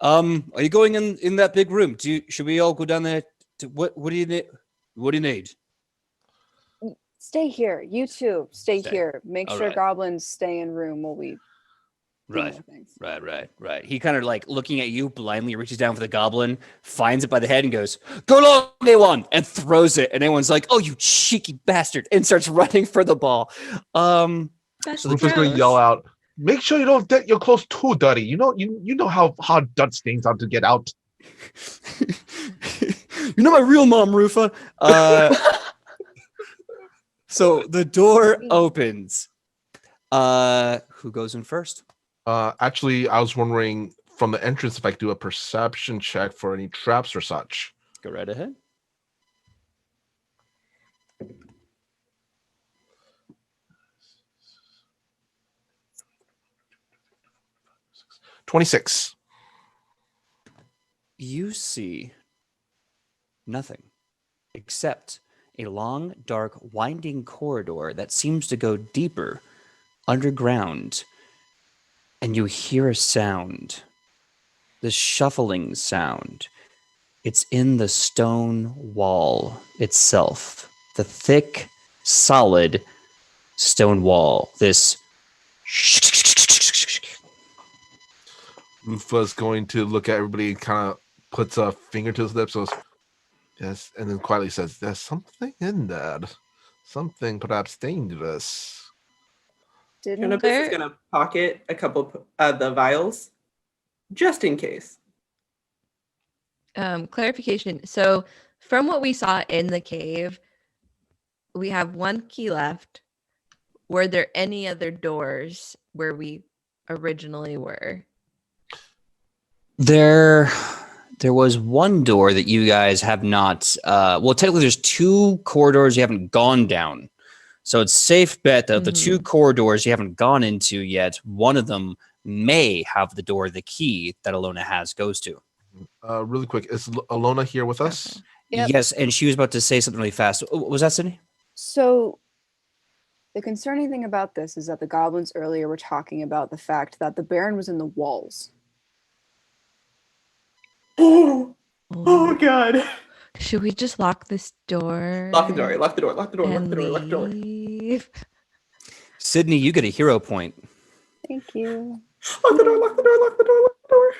Speaker 1: Are you going in that big room? Should we all go down there? What do you need? What do you need?
Speaker 3: Stay here. You two, stay
Speaker 1: Stay.
Speaker 3: here. Make
Speaker 1: All
Speaker 3: sure
Speaker 1: right.
Speaker 3: goblins stay in room while we do
Speaker 1: Right.
Speaker 3: more things.
Speaker 1: Right. He kind of like looking at you blindly reaches down for the goblin, finds it by the head and goes, "Go long, A1," and throws it. And A1's like, "Oh, you cheeky bastard," and starts running for the ball.
Speaker 4: That's
Speaker 1: So the
Speaker 2: Rufa's gonna
Speaker 4: gross.
Speaker 2: yell out, "Make sure you don't get your clothes too dirty. You know how hard dirt things are to get out."
Speaker 1: You're not my real mom, Rufa. So the door opens. Who goes in first?
Speaker 2: Actually, I was wondering from the entrance if I could do a perception check for any traps or such.
Speaker 1: Go right ahead.
Speaker 2: $26.
Speaker 1: You see nothing except a long, dark, winding corridor that seems to go deeper underground. And you hear a sound, the shuffling sound. It's in the stone wall itself, the thick, solid stone wall. This
Speaker 2: Rufa's going to look at everybody and kind of puts a finger to his lips, goes, "Yes," and then quietly says, "There's something in there. Something perhaps dangerous."
Speaker 3: Didn't
Speaker 5: Jonabus is gonna pocket a couple of the vials, just in case.
Speaker 4: Clarification. So, from what we saw in the cave, we have one key left. Were there any other doors where we originally were?
Speaker 1: There was one door that you guys have not. Well, technically, there's two corridors you haven't gone down. So it's safe bet that the two corridors you haven't gone into yet, one of them may have the door the key that Alona has goes to.
Speaker 2: Really quick, is Alona here with us?
Speaker 3: Yep.
Speaker 1: Yes, and she was about to say something really fast. What was that, Sidney?
Speaker 3: So the concerning thing about this is that the goblins earlier were talking about the fact that the Baron was in the walls.
Speaker 5: Oh God.
Speaker 4: Should we just lock this door?
Speaker 5: Lock the door, lock the door, lock the door, lock
Speaker 4: and
Speaker 5: the door, lock the door.
Speaker 4: leave?
Speaker 1: Sydney, you get a hero point.
Speaker 3: Thank you.
Speaker 5: Lock the door, lock the door, lock the door, lock the door.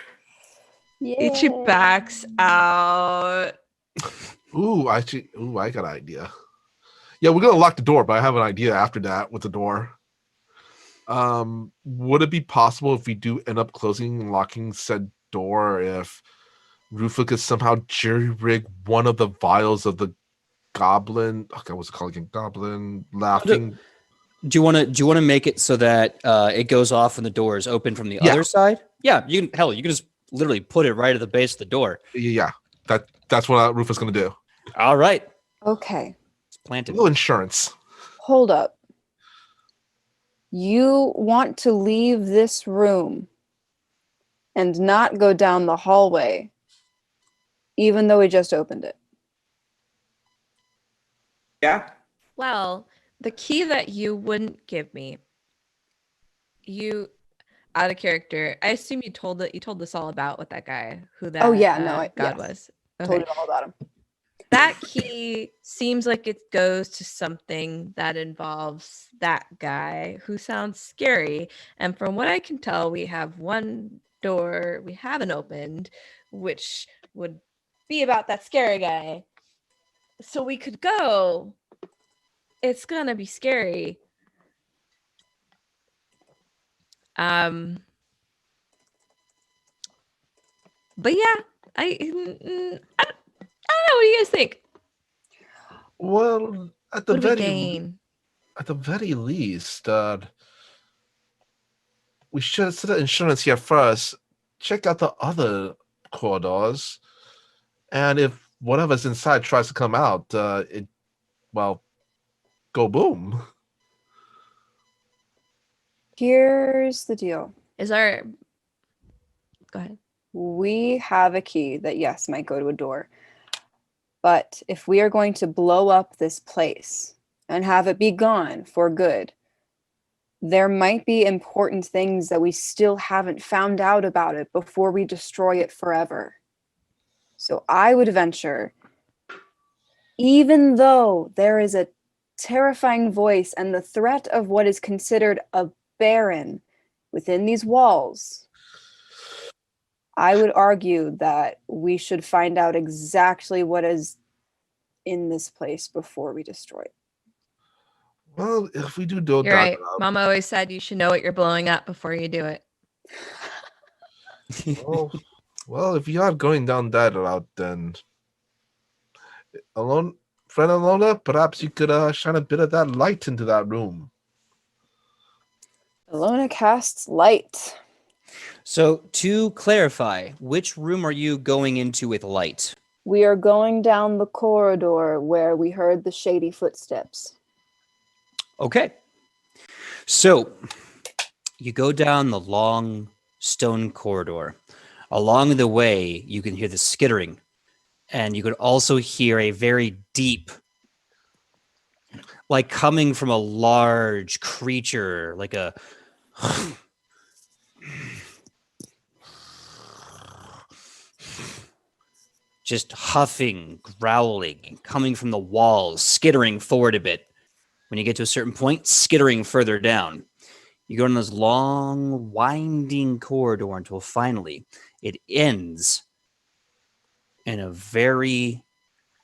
Speaker 3: Yeah.
Speaker 4: Ichi backs out.
Speaker 2: I got an idea. Yeah, we're gonna lock the door, but I have an idea after that with the door. Would it be possible if we do end up closing and locking said door if Rufa could somehow jerry-rig one of the vials of the goblin? Okay, what's it called again? Goblin laughing.
Speaker 1: Do you want to make it so that it goes off when the door is open from the other side? Yeah, you can just literally put it right at the base of the door.
Speaker 2: Yeah, that's what Rufa's gonna do.
Speaker 1: All right,
Speaker 3: Okay.
Speaker 1: it's planted.
Speaker 2: No insurance.
Speaker 3: Hold up. You want to leave this room and not go down the hallway, even though we just opened it.
Speaker 5: Yeah.
Speaker 4: Well, the key that you wouldn't give me, you out of character. I assume you told this all about what that guy, who that god was.
Speaker 3: Told
Speaker 4: Okay.
Speaker 3: you all about him.
Speaker 4: That key seems like it goes to something that involves that guy who sounds scary. And from what I can tell, we have one door we haven't opened, which would be about that scary guy. So we could go. It's gonna be scary. But yeah, I don't know. What do you guys think?
Speaker 2: Well, at the
Speaker 4: What do we
Speaker 2: very
Speaker 4: gain?
Speaker 2: least, we should set the insurance here first. Check out the other corridors, and if whatever's inside tries to come out, go boom.
Speaker 3: Here's the deal.
Speaker 4: Go ahead.
Speaker 3: We have a key that, yes, might go to a door. But if we are going to blow up this place and have it be gone for good, there might be important things that we still haven't found out about it before we destroy it forever. So I would venture, even though there is a terrifying voice and the threat of what is considered a baron within these walls, I would argue that we should find out exactly what is in this place before we destroy it.
Speaker 2: Well, if we do
Speaker 4: You're right.
Speaker 2: that,
Speaker 4: Mama always said you should know what you're blowing up before you do it.
Speaker 2: well, if you are going down that route, then friend Alona, perhaps you could shine a bit of that light into that room.
Speaker 3: Alona casts light.
Speaker 1: So to clarify, which room are you going into with light?
Speaker 3: We are going down the corridor where we heard the shady footsteps.
Speaker 1: Okay. So you go down the long stone corridor. Along the way, you can hear the skittering, and you could also hear a very deep, like coming from a large creature, like a just huffing, growling, coming from the walls, skittering forward a bit. When you get to a certain point, skittering further down. You go in this long, winding corridor until finally it ends in a very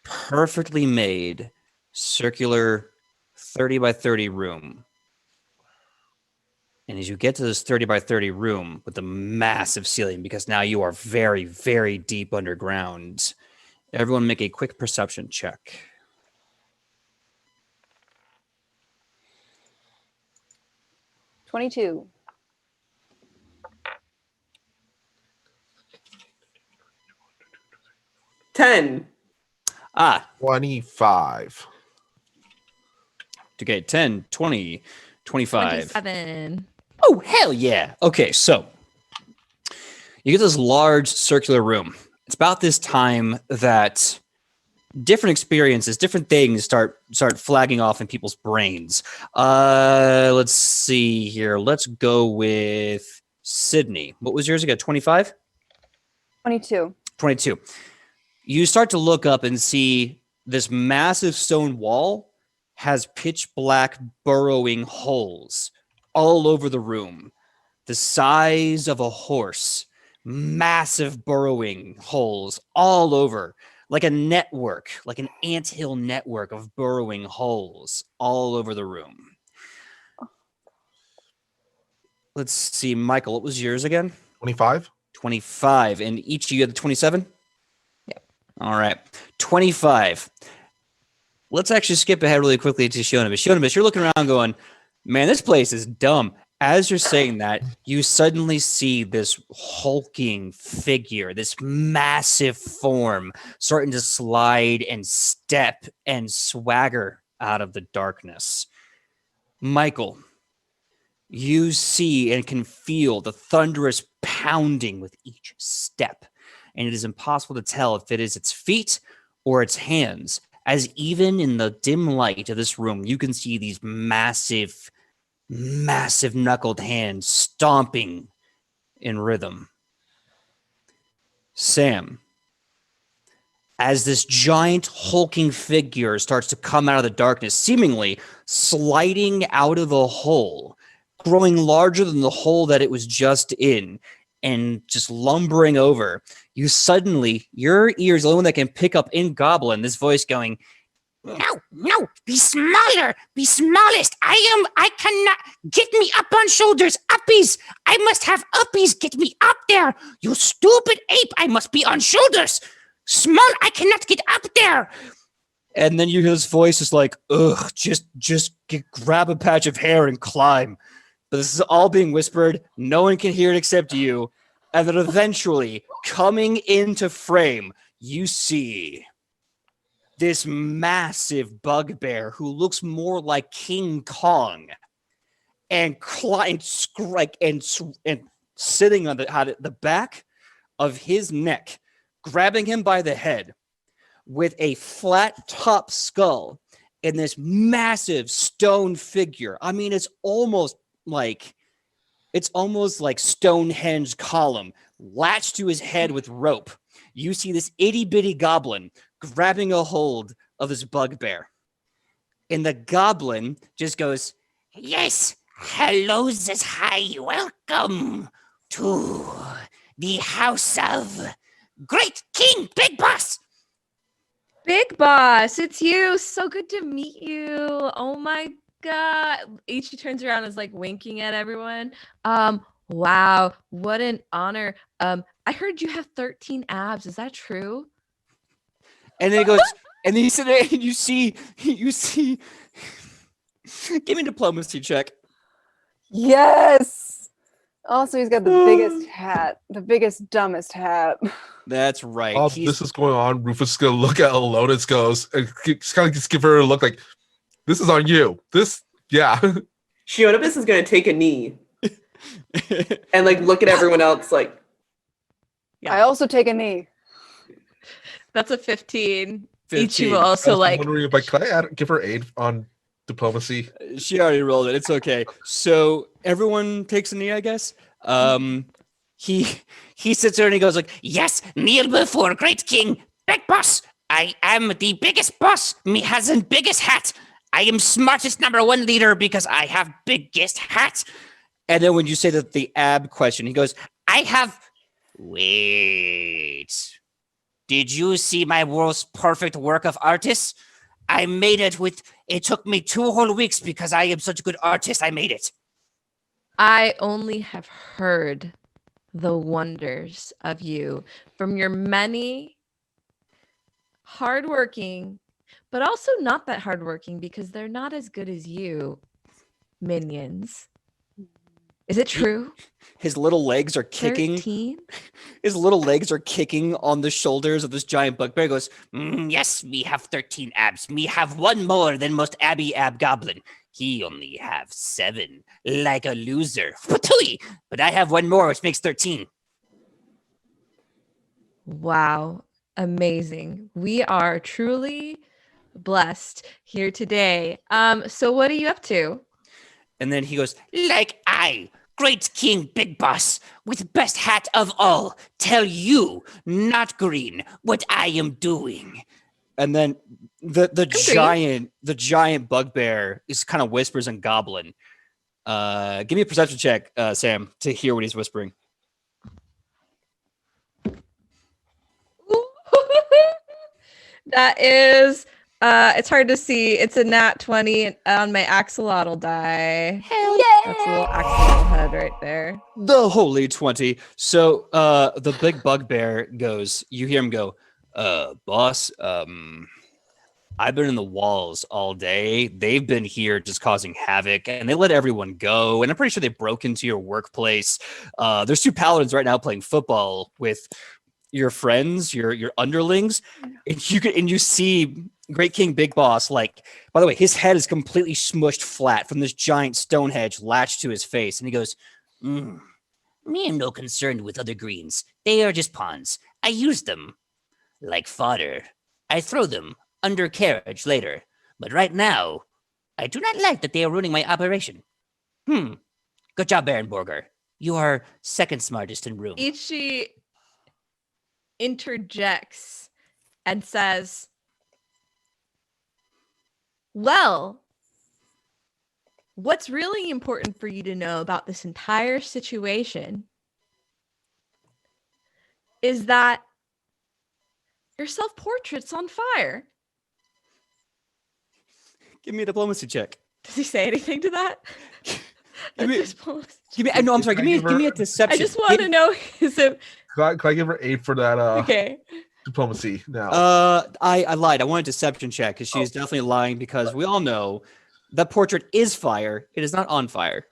Speaker 1: perfectly made circular 30 by 30 room. And as you get to this 30 by 30 room with the massive ceiling, because now you are very, very deep underground, everyone make a quick perception check.
Speaker 3: $22.
Speaker 5: 10.
Speaker 2: 25.
Speaker 1: Okay, 10, 20, 25.
Speaker 4: 27.
Speaker 1: Oh, hell yeah. Okay, so you get this large circular room. It's about this time that different experiences, different things start flagging off in people's brains. Let's see here. Let's go with Sidney. What was yours again? 25?
Speaker 3: 22.
Speaker 1: 22. You start to look up and see this massive stone wall has pitch black burrowing holes all over the room, the size of a horse, massive burrowing holes all over, like a network, like an anthill network of burrowing holes all over the room. Let's see, Michael, what was yours again?
Speaker 2: 25.
Speaker 1: 25. And each of you had the 27?
Speaker 4: Yep.
Speaker 1: All right. 25. Let's actually skip ahead really quickly to Shonimus. Shonimus, you're looking around going, man, this place is dumb. As you're saying that, you suddenly see this hulking figure, this massive form starting to slide and step and swagger out of the darkness. Michael, you see and can feel the thunderous pounding with each step, and it is impossible to tell if it is its feet or its hands, as even in the dim light of this room, you can see these massive knuckled hands stomping in rhythm. Sam, as this giant hulking figure starts to come out of the darkness, seemingly sliding out of a hole, growing larger than the hole that it was just in, and just lumbering over, you suddenly, your ears, the only one that can pick up in Goblin, this voice going, no, be smaller, be smallest. I cannot, get me up on shoulders, uppies. I must have uppies, get me up there. You stupid ape, I must be on shoulders. Small, I cannot get up there. And then you hear his voice is like, ugh, just grab a patch of hair and climb. But this is all being whispered. No one can hear it except you. And then eventually, coming into frame, you see this massive bugbear who looks more like King Kong, and sitting on the back of his neck, grabbing him by the head with a flat top skull and this massive stone figure. I mean, it's almost like Stonehenge column latched to his head with rope. You see this itty bitty goblin grabbing a hold of this bugbear. And the goblin just goes, yes, hello, this high, welcome to the house of Great King Big Boss.
Speaker 4: Big Boss, it's you. So good to meet you. Oh my God. Ichi turns around and is like winking at everyone. Wow, what an honor. I heard you have 13 abs. Is that true?
Speaker 1: And then he goes, and then you sit there and you see, give me a diplomacy check.
Speaker 3: Yes. Also, he's got the biggest hat, the biggest, dumbest hat.
Speaker 1: That's right.
Speaker 2: While this is going on, Rufus is going to look at Alonis, goes, and kind of just give her a look like, this is on you. Yeah.
Speaker 5: Shionibus is going to take a knee and like look at everyone else like.
Speaker 3: Yeah. I also take a knee.
Speaker 4: That's a 15.
Speaker 1: 15.
Speaker 4: Ichi will also like.
Speaker 2: I'm wondering if can I give her aid on diplomacy?
Speaker 1: She already rolled it. It's okay. So everyone takes a knee, I guess. He sits there and he goes like, yes, kneel before Great King Big Boss. I am the biggest boss. Me has the biggest hat. I am smartest #1 leader because I have biggest hat. And then when you say that the ab question, he goes, I have. Wait. Did you see my world's perfect work of artist? I made it it took me 2 whole weeks because I am such a good artist. I made it.
Speaker 4: I only have heard the wonders of you from your many hardworking, but also not that hardworking because they're not as good as you, minions. Is it true?
Speaker 1: His little legs are kicking.
Speaker 4: 13?
Speaker 1: His little legs are kicking on the shoulders of this giant bugbear. He goes, yes, me have 13 abs. Me have 1 more than most abby ab goblin. He only have 7, like a loser. But I have 1 more, which makes 13.
Speaker 4: Wow. Amazing. We are truly blessed here today. So what are you up to?
Speaker 1: And then he goes, like I, Great King Big Boss, with best hat of all, tell you, not green, what I am doing. And then the giant bugbear is kind of whispers in Goblin. Give me a perception check, Sam, to hear what he's whispering.
Speaker 4: That is, it's hard to see. It's a nat 20 on my axolotl die.
Speaker 3: Hell yeah!
Speaker 4: That's a little axolotl head right there.
Speaker 1: The holy 20. So the big bugbear goes, you hear him go, boss, I've been in the walls all day. They've been here just causing havoc, and they let everyone go. And I'm pretty sure they broke into your workplace. There's 2 paladins right now playing football with your friends, your underlings, and you see Great King Big Boss. Like, by the way, his head is completely smushed flat from this giant stone hedge latched to his face, and he goes, "Me am no concerned with other greens. They are just pawns. I use them like fodder. I throw them under carriage later. But right now, I do not like that they are ruining my operation. Good job, Baron Borger. You are second smartest in room."
Speaker 4: Ichi interjects and says, well, what's really important for you to know about this entire situation is that your self-portrait's on fire.
Speaker 1: Give me a diplomacy check.
Speaker 4: Does he say anything to that?
Speaker 1: Give me-
Speaker 4: Diplomacy.
Speaker 1: No, I'm sorry. Give me a deception.
Speaker 4: I just want to know is it
Speaker 2: Can I give her 8 for that
Speaker 4: okay?
Speaker 2: diplomacy now?
Speaker 1: I lied. I want a deception check because she's definitely lying because we all know that portrait is fire. It is not on fire.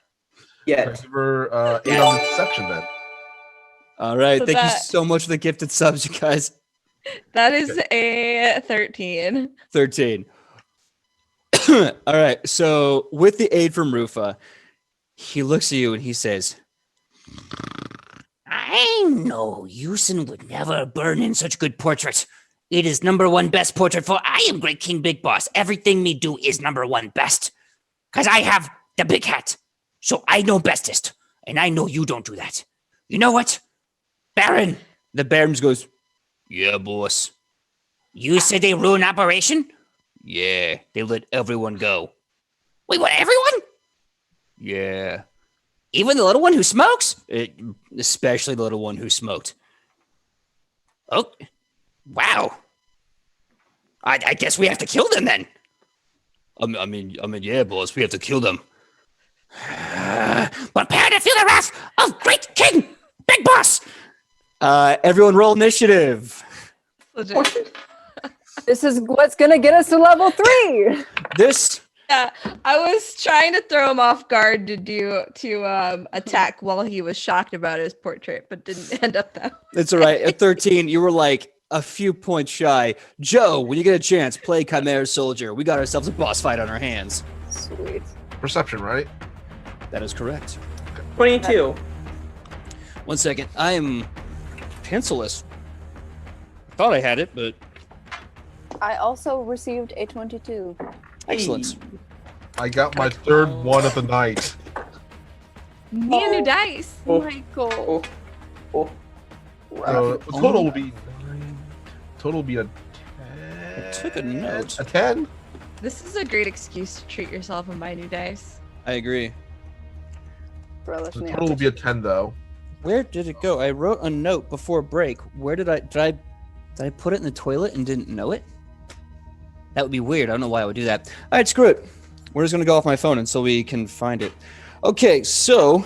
Speaker 2: Can I
Speaker 5: Yet.
Speaker 2: give her 8 on the deception then.
Speaker 1: All right.
Speaker 4: So
Speaker 1: Thank you
Speaker 4: that-
Speaker 1: so much for the gifted subs, you guys.
Speaker 4: That is a 13.
Speaker 1: 13. All right. So with the aid from Rufa, he looks at you and he says, "I know Yusin would never burn in such good portrait. It is #1 best portrait, for I am Great King Big Boss. Everything me do is #1 best. Because I have the big hat. So I know bestest. And I know you don't do that. You know what? Baron." The Baron goes, "Yeah, boss." "You said they ruined operation?" "Yeah, they let everyone go." "Wait, what, everyone?" "Yeah. Even the little one who smokes?" Especially the little one who smoked." "Oh, wow. I guess we have to kill them then." I mean, yeah, boss, we have to kill them." "Prepare to feel the wrath of Great King Big Boss." Everyone roll initiative.
Speaker 4: Legit.
Speaker 3: This is what's gonna get us to level 3.
Speaker 1: This
Speaker 4: Yeah, I was trying to throw him off guard to attack while he was shocked about his portrait, but didn't end up that way.
Speaker 1: It's all right. At 13, you were like a few points shy. Joe, when you get a chance, play Chimera Soldier. We got ourselves a boss fight on our hands.
Speaker 3: Sweet.
Speaker 2: Perception, right?
Speaker 1: That is correct.
Speaker 5: 22.
Speaker 1: 1 second. I am pencilless. I thought I had it, but
Speaker 3: I also received a 22.
Speaker 1: excellent.
Speaker 2: I got my 3rd one of the night.
Speaker 4: Me and new dice.
Speaker 5: Oh.
Speaker 3: Michael.
Speaker 5: Oh.
Speaker 2: So the total will be 9. Total will be a 10.
Speaker 1: I took a note.
Speaker 2: A 10?
Speaker 4: This is a great excuse to treat yourself and buy new dice.
Speaker 1: I agree.
Speaker 3: Relish
Speaker 2: The
Speaker 3: in the
Speaker 2: total will be a 10 though.
Speaker 1: Where did it go? I wrote a note before break. Where did I put it in the toilet and didn't know it? That would be weird. I don't know why I would do that. All right, screw it. We're just going to go off my phone until we can find it. Okay, so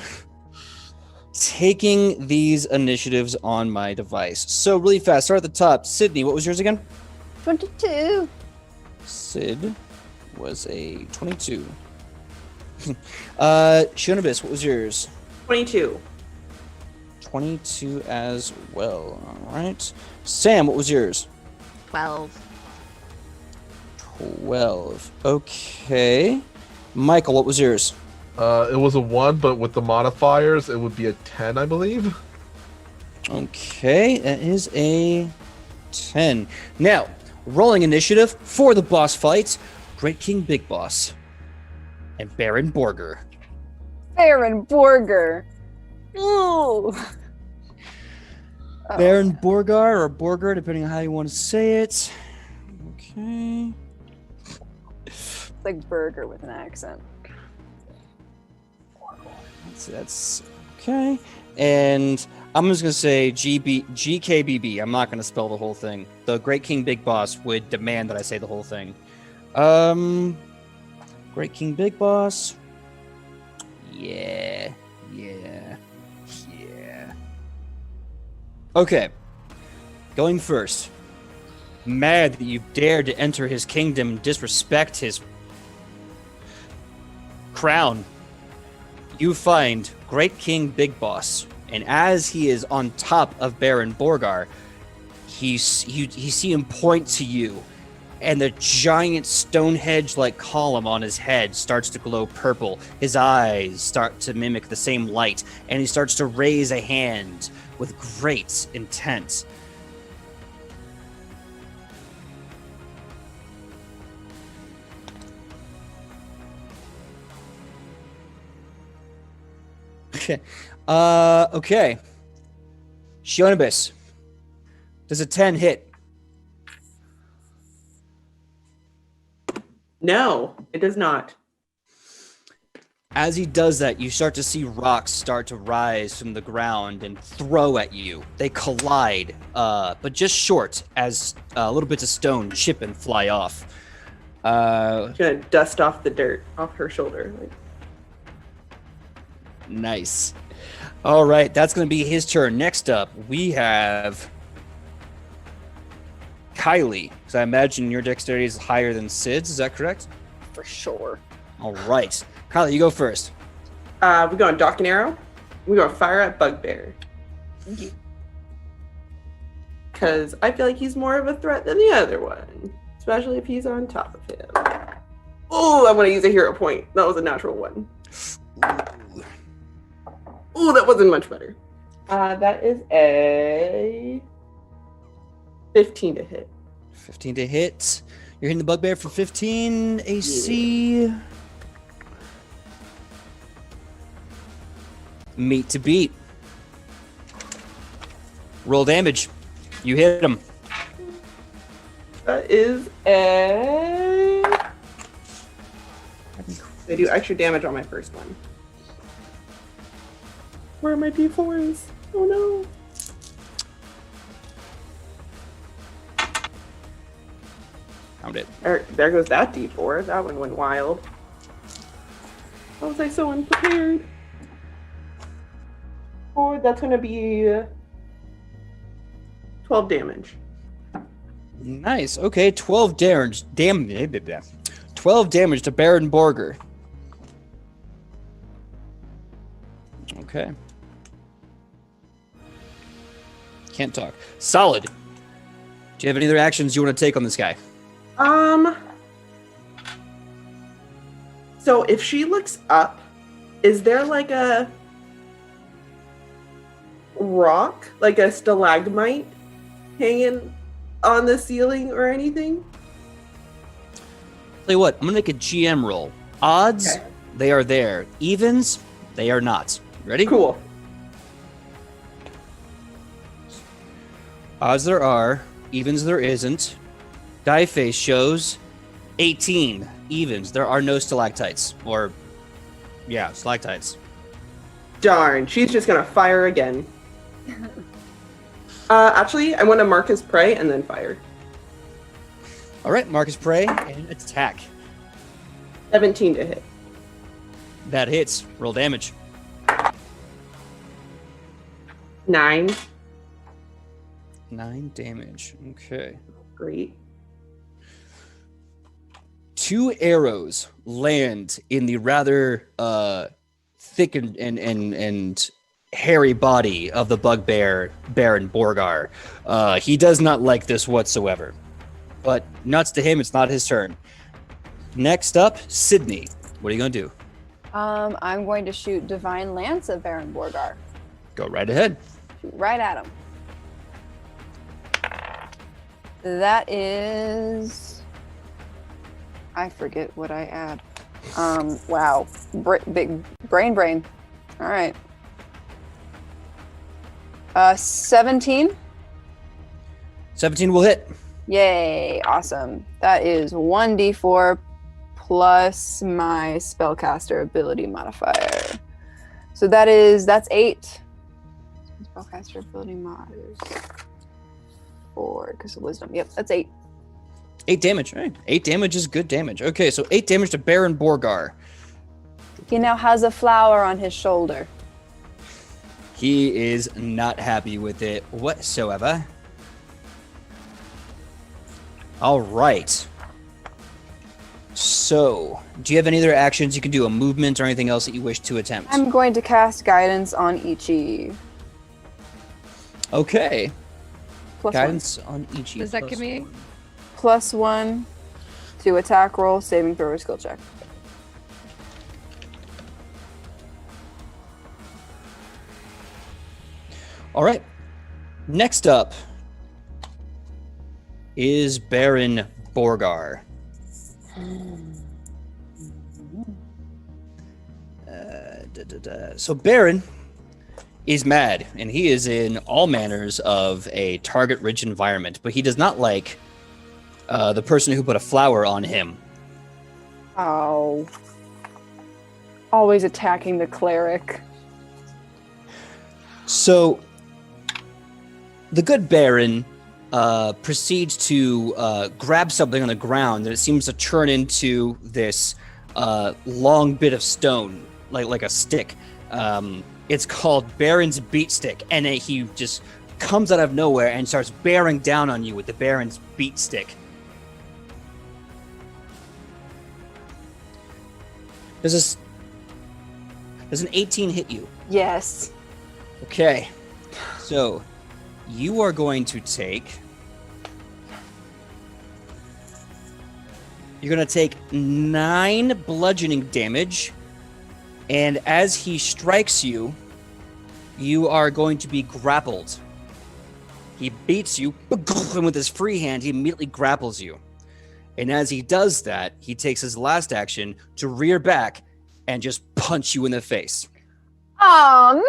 Speaker 1: taking these initiatives on my device. So really fast, start at the top. Sidney, what was yours again?
Speaker 3: 22.
Speaker 1: Sid was a 22. Shunibis, what was yours?
Speaker 5: 22.
Speaker 1: 22 as well. All right. Sam, what was yours?
Speaker 4: 12.
Speaker 1: 12. Okay. Michael, what was yours?
Speaker 2: It was a 1, but with the modifiers, it would be a 10, I believe.
Speaker 1: Okay, that is a 10. Now, rolling initiative for the boss fights, Great King Big Boss and Baron Borger.
Speaker 3: Baron Borger. Ooh. Oh,
Speaker 1: Baron Borgar or Borger, depending on how you want to say it. Okay.
Speaker 3: it's like burger with an accent.
Speaker 1: That's okay. And I'm just gonna say GKBB. I'm not gonna spell the whole thing. The Great King Big Boss would demand that I say the whole thing. Great King Big Boss. Yeah. Okay. Going first. Mad that you dared to enter his kingdom, disrespect his crown. You find Great King Big Boss, and as he is on top of Baron Borgar, you see him point to you, and the giant Stonehenge-like column on his head starts to glow purple. His eyes start to mimic the same light, and he starts to raise a hand with great intent. Okay. Okay. Shionibus. Does a 10 hit?
Speaker 5: No, it does not.
Speaker 1: As he does that, you start to see rocks start to rise from the ground and throw at you. They collide, but just short as little bits of stone chip and fly off.
Speaker 5: She's gonna dust off the dirt off her shoulder. Like,
Speaker 1: nice. All right, that's going to be his turn. Next up, we have Kylie. So I imagine your dexterity is higher than Sid's. Is that correct?
Speaker 3: For sure.
Speaker 1: All right. Kylie, you go first.
Speaker 5: we're going Dock and Arrow. We're going Fire at Bugbear. Because I feel like he's more of a threat than the other one. Especially if he's on top of him. Oh, I want to use a hero point. That was a natural one. Oh, that wasn't much better. That is a 15 to hit.
Speaker 1: 15 to hit. You're hitting the bugbear for 15 AC. Yeah. Meat to beat. Roll damage. You hit him.
Speaker 5: That is a... I do extra damage on my first one. Where are my d4s? Oh no.
Speaker 1: Found it.
Speaker 5: There goes that d4. That one went wild. How was I so unprepared? Oh, that's going to be 12 damage.
Speaker 1: Nice. Okay, 12 damage. 12 damage to Baron Borger. Okay. Can't talk. Solid. Do you have any other actions you want to take on this guy?
Speaker 5: So if she looks up, is there like a rock, like a stalagmite hanging on the ceiling or anything?
Speaker 1: Tell you what, I'm gonna make a GM roll. Odds,
Speaker 5: Okay.
Speaker 1: They are there. Evens, they are not. Ready?
Speaker 5: Cool.
Speaker 1: Odds there are, evens there isn't. Die face shows 18. Evens, there are no stalactites. Or, yeah, stalactites.
Speaker 5: Darn, she's just gonna fire again. Actually, I want to mark his prey and then fire.
Speaker 1: All right, Marcus Prey and attack.
Speaker 5: 17 to hit.
Speaker 1: That hits. Roll damage.
Speaker 5: 9.
Speaker 1: 9 damage. Okay.
Speaker 5: Great.
Speaker 1: 2 arrows land in the rather thick and hairy body of the bugbear Baron Borgar. He does not like this whatsoever. But nuts to him, it's not his turn. Next up, Sidney. What are you going to do?
Speaker 3: I'm going to shoot Divine Lance at Baron Borgar.
Speaker 1: Go right ahead.
Speaker 3: Shoot right at him. That is... I forget what I add. Wow. Big brain. All right. 17.
Speaker 1: 17 will hit.
Speaker 3: Yay! Awesome. That is 1d4 plus my spellcaster ability modifier. So that's 8. Spellcaster ability mod is 4 because of wisdom. Yep, that's 8.
Speaker 1: 8 damage. All right. 8 damage is good damage. Okay, so 8 damage to Baron Borgar.
Speaker 3: He now has a flower on his shoulder.
Speaker 1: He is not happy with it whatsoever. All right. So, do you have any other actions you can do? A movement or anything else that you wish to attempt?
Speaker 3: I'm going to cast guidance on Ichi.
Speaker 1: Okay.
Speaker 3: Plus
Speaker 1: Guidance on Ichi.
Speaker 4: Does that give me?
Speaker 3: +1 to attack roll, saving throw, or skill check.
Speaker 1: All right. Next up is Baron Borgar. So Baron is mad, and he is in all manners of a target-rich environment, but he does not like the person who put a flower on him.
Speaker 3: Oh. Always attacking the cleric.
Speaker 1: So the good Baron proceeds to grab something on the ground, and it seems to turn into this long bit of stone, like a stick. It's called Baron's Beat Stick, and he just comes out of nowhere and starts bearing down on you with the Baron's Beat Stick. Does an 18 hit you?
Speaker 3: Yes.
Speaker 1: Okay, so you are going to take... You're going to take 9 bludgeoning damage, and as he strikes you, you are going to be grappled. He beats you, and with his free hand, he immediately grapples you. And as he does that, he takes his last action to rear back and just punch you in the face.
Speaker 3: Oh,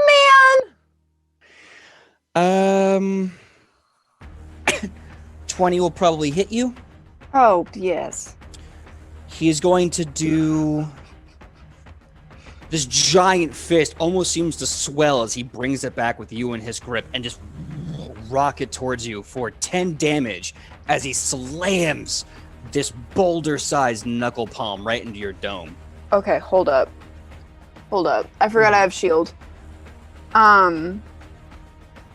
Speaker 3: man!
Speaker 1: 20 will probably hit you.
Speaker 3: Oh, yes.
Speaker 1: He is going to do... This giant fist almost seems to swell as he brings it back with you in his grip and just rocket towards you for 10 damage as he slams this boulder-sized knuckle palm right into your dome.
Speaker 3: Okay, hold up. I forgot I have shield. So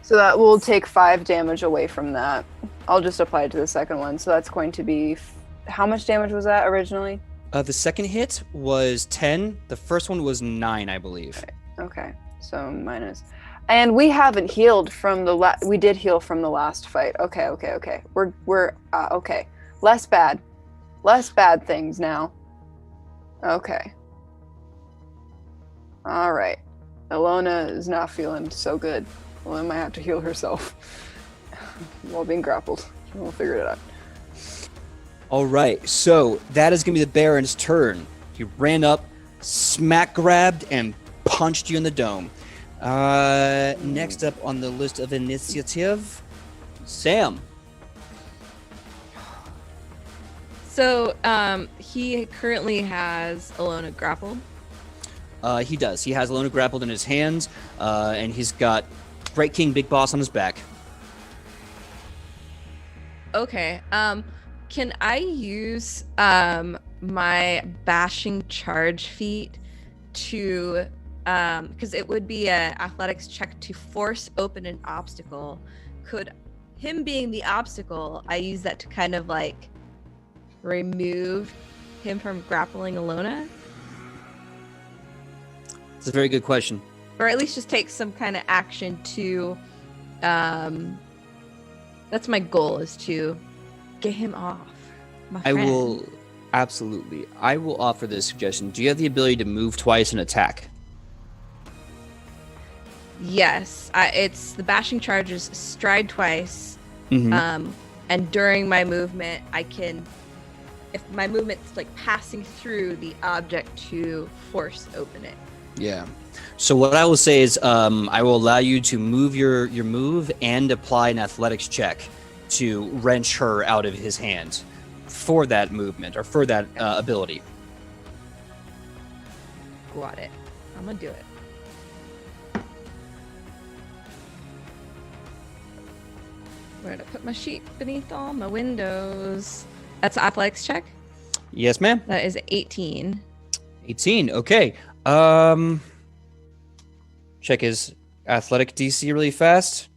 Speaker 3: that will take 5 damage away from that. I'll just apply it to the second one. So that's going to be... How much damage was that originally?
Speaker 1: The second hit was 10. The first one was 9, I believe.
Speaker 3: Okay, so minus. And we haven't healed from the we did heal from the last fight. Okay. We're okay. Less bad things now. Okay. All right. Ilona is not feeling so good. Ilona might have to heal herself while being grappled. We'll figure it out.
Speaker 1: All right, so that is going to be the Baron's turn. He ran up, smack grabbed, and punched you in the dome. Next up on the list of initiative, Sam.
Speaker 4: So he currently has Ilona grappled.
Speaker 1: He does. He has Alona grappled in his hands, and he's got Bright King Big Boss on his back.
Speaker 4: Okay. Can I use my bashing charge feat to, because it would be an athletics check to force open an obstacle. Could him being the obstacle, I use that to kind of like remove him from grappling Ilona?
Speaker 1: It's a very good question.
Speaker 4: Or at least just take some kind of action to, that's my goal, is to get him off.
Speaker 1: I will offer this suggestion. Do you have the ability to move twice and attack?
Speaker 4: Yes, it's the bashing charges stride twice,
Speaker 1: Mm-hmm.
Speaker 4: and during my movement, I can if my movement's like passing through the object to force open it.
Speaker 1: Yeah. So what I will say is I will allow you to move your move and apply an athletics check to wrench her out of his hand for that movement or for that ability.
Speaker 4: Got it. I'm gonna do it. Where did I put my sheet beneath all my windows? That's an athletics check.
Speaker 1: Yes, ma'am.
Speaker 4: That is 18.
Speaker 1: 18. Okay. Check his athletic DC really fast.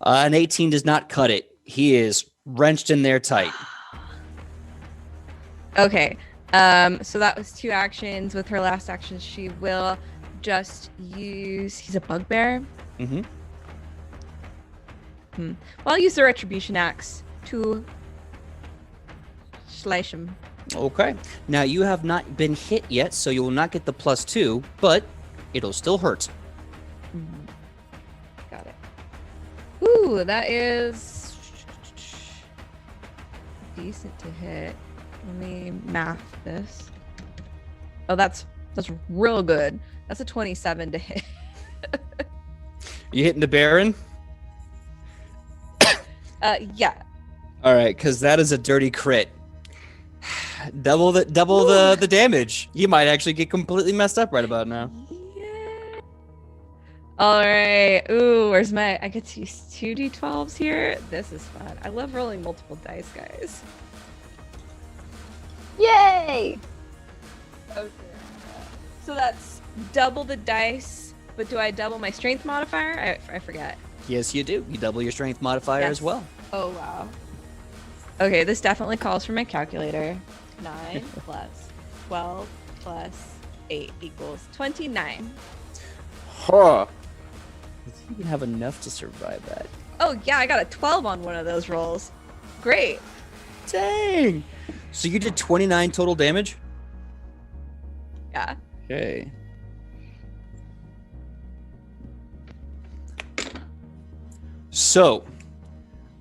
Speaker 1: An 18 does not cut it. He is wrenched in there tight.
Speaker 4: Okay. So that was 2 actions. With her last action, she will just use. He's a bugbear.
Speaker 1: Mm-hmm.
Speaker 4: Well, I'll use the retribution axe to slice him.
Speaker 1: Okay. Now you have not been hit yet, so you will not get the +2, but it'll still hurt.
Speaker 4: Got it. Ooh, that is decent to hit. Let me math this. Oh, that's real good. That's a 27 to hit.
Speaker 1: You hitting the Baron?
Speaker 4: Yeah.
Speaker 1: All right, because that is a dirty crit. Double the damage. You might actually get completely messed up right about now.
Speaker 4: Yeah. All right. Ooh, where's my? I get to use 2d12s here. This is fun. I love rolling multiple dice, guys.
Speaker 3: Yay!
Speaker 4: Okay. So that's double the dice, but do I double my strength modifier? I forget.
Speaker 1: Yes, you do. You double your strength modifier as
Speaker 4: Yes.
Speaker 1: well.
Speaker 4: Oh, wow. Okay, this definitely calls for my calculator. 9 plus 12 plus 8 equals 29.
Speaker 1: Huh. You even have enough to survive that.
Speaker 4: Oh, yeah, I got a 12 on one of those rolls. Great.
Speaker 1: Dang. So you did 29 total damage?
Speaker 4: Yeah.
Speaker 1: Okay. So,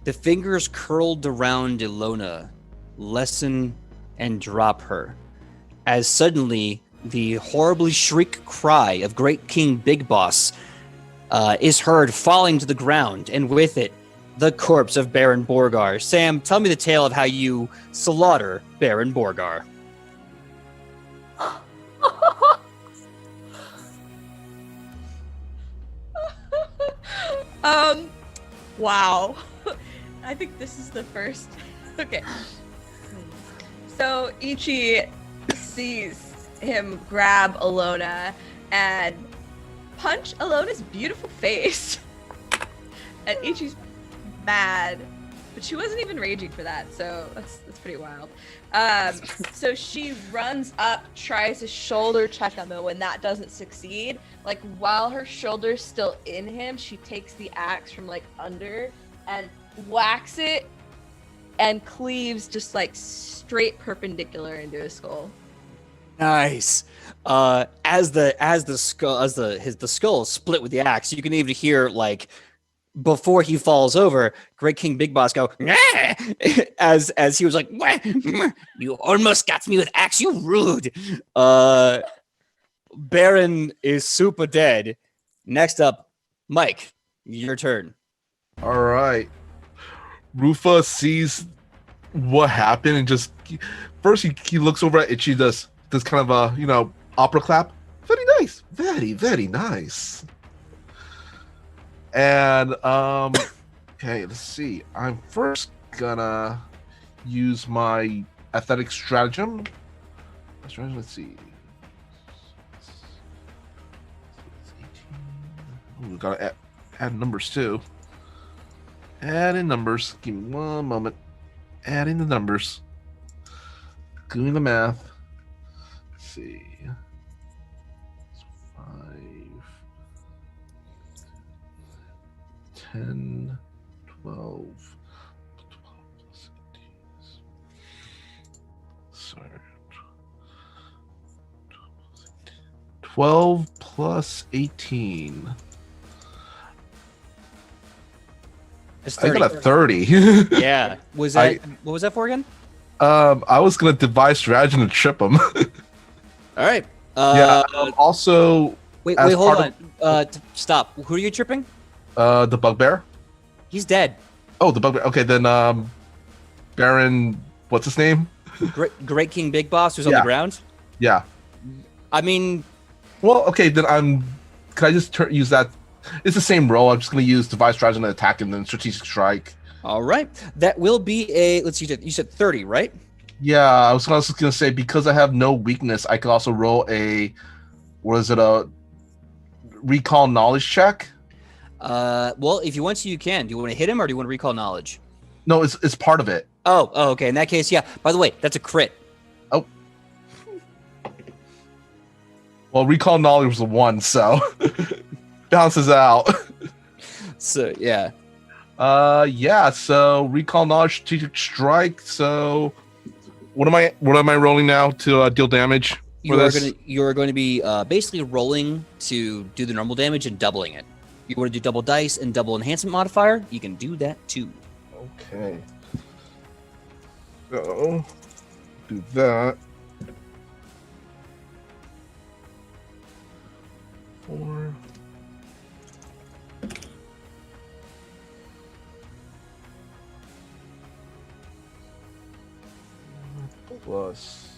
Speaker 1: the fingers curled around Ilona lessen and drop her, as suddenly the horribly shriek cry of Great King Big Boss is heard falling to the ground, and with it, the corpse of Baron Borgar. Sam, tell me the tale of how you slaughter Baron Borgar.
Speaker 4: Wow. I think this is the first. Okay. So Ichi sees him grab Ilona and punch Ilona's beautiful face. And Ichi's mad, but she wasn't even raging for that, so that's pretty wild. So she runs up, tries to shoulder check him, and when that doesn't succeed, like while her shoulder's still in him, she takes the axe from like under and whacks it and cleaves just like straight perpendicular into his skull.
Speaker 1: Nice. As the skull split with the axe, you can even hear like before he falls over, Great King Big Boss go as he was like, "You almost got me with axe, you rude." Baron is super dead. Next up, Mike, your turn.
Speaker 2: All right. Rufa sees what happened and just first he looks over at Ichi, does kind of a opera clap. Very nice, very very nice. And okay, let's see. I'm first gonna use my athletic stratagem. Let's see. Ooh, we gotta add numbers too. Add in numbers. Give me one moment. Adding the numbers. Doing the math. Let's see. 5, 10, 12 plus 18. Sorry. 12 plus 18.
Speaker 1: It's
Speaker 2: I
Speaker 1: 30.
Speaker 2: got a 30.
Speaker 1: Yeah. Was that what was that for again?
Speaker 2: I was gonna devise strategy to trip him.
Speaker 1: All right.
Speaker 2: Yeah. Also,
Speaker 1: Wait,
Speaker 2: as
Speaker 1: hold
Speaker 2: part
Speaker 1: on. Stop. Who are you tripping?
Speaker 2: the bugbear.
Speaker 1: He's dead.
Speaker 2: Oh, the bugbear. Okay, then Baron. What's his name?
Speaker 1: Great King Big Boss, who's on the
Speaker 2: Yeah.
Speaker 1: ground.
Speaker 2: Yeah.
Speaker 1: I mean,
Speaker 2: Well, okay, then can I just use that? It's the same role. I'm just gonna use devise strategy and attack, and then strategic strike.
Speaker 1: all right. That will be a. Let's see. You said 30, right?
Speaker 2: Yeah, I was also gonna say because I have no weakness, I could also roll a a recall knowledge check.
Speaker 1: Well, if you want to, you can. Do you want to hit him or do you want to recall knowledge?
Speaker 2: No, it's part of it.
Speaker 1: Oh, okay. In that case, yeah. By the way, that's a crit.
Speaker 2: Oh. Well, recall knowledge was a 1, so balances out.
Speaker 1: So yeah.
Speaker 2: Yeah, so recall knowledge, strategic strike. So what am I rolling now to deal damage for this?
Speaker 1: You're going to be basically rolling to do the normal damage and doubling it. You want to do double dice and double enhancement modifier? You can do that too.
Speaker 2: Okay. So do that. 4. Plus.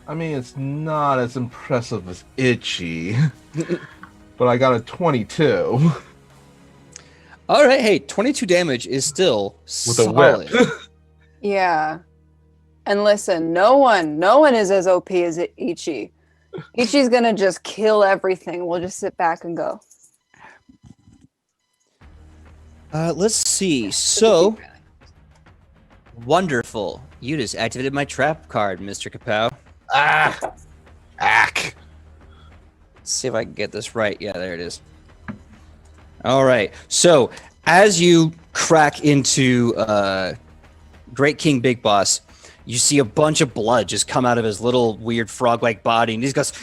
Speaker 2: I mean, it's not as impressive as Itchy, but I got a 22
Speaker 1: All right. Hey, 22 damage is still
Speaker 2: with a whip.
Speaker 1: solid.
Speaker 3: Yeah. And listen, no one is as OP as Ichi. Ichi's gonna just kill everything. We'll just sit back and go.
Speaker 1: Let's see. So wonderful. You just activated my trap card, Mr. Kapow.
Speaker 2: Ack.
Speaker 1: Let's see if I can get this right. Yeah, there it is. All right. So as you crack into Great King Big Boss, you see a bunch of blood just come out of his little weird frog-like body, and he just goes,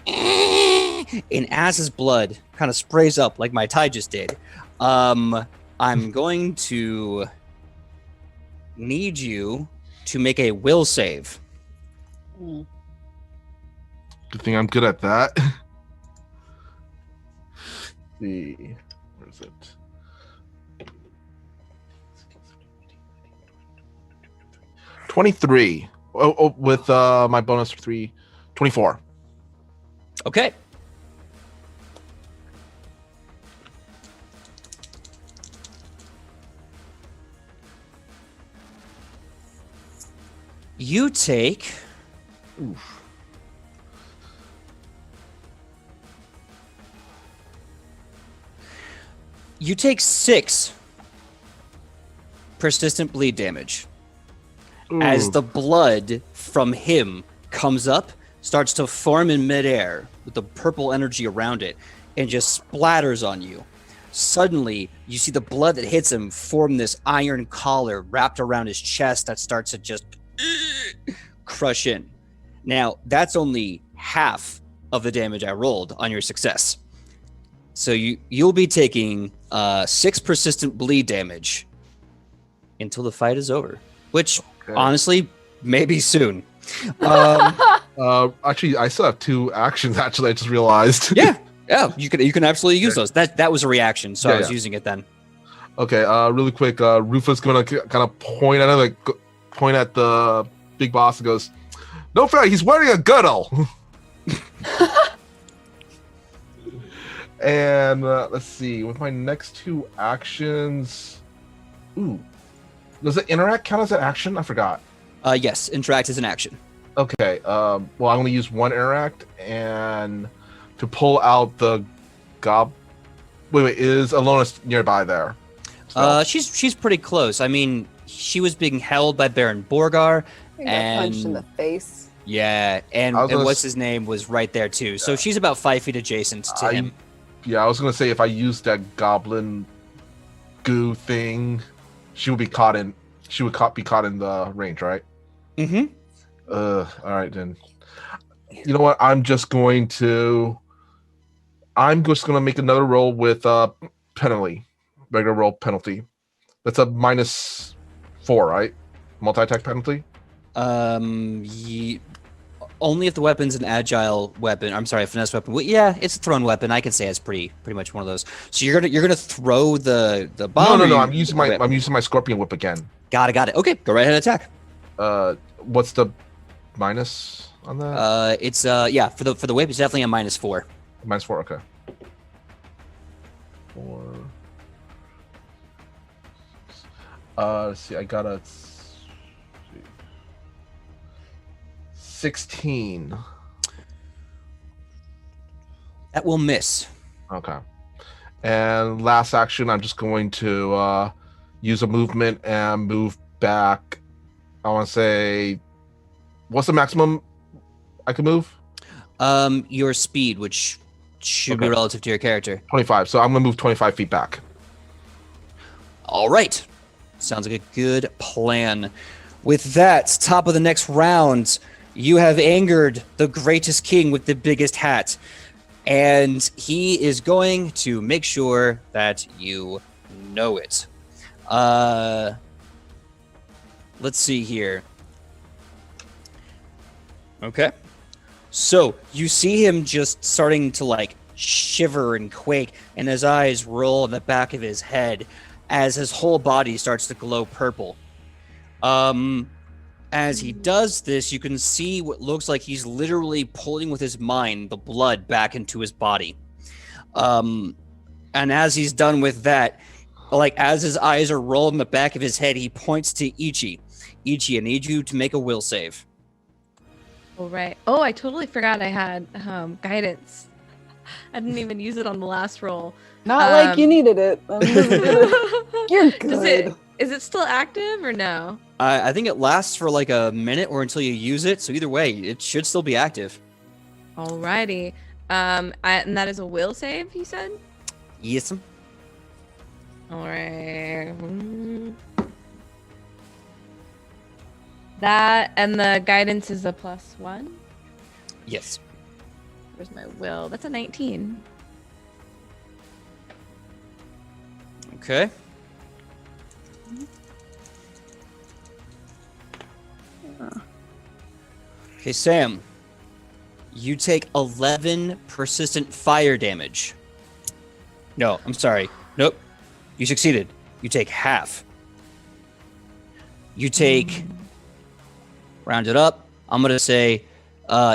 Speaker 1: and as his blood kind of sprays up like my tie just did, I'm going to need you to make a will save.
Speaker 2: Good thing I'm good at that. See, where is it? 23. Oh, with my bonus 3, 24.
Speaker 1: Okay. You take.
Speaker 2: Oof.
Speaker 1: You take 6 persistent bleed damage. As the blood from him comes up, starts to form in midair with the purple energy around it, and just splatters on you. Suddenly, you see the blood that hits him form this iron collar wrapped around his chest that starts to just crush in. Now, that's only half of the damage I rolled on your success. So you'll be taking 6 persistent bleed damage until the fight is over, which honestly, maybe soon.
Speaker 2: Actually, I still have 2 actions. Actually, I just realized.
Speaker 1: Yeah, you can absolutely use those. That was a reaction, so I was using it then.
Speaker 2: Okay, really quick. Rufus gonna kind of point at the big boss and goes, "No fair, he's wearing a girdle." And let's see, with my next 2 actions, does it interact count as an action? I forgot.
Speaker 1: Yes, interact is an action.
Speaker 2: Okay. Well, I only use 1 interact, and to pull out the Wait, is Alonis nearby there?
Speaker 1: She's pretty close. I mean, she was being held by Baron Borgar,
Speaker 3: He got punched in the face.
Speaker 1: yeah, and what's his name was right there too. So she's about 5 feet adjacent to him.
Speaker 2: Yeah, I was gonna say if I used that goblin goo thing, she would be caught in the range, right?
Speaker 1: Mm-hmm.
Speaker 2: All right then. You know what? I'm just gonna make another roll with penalty, regular roll penalty. That's a -4, right? Multi-attack penalty.
Speaker 1: Only if the weapon's an agile weapon. I'm sorry, a finesse weapon. Well, yeah, it's a thrown weapon. I can say it's pretty much one of those. So you're gonna throw the bomb.
Speaker 2: No. I'm using my scorpion whip again.
Speaker 1: Got it. Okay, go right ahead and attack.
Speaker 2: What's the minus on that?
Speaker 1: It's yeah, for the whip, it's definitely a -4.
Speaker 2: -4. Okay. 4. Let's see. I got a 16.
Speaker 1: That will miss.
Speaker 2: Okay. And last action, I'm just going to use a movement and move back. I want to say, what's the maximum I can move?
Speaker 1: Your speed, which should be relative to your character.
Speaker 2: 25. So I'm going to move 25 feet back.
Speaker 1: All right. Sounds like a good plan. With that, top of the next round, you have angered the greatest king with the biggest hat. And he is going to make sure that you know it. Let's see here. Okay. So you see him just starting to like shiver and quake, and his eyes roll in the back of his head as his whole body starts to glow purple. As he does this, you can see what looks like he's literally pulling with his mind the blood back into his body. And as he's done with that, like as his eyes are rolled in the back of his head, he points to Ichi. Ichi, I need you to make a will save.
Speaker 4: All right. Oh, I totally forgot I had guidance. I didn't even use it on the last roll.
Speaker 3: Not like you needed it. You're good.
Speaker 4: Is it still active or no?
Speaker 1: I think it lasts for like a minute or until you use it. So either way, it should still be active.
Speaker 4: Alrighty. And that is a will save, you said?
Speaker 1: Yes.
Speaker 4: Alright. That and the guidance is a +1?
Speaker 1: Yes.
Speaker 4: Where's my will? That's a 19.
Speaker 1: Okay. Okay, Sam. You take 11 persistent fire damage. No, I'm sorry. Nope. You succeeded. You take half. You take, round it up, I'm going to say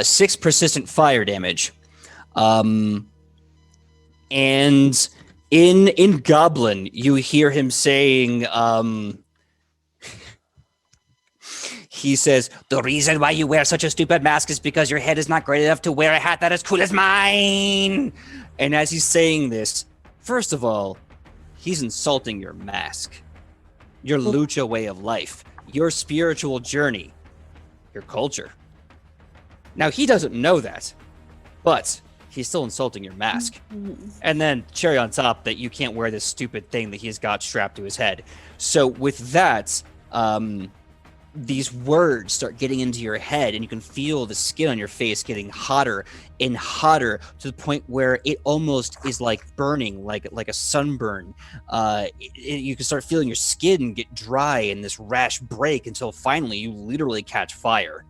Speaker 1: 6 persistent fire damage. And in Goblin, you hear him saying, he says, "The reason why you wear such a stupid mask is because your head is not great enough to wear a hat that is cool as mine." And as he's saying this, first of all, he's insulting your mask, your lucha way of life, your spiritual journey, your culture. Now, he doesn't know that, but he's still insulting your mask. And then cherry on top that you can't wear this stupid thing that he's got strapped to his head. So with that, these words start getting into your head, and you can feel the skin on your face getting hotter and hotter to the point where it almost is like burning, like a sunburn. You can start feeling your skin get dry and this rash break until finally you literally catch fire.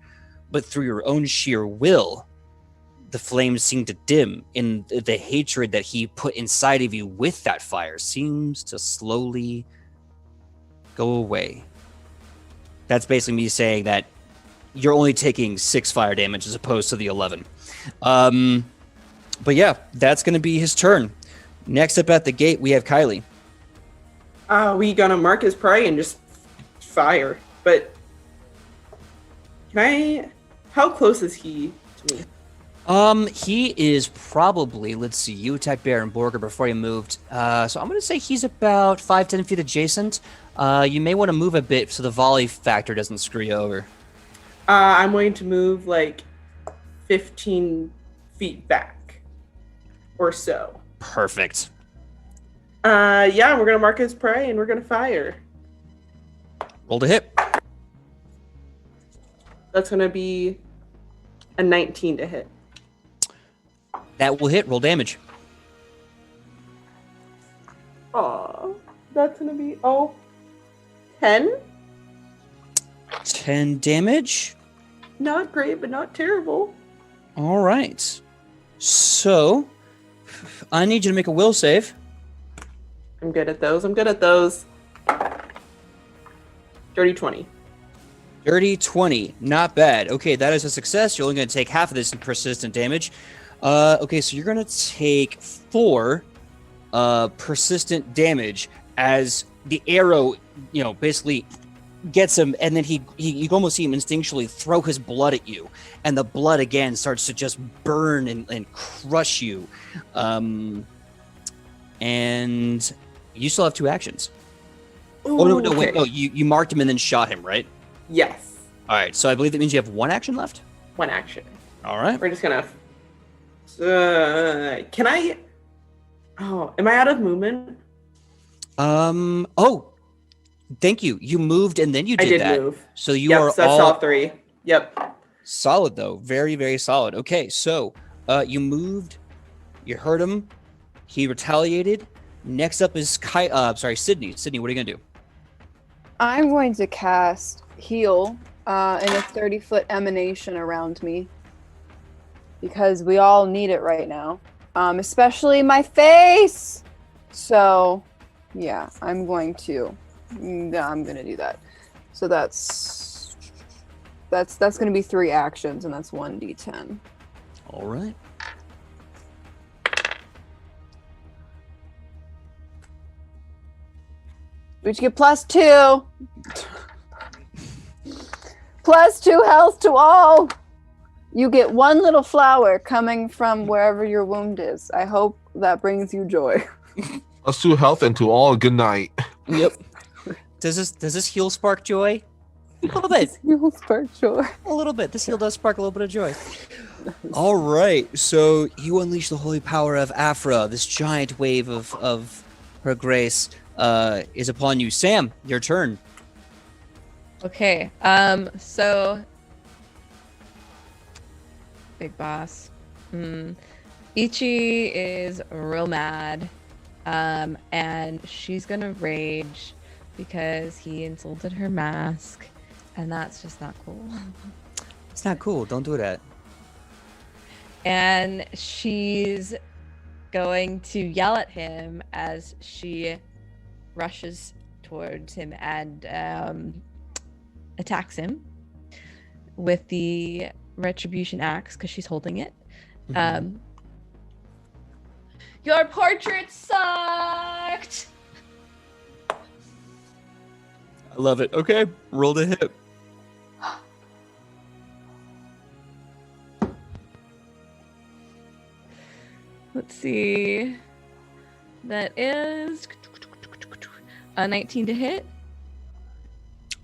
Speaker 1: But through your own sheer will, the flames seem to dim, and the hatred that he put inside of you with that fire seems to slowly go away. That's basically me saying that you're only taking 6 fire damage as opposed to the 11. But yeah, that's going to be his turn. Next up at the gate, we have Kylie.
Speaker 5: We gonna mark his prey and just fire. But how close is he to me?
Speaker 1: He is probably, let's see, you attacked Baron Borger before you moved. So I'm going to say he's about 5-10 feet adjacent. You may want to move a bit so the volley factor doesn't screw you over.
Speaker 5: I'm going to move like 15 feet back or so.
Speaker 1: Perfect.
Speaker 5: Yeah, we're gonna mark his prey and we're gonna fire.
Speaker 1: Roll to hit.
Speaker 5: That's gonna be a 19 to hit.
Speaker 1: That will hit. Roll damage.
Speaker 5: Aw, that's gonna be 10?
Speaker 1: 10 damage.
Speaker 5: Not great, but not terrible.
Speaker 1: All right. So, I need you to make a will save.
Speaker 5: I'm good at those. I'm good at those. Dirty 20.
Speaker 1: Dirty 20. Not bad. Okay, that is a success. You're only going to take half of this persistent damage. Okay, so you're going to take 4 persistent damage as the arrow, basically gets him, and then you almost see him instinctually throw his blood at you, and the blood again starts to just burn and crush you. And you still have 2 actions.
Speaker 5: Ooh,
Speaker 1: Oh, no, wait,
Speaker 5: okay.
Speaker 1: no, you marked him and then shot him, right?
Speaker 5: Yes.
Speaker 1: All right, so I believe that means you have 1 action left.
Speaker 5: 1 action.
Speaker 1: All right.
Speaker 5: We're just gonna... can I... Oh, am I out of movement?
Speaker 1: Oh, thank you. You moved and then you did
Speaker 5: I did
Speaker 1: that.
Speaker 5: move.
Speaker 1: So you
Speaker 5: Yep,
Speaker 1: are
Speaker 5: so that's
Speaker 1: all
Speaker 5: all 3. Yep.
Speaker 1: solid, though. Very, very solid. Okay, so you moved. You hurt him. He retaliated. Next up is Sidney. Sidney, what are you gonna do?
Speaker 3: I'm going to cast heal in a 30-foot emanation around me because we all need it right now, especially my face. So, yeah, I'm going to do that. So that's going to be 3 actions, and that's 1d10.
Speaker 1: All right.
Speaker 3: Which get +2. +2 health to all. You get 1 little flower coming from wherever your wound is. I hope that brings you joy.
Speaker 2: +2 health and to all good night.
Speaker 1: Yep. Does this heal spark joy? A little bit.
Speaker 3: You'll spark joy.
Speaker 1: A little bit. This heal does spark a little bit of joy. All right. So you unleash the holy power of Aphra. This giant wave of her grace is upon you. Sam, your turn.
Speaker 4: Okay. So big boss. Ichi is real mad. And she's gonna rage because he insulted her mask, and that's just not cool.
Speaker 1: It's not cool. Don't do that.
Speaker 4: And she's going to yell at him as she rushes towards him and attacks him with the retribution axe because she's holding it. Your portrait sucked.
Speaker 1: I love it. Okay, roll to hit.
Speaker 4: Let's see. That is a 19 to hit.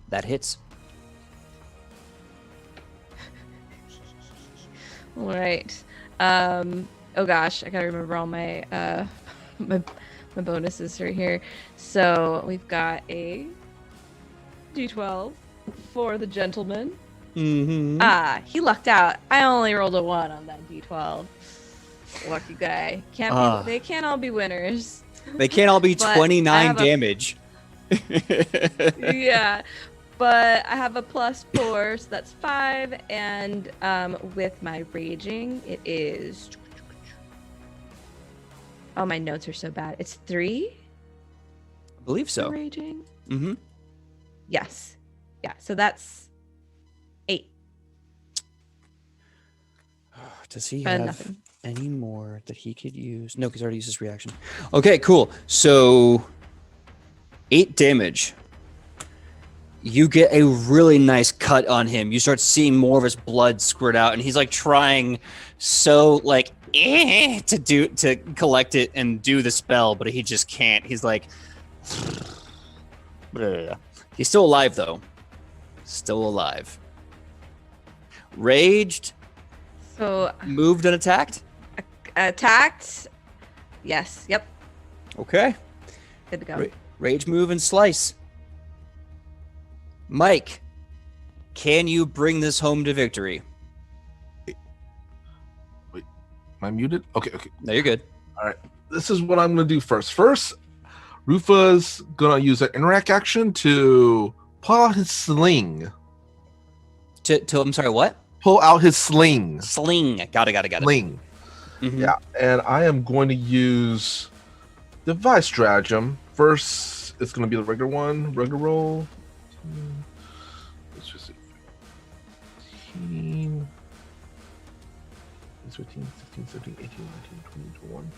Speaker 1: That hits.
Speaker 4: All right. Oh gosh, I gotta remember all my my bonuses right here. So we've got a D12 for the gentleman. He lucked out. I only rolled a 1 on that D12. Lucky guy. They can't all be winners.
Speaker 1: They can't all be
Speaker 4: But
Speaker 1: 29 damage.
Speaker 4: Yeah. But I have a +4, so that's 5, and with my raging, it is... Oh, my notes are so bad. It's 3?
Speaker 1: I believe so.
Speaker 4: Raging?
Speaker 1: Mm-hmm.
Speaker 4: Yes. Yeah, so that's 8.
Speaker 1: Does he have
Speaker 4: Nothing.
Speaker 1: any more that he could use? No, because he already used his reaction. Okay, cool. So 8 damage. You get a really nice cut on him. You start seeing more of his blood squirt out, and he's like trying so like to collect it and do the spell, but he just can't. He's like, he's still alive though. Still alive. Raged.
Speaker 4: So
Speaker 1: Moved and attacked.
Speaker 4: attacked. Yes. Yep.
Speaker 1: Okay.
Speaker 4: Good to go.
Speaker 1: Rage, move, and slice. Mike, can you bring this home to victory?
Speaker 2: Am I muted? Okay.
Speaker 1: No, you're good.
Speaker 2: This is what I'm going to do first. First, Rufa's gonna use an interact action to pull out his sling.
Speaker 1: I'm sorry, what?
Speaker 2: Pull out his sling.
Speaker 1: Sling. Got it.
Speaker 2: Sling.
Speaker 1: Mhm.
Speaker 2: Yeah, and I am going to use device stratagem. First, it's going to be the regular one. Regular roll. Let's just see. 15, 15, 16, 17, 18, 19, 20, 21,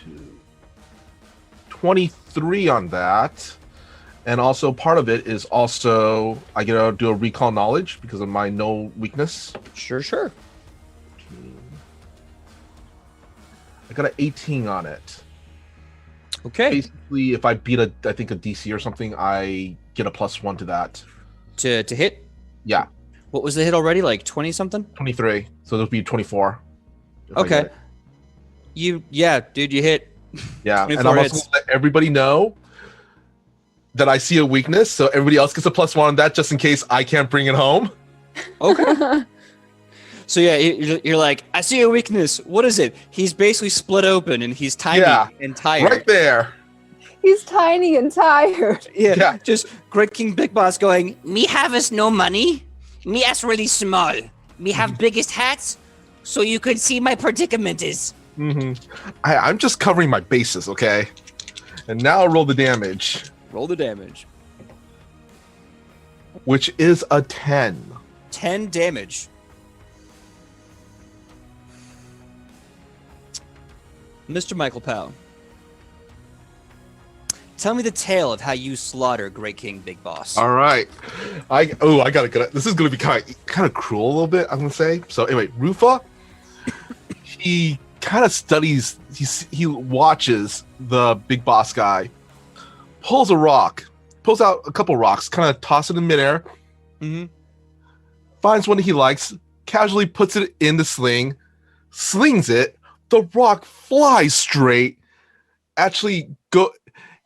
Speaker 2: 22. 23 on that. And also part of it is also I get to do a recall knowledge because of my no weakness.
Speaker 1: Sure.
Speaker 2: I got an 18 on it.
Speaker 1: Okay.
Speaker 2: Basically, if I beat a DC or something, I get a +1 to that.
Speaker 1: To hit?
Speaker 2: Yeah.
Speaker 1: What was the hit already? Like 20 something?
Speaker 2: 23. So there'll be 24. if I get
Speaker 1: Okay.
Speaker 2: it.
Speaker 1: You hit.
Speaker 2: Yeah. And
Speaker 1: 24
Speaker 2: I'm also
Speaker 1: hits.
Speaker 2: gonna let everybody know that I see a weakness, so everybody else gets a +1 on that just in case I can't bring it home.
Speaker 1: Okay. So yeah, you're like, I see a weakness. What is it? He's basically split open and he's tiny and tired.
Speaker 2: Right there.
Speaker 3: He's tiny and tired.
Speaker 1: Yeah. Just Great King Big Boss going, me have us no money. Me as really small. Me have biggest hats. So you could see my predicament is.
Speaker 2: I'm just covering my bases, okay? And now I'll roll the damage,
Speaker 1: Roll the damage.
Speaker 2: which is a 10.
Speaker 1: 10 damage. Mr. Michael Powell, tell me the tale of how you slaughter Great King Big Boss.
Speaker 2: All right. I gotta get it. This is gonna be kind of cruel a little bit, I'm gonna say. So anyway, Rufa, he kind of studies. He watches the big boss guy, pulls out a couple rocks, kind of toss it in midair. Finds one he likes, casually puts it in the sling, slings it. The rock flies straight, actually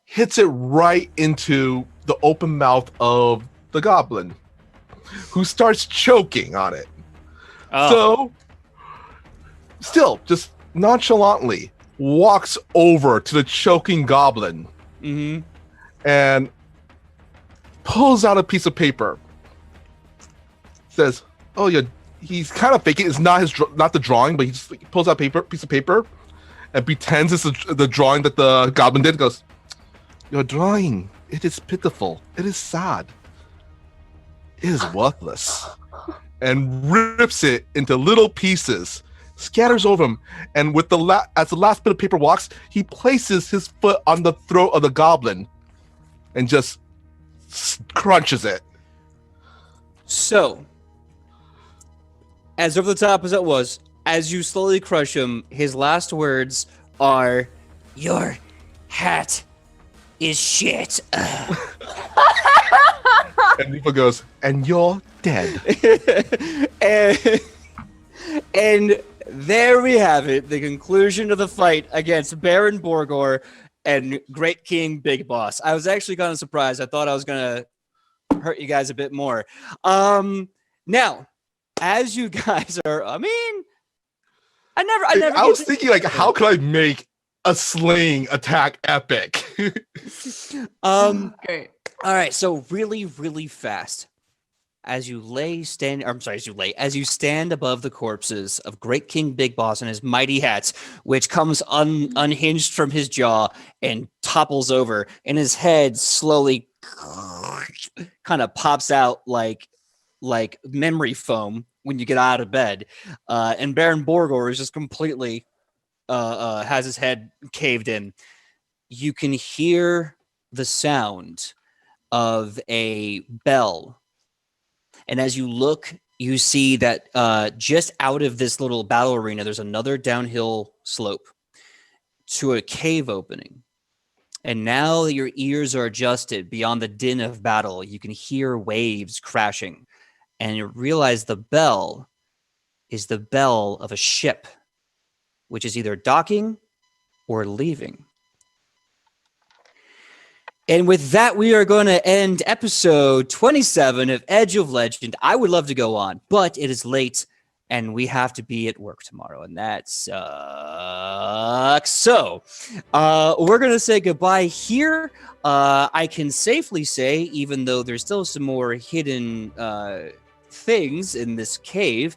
Speaker 2: hits it right into the open mouth of the goblin, who starts choking on it. So, still, just nonchalantly walks over to the choking goblin and pulls out a piece of paper. Says, "Oh yeah." He's kind of faking. It's not not the drawing, but he pulls out piece of paper, and pretends it's the drawing that the goblin did. Goes, "Your drawing, it is pitiful. It is sad. It is worthless," and rips it into little pieces, scatters over him, and with as the last bit of paper walks, he places his foot on the throat of the goblin, and just crunches it.
Speaker 1: So, as over the top as it was, as you slowly crush him, his last words are, "Your hat is shit."
Speaker 2: And Rufa goes, "And you're dead."
Speaker 1: and there we have it, the conclusion of the fight against Baron Borgor and Great King Big Boss. I was actually kind of surprised. I thought I was going to hurt you guys a bit more. Now, as you guys are, I
Speaker 2: was thinking, like, how could I make a sling attack epic?
Speaker 4: Great.
Speaker 1: All right, so really, really fast. As you stand above the corpses of Great King Big Boss and his mighty hats, which comes unhinged from his jaw and topples over, and his head slowly kind of pops out like memory foam when you get out of bed. And Baron Borgor is just completely has his head caved in. You can hear the sound of a bell. And as you look, you see that just out of this little battle arena, there's another downhill slope to a cave opening. And now that your ears are adjusted beyond the din of battle, you can hear waves crashing. And you realize the bell is the bell of a ship, which is either docking or leaving. And with that, we are going to end episode 27 of Edge of Legend. I would love to go on, but it is late, and we have to be at work tomorrow, and that sucks. So we're gonna say goodbye here. I can safely say, even though there's still some more hidden things in this cave,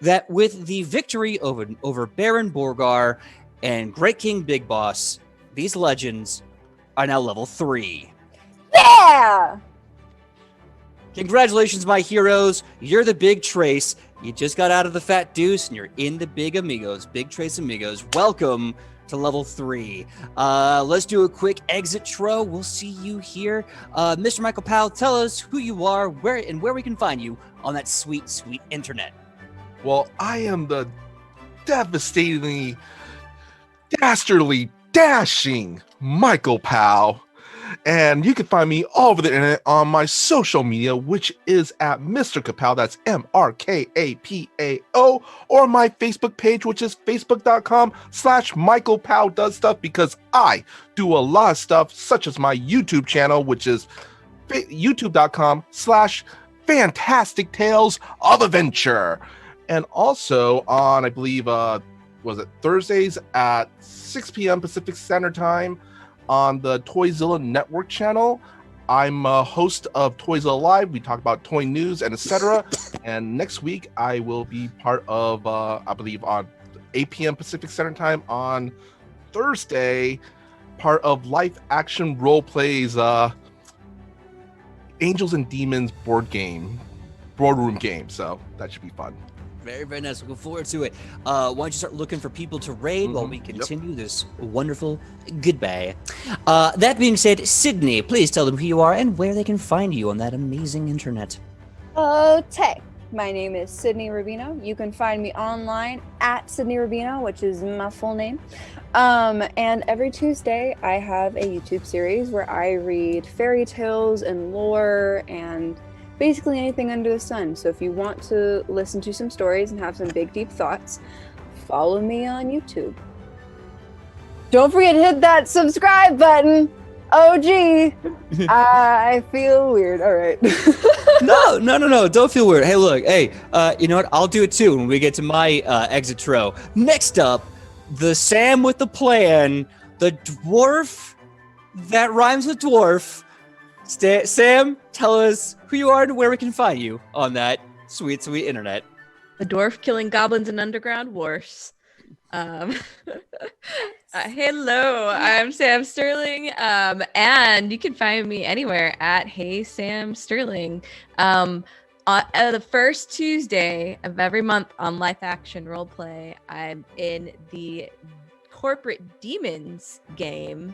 Speaker 1: that with the victory over Baron Borgar and Great King Big Boss, these legends are now level 3.
Speaker 3: Yeah!
Speaker 1: Congratulations, my heroes. You're the Big Trace. You just got out of the Fat Deuce, and you're in the Big Amigos. Big Trace Amigos. Welcome to level 3. Let's do a quick exit tro. We'll see you here. Mr. Michael Powell, tell us who you are, where we can find you on that sweet, sweet internet.
Speaker 2: Well, I am the devastatingly, dastardly, dashing Michael Powell. And you can find me all over the internet on my social media, which is at Mr. Kapow, that's MrKapao, or my Facebook page, which is facebook.com/Michael Powell does stuff, because I do a lot of stuff, such as my YouTube channel, which is youtube.com/Fantastic Tales of Adventure. And also on, I believe, was it Thursdays at 6 p.m. Pacific Standard Time, on the Toyzilla Network channel. I'm a host of Toyzilla Live. We talk about toy news and etc. And next week I will be part of, I believe on 8 p.m. Pacific Standard Time on Thursday, part of Life Action Role Plays Angels and Demons boardroom game. So that should be fun.
Speaker 1: Very, very nice. Looking forward to it. Why don't you start looking for people to raid while we continue this wonderful goodbye. That being said, Sidney, please tell them who you are and where they can find you on that amazing internet.
Speaker 3: Okay. My name is Sidney Rubino. You can find me online at Sidney Rubino, which is my full name. And every Tuesday, I have a YouTube series where I read fairy tales and lore and basically anything under the sun. So if you want to listen to some stories and have some big, deep thoughts, follow me on YouTube. Don't forget to hit that subscribe button. Oh, gee. I feel weird. All right.
Speaker 1: No. Don't feel weird. Hey, look. Hey, you know what? I'll do it too when we get to my exit tro. Next up, the Sam with the plan, the dwarf that rhymes with dwarf. Sam, tell us who you are and where we can find you on that sweet, sweet internet.
Speaker 4: The dwarf killing goblins in underground wars. Hello, I'm Sam Sterling, and you can find me anywhere at Hey Sam Sterling. On the first Tuesday of every month on Life Action Roleplay, I'm in the Corporate Demons game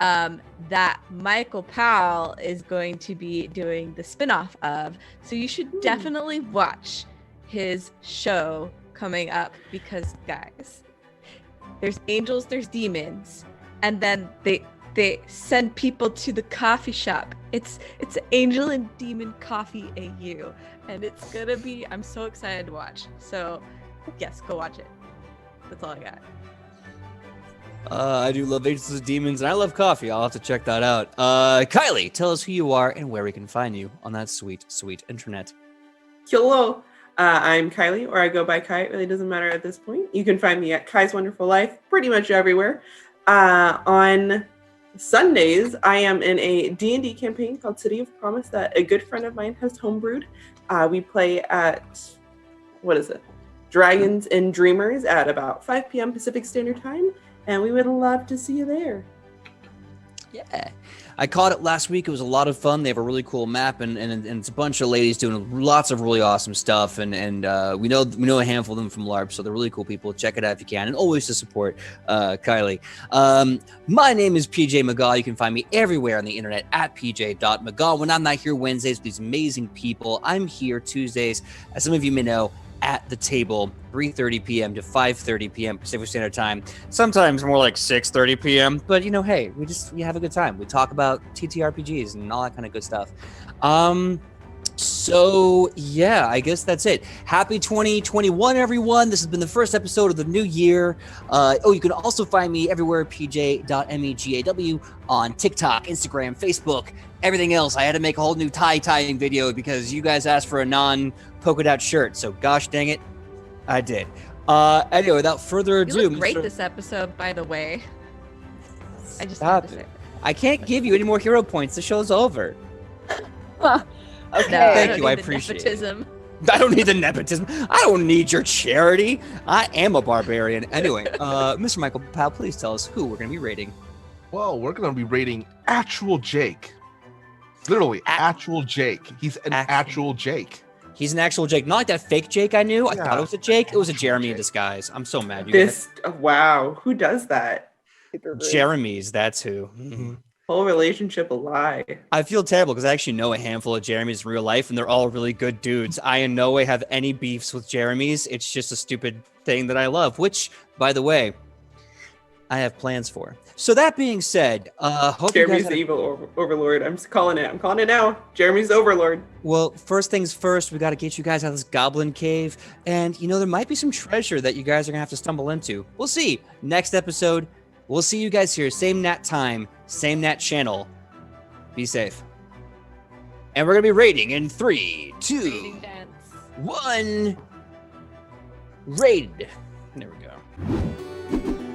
Speaker 4: that Michael Powell is going to be doing the spinoff of. So you should definitely watch his show coming up, because guys, there's angels, there's demons, and then they send people to the coffee shop. It's Angel and Demon Coffee AU, and it's gonna be, I'm so excited to watch. So yes, go watch it. That's all I got.
Speaker 1: I do love Angels and Demons, and I love coffee. I'll have to check that out. Kylie, tell us who you are and where we can find you on that sweet, sweet internet.
Speaker 5: Hello, I'm Kylie, or I go by Kai. It really doesn't matter at this point. You can find me at Kai's Wonderful Life pretty much everywhere. On Sundays, I am in a D&D campaign called City of Promise that a good friend of mine has homebrewed. We play at, Dragons and Dreamers at about 5 p.m. Pacific Standard Time. And we would love to see you there.
Speaker 1: Yeah. I caught it last week. It was a lot of fun. They have a really cool map, and it's a bunch of ladies doing lots of really awesome stuff. And we know a handful of them from LARP, so they're really cool people. Check it out if you can, and always to support Kylie. My name is PJ Megaw. You can find me everywhere on the internet at pj.megaw. When I'm not here Wednesdays with these amazing people, I'm here Tuesdays, as some of you may know, at the table, 3:30 p.m. to 5:30 p.m. Pacific Standard Time. Sometimes more like 6:30 p.m. But hey, we have a good time. We talk about TTRPGs and all that kind of good stuff. So yeah, I guess that's it. Happy 2021, everyone. This has been the first episode of the new year. You can also find me everywhere, pj.megaw, on TikTok, Instagram, Facebook, everything else. I had to make a whole new tie-tying video because you guys asked for a non-polka dot shirt. So gosh dang it, I did. Anyway, without further
Speaker 4: You
Speaker 1: ado,
Speaker 4: look great
Speaker 1: Mr.
Speaker 4: this episode, by the way. I just
Speaker 1: Stop
Speaker 4: have to say.
Speaker 1: I can't give you any more hero points. The show's over.
Speaker 3: Okay.
Speaker 4: No,
Speaker 1: Thank
Speaker 4: don't
Speaker 1: you, I
Speaker 4: need the
Speaker 1: appreciate it.
Speaker 4: nepotism.
Speaker 1: I don't need the nepotism. I don't need your charity. I am a barbarian. Anyway, Mr. Michael Powell, please tell us who we're going to be rating.
Speaker 2: Well, we're going to be rating actual Jake. Literally, actual Jake. He's an actual Jake.
Speaker 1: He's an actual Jake, not like that fake Jake I knew. I
Speaker 2: Yeah,
Speaker 1: thought it was a Jake. It was a
Speaker 2: actual
Speaker 1: Jeremy in
Speaker 2: Jake.
Speaker 1: disguise. I'm so mad. You
Speaker 5: This wow, who does that?
Speaker 3: Super rude.
Speaker 1: Jeremy's, that's who.
Speaker 2: Mhm.
Speaker 5: Whole relationship a lie.
Speaker 1: I feel terrible because I actually know a handful of Jeremys in real life, and they're all really good dudes. I in no way have any beefs with Jeremys. It's just a stupid thing that I love, which, by the way, I have plans for. So that being said, hope you
Speaker 5: Jeremy's
Speaker 1: guys
Speaker 5: the evil overlord. I'm just calling it. I'm calling it now. Jeremy's overlord.
Speaker 1: Well, first things first, we got to get you guys out of this goblin cave. And, you know, there might be some treasure that you guys are going to have to stumble into. We'll see. Next episode, we'll see you guys here. Same nat time, same nat channel. Be safe. And we're going to be rating in 3, 2,
Speaker 4: Rating dance.
Speaker 1: 1. Raid. There we go.